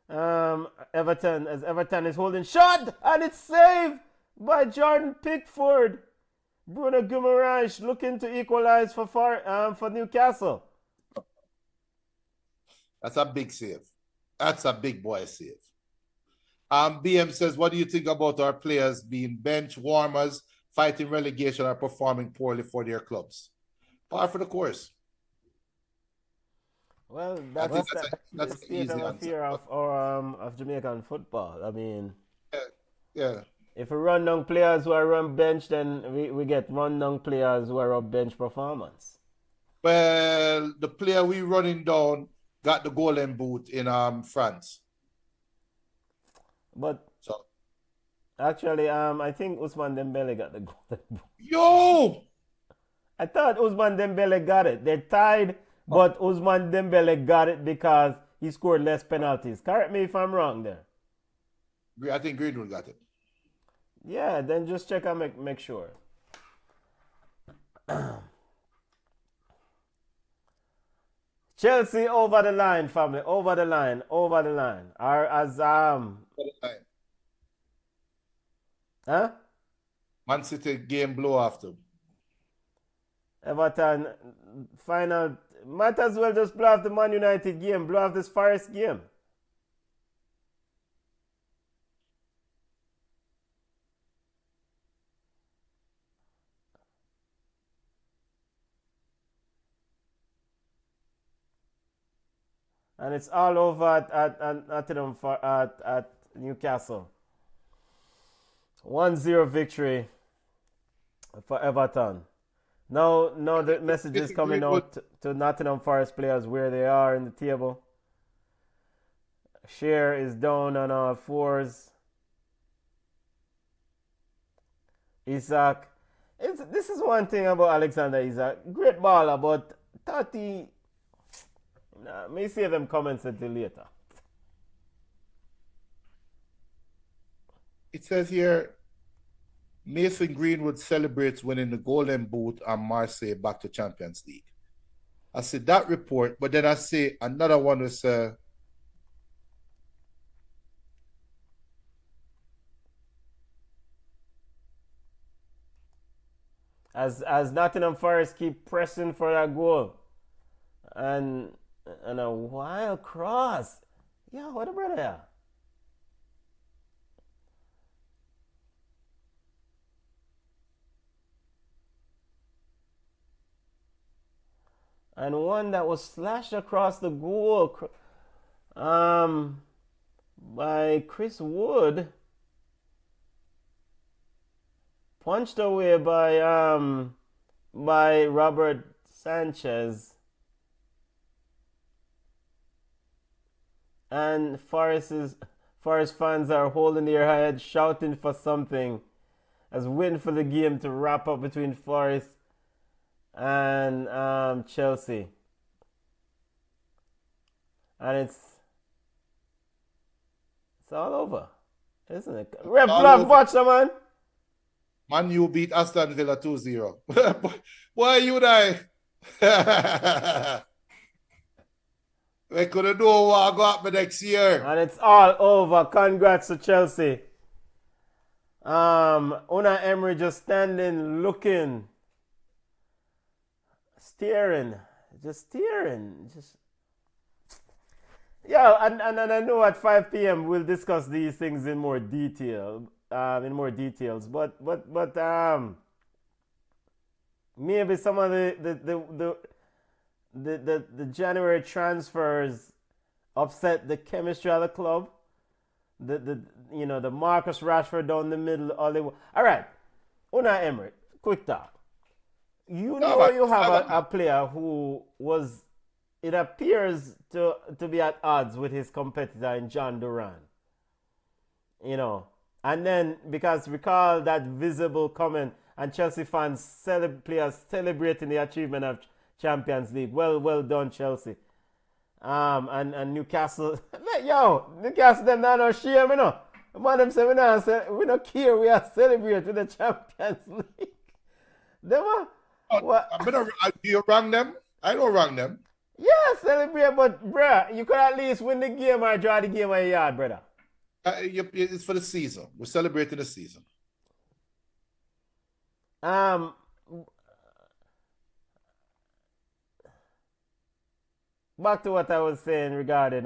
S2: Everton, as Everton is holding shot, and it's saved by Jordan Pickford. Bruno Guimaraes looking to equalize for Newcastle.
S3: That's a big save. That's a big boy save. BM says, what do you think about our players being bench warmers, fighting relegation, or performing poorly for their clubs? Par for the course.
S2: Well, that's the state of affair of Jamaican football. I mean,
S3: yeah.
S2: If we run down players who are on bench, then we get run down players who are on bench performance.
S3: Well, the player we running down got the golden boot in France.
S2: But actually, I think Ousmane Dembele got the golden boot.
S3: Yo!
S2: I thought Ousmane Dembele got it. They're tied, but Ousmane Dembele got it because he scored less penalties. Correct me if I'm wrong there.
S3: I think Greenwood got it.
S2: Yeah, then just check and make sure. Chelsea over the line, family. Over the line. Or as Huh?
S3: Man City game blow after.
S2: Everton final. Might as well just blow off the Man United game. Blow off this Forest game. And it's all over at Newcastle. 1-0 victory for Everton. Now the message is coming out to Nottingham Forest players where they are in the table. Share is down on all fours. Isak. This is one thing about Alexander Isak. Great baller, but 30... may save them comments until later.
S3: It says here, Mason Greenwood celebrates winning the Golden Boot and Marseille back to Champions League. I see that report, but then I see another one was
S2: as Nottingham Forest keep pressing for that goal. And a wild cross. Yeah, what a brother. And one that was slashed across the goal by Chris Wood. Punched away by Robert Sanchez. And Forest fans are holding their head, shouting for something, as waiting for the game to wrap up between Forest and Chelsea. And It's all over, isn't it? Ref Block, watch them, man.
S3: Man, you beat Aston Villa 2-0. Why you die? We couldn't do what go up next year.
S2: And it's all over. Congrats to Chelsea. Una Emery just standing, looking, staring. Yeah, and I know at 5 p.m. we'll discuss these things in more detail. But maybe some of the January transfers upset the chemistry of the club. The Marcus Rashford down the middle. All right, Unai Emery, quick talk. You have a player who was, it appears to be at odds with his competitor in John Duran. And then, because recall that visible comment and Chelsea fans players celebrating the achievement of Champions League. Well done, Chelsea. And Newcastle, Newcastle them not no shame, Man, them say we don't care, we are celebrating the Champions League. Them
S3: Do you wrong them? I don't wrong them.
S2: Yeah, celebrate, but bruh, you could at least win the game or draw the game on your yard, brother.
S3: It's for the season. We're celebrating the season.
S2: Back to what I was saying regarding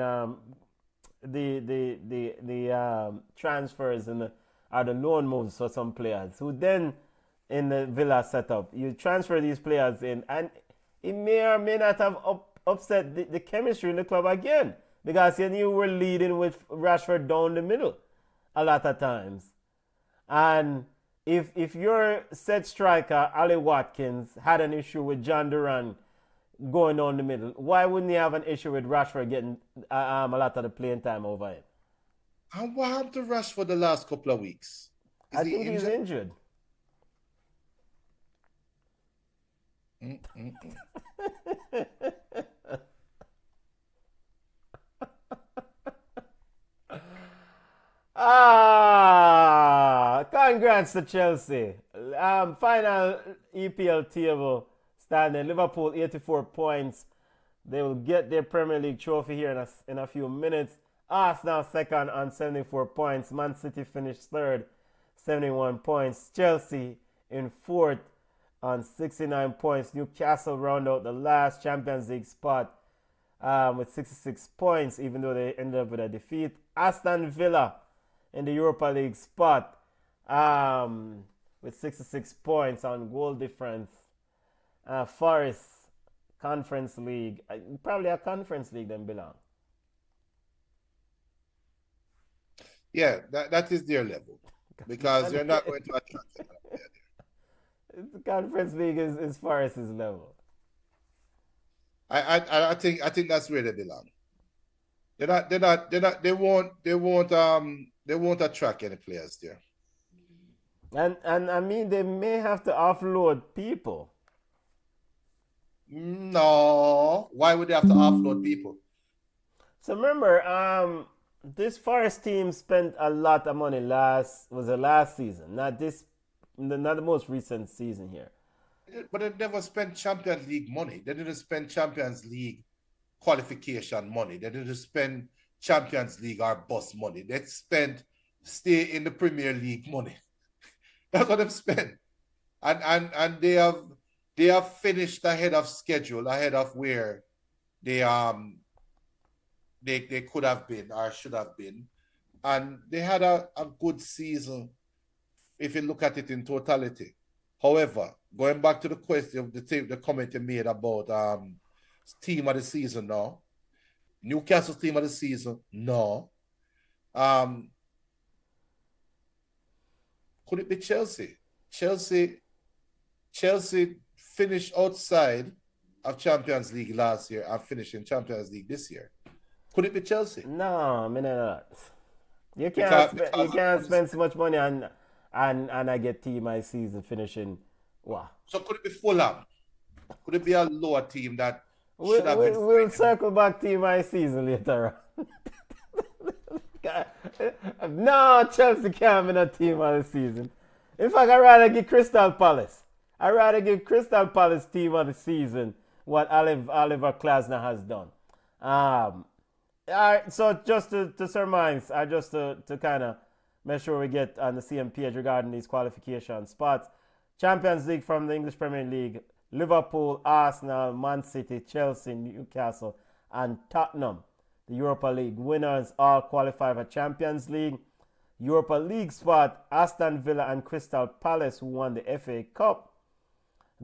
S2: the transfers and the loan moves for some players who then in the Villa setup, you transfer these players in, and it may or may not have upset the chemistry in the club again, because you were leading with Rashford down the middle a lot of times. And if your set striker, Ali Watkins, had an issue with John Duran going down the middle, why wouldn't you have an issue with Rashford getting a lot of the playing time over him?
S3: And what happened to Rashford the last couple of weeks?
S2: I think he's injured. Congrats to Chelsea. Final EPL table standing: Liverpool 84 points. They will get their Premier League trophy here in a few minutes. Arsenal second on 74 points. Man City finished third, 71 points. Chelsea in fourth on 69 points. Newcastle round out the last Champions League spot with 66 points, even though they ended up with a defeat. Aston Villa in the Europa League spot with 66 points on goal difference. Forest, Conference League. Probably a Conference League then belong.
S3: Yeah, that is their level. Because they're not going to attract them.
S2: The Conference League is Forest's level.
S3: I think that's where they belong. They won't attract any players there.
S2: And I mean, they may have to offload people.
S3: No. Why would they have to offload people?
S2: So remember, this Forest team spent a lot of money last season, not the most recent season here.
S3: But they never spent Champions League money. They didn't spend Champions League qualification money. They didn't spend Champions League or bus money. They spent stay in the Premier League money. That's what they've spent. And they have finished ahead of schedule, ahead of where they could have been or should have been. And they had a good season if you look at it in totality. However, going back to the question, the comment you made about team of the season now, Newcastle's team of the season, no. Could it be Chelsea? Chelsea finished outside of Champions League last year and finished in Champions League this year. Could it be Chelsea?
S2: No, I mean not. You can't spend so much money and I get team my season finishing. Wow.
S3: So could it be Fulham? Could it be a lower team that should have been?
S2: We'll circle back to my season later on. No, Chelsea can't be a team of the season. In fact, I'd rather give Crystal Palace. I'd rather give Crystal Palace team of the season what Oliver Glasner has done. All right, so just to surmise, just to kind of make sure we get on the same page regarding these qualification spots. Champions League from the English Premier League, Liverpool, Arsenal, Man City, Chelsea, Newcastle, and Tottenham. The Europa League winners all qualify for Champions League. Europa League spot, Aston Villa and Crystal Palace, who won the FA Cup,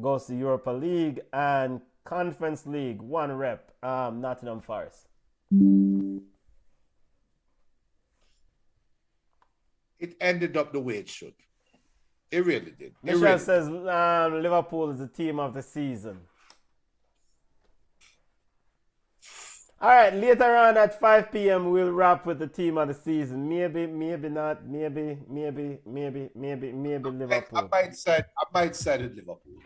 S2: goes to Europa League. And Conference League, one rep, Nottingham Forest.
S3: It ended up the way it should. It really did.
S2: Michelle says Liverpool is the team of the season. All right, later on at 5 p.m. we'll wrap with the team of the season. Maybe not. Maybe Liverpool.
S3: I might side with Liverpool.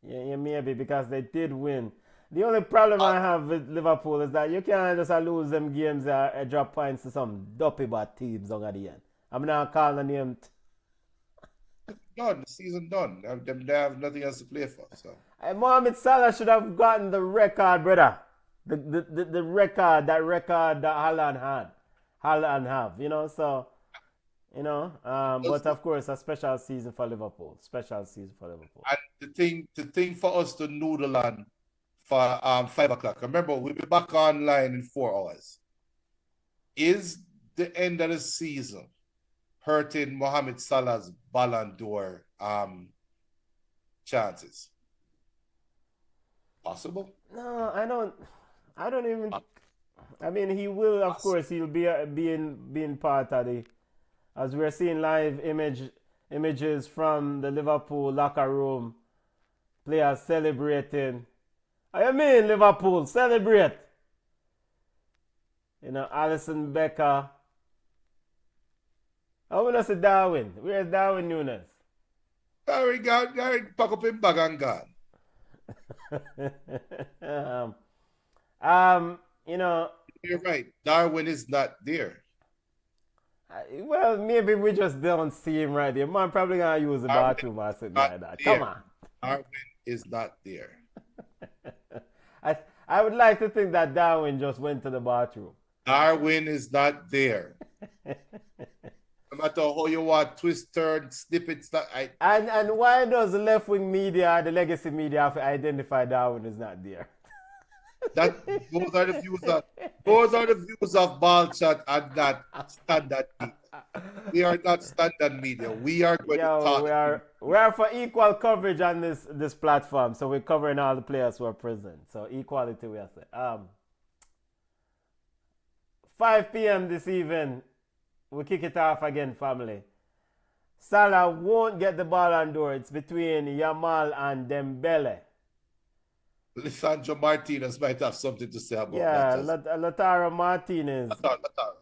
S2: Yeah, maybe, because they did win. The only problem I have with Liverpool is that you can't just lose them games and drop points to some dopey bad teams on the end. I'm not calling the name.
S3: Done. The season done. They have nothing else to play for. So
S2: Mohamed Salah should have gotten the record, brother. The record that Haaland had. Haaland have, so, but of course, a special season for Liverpool.
S3: And the thing for us to noodle on for 5 o'clock. Remember, we'll be back online in 4 hours. Is the end of the season hurting Mohamed Salah's Ballon d'Or chances? Possible?
S2: No, I don't even. I mean, he will, of course, he'll be being part of the. As we're seeing live images from the Liverpool locker room, players celebrating. I mean, Liverpool celebrate. Alisson Becker. I want to say Darwin. Where's Darwin Nunes?
S3: Darwin pack up him bag and gone. You're right. Darwin is not there.
S2: Well, maybe we just don't see him right there. Man, probably gonna use the bathroom or something like that. Come on.
S3: Darwin is not there.
S2: I would like to think that Darwin just went to the bathroom.
S3: Darwin is not there. No matter how you want, twist, turn, snip it.
S2: And why does the left-wing media, the legacy media, have to identify Darwin is not there?
S3: Those are the views of Ball Chat and not standard media. We are not standard media. We are going to talk.
S2: We are for equal coverage on this platform, so we're covering all the players who are present. So equality, we are saying. 5 p.m. this evening, we kick it off again, family. Salah won't get the Ballon d'Or. It's between Yamal and Dembele.
S3: Lisandro Martinez might have something to say about that.
S2: Yeah, Lautaro Martinez.
S3: Lautaro.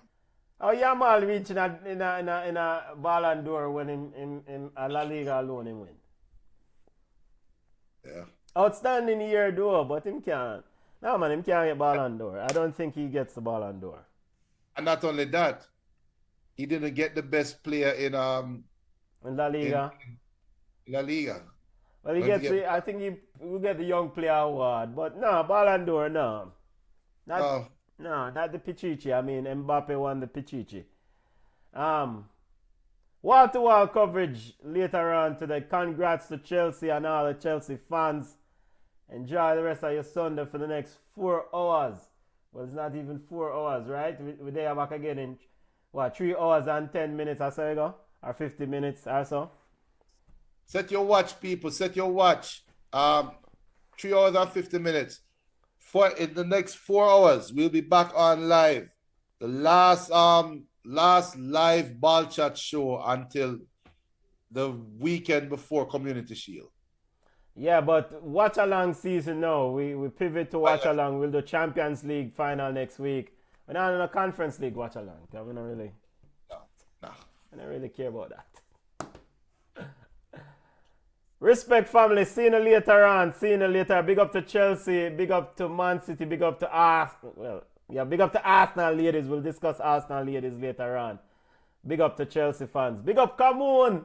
S2: Oh, Yamal reaching in a Ballon d'Or when in La Liga alone he win.
S3: Yeah.
S2: Outstanding year though, but him can't. No man, him can't get Ballon d'Or. I don't think he gets the Ballon d'Or.
S3: And not only that, he didn't get the best player in
S2: La Liga.
S3: In La Liga.
S2: Well, I think he will get the Young Player Award, but no, Ballon d'Or, no. No, not the Pichichi. I mean, Mbappe won the Pichichi. Wall-to-wall coverage later on today. Congrats to Chelsea and all the Chelsea fans. Enjoy the rest of your Sunday for the next 4 hours. Well, it's not even 4 hours, right? We're there back again in, 3 hours and 10 minutes or so ago? Or 50 minutes or so?
S3: Set your watch, people. Set your watch. 3 hours and 50 minutes. In the next 4 hours, we'll be back on live. The last live Ball Chat show until the weekend before Community Shield.
S2: Yeah, but watch along season now. We pivot to watch along. We'll do Champions League final next week. We're not in a Conference League watch along. We don't really.
S3: No.
S2: I don't really care about that. Respect, family. See you later on. Big up to Chelsea. Big up to Man City. Big up to Arsenal. Well, yeah, big up to Arsenal ladies. We'll discuss Arsenal ladies later on. Big up to Chelsea fans. Big up, come on!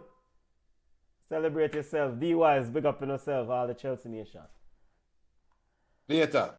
S2: Celebrate yourself. D-Wise, big up on yourself, all the Chelsea nation.
S3: Later.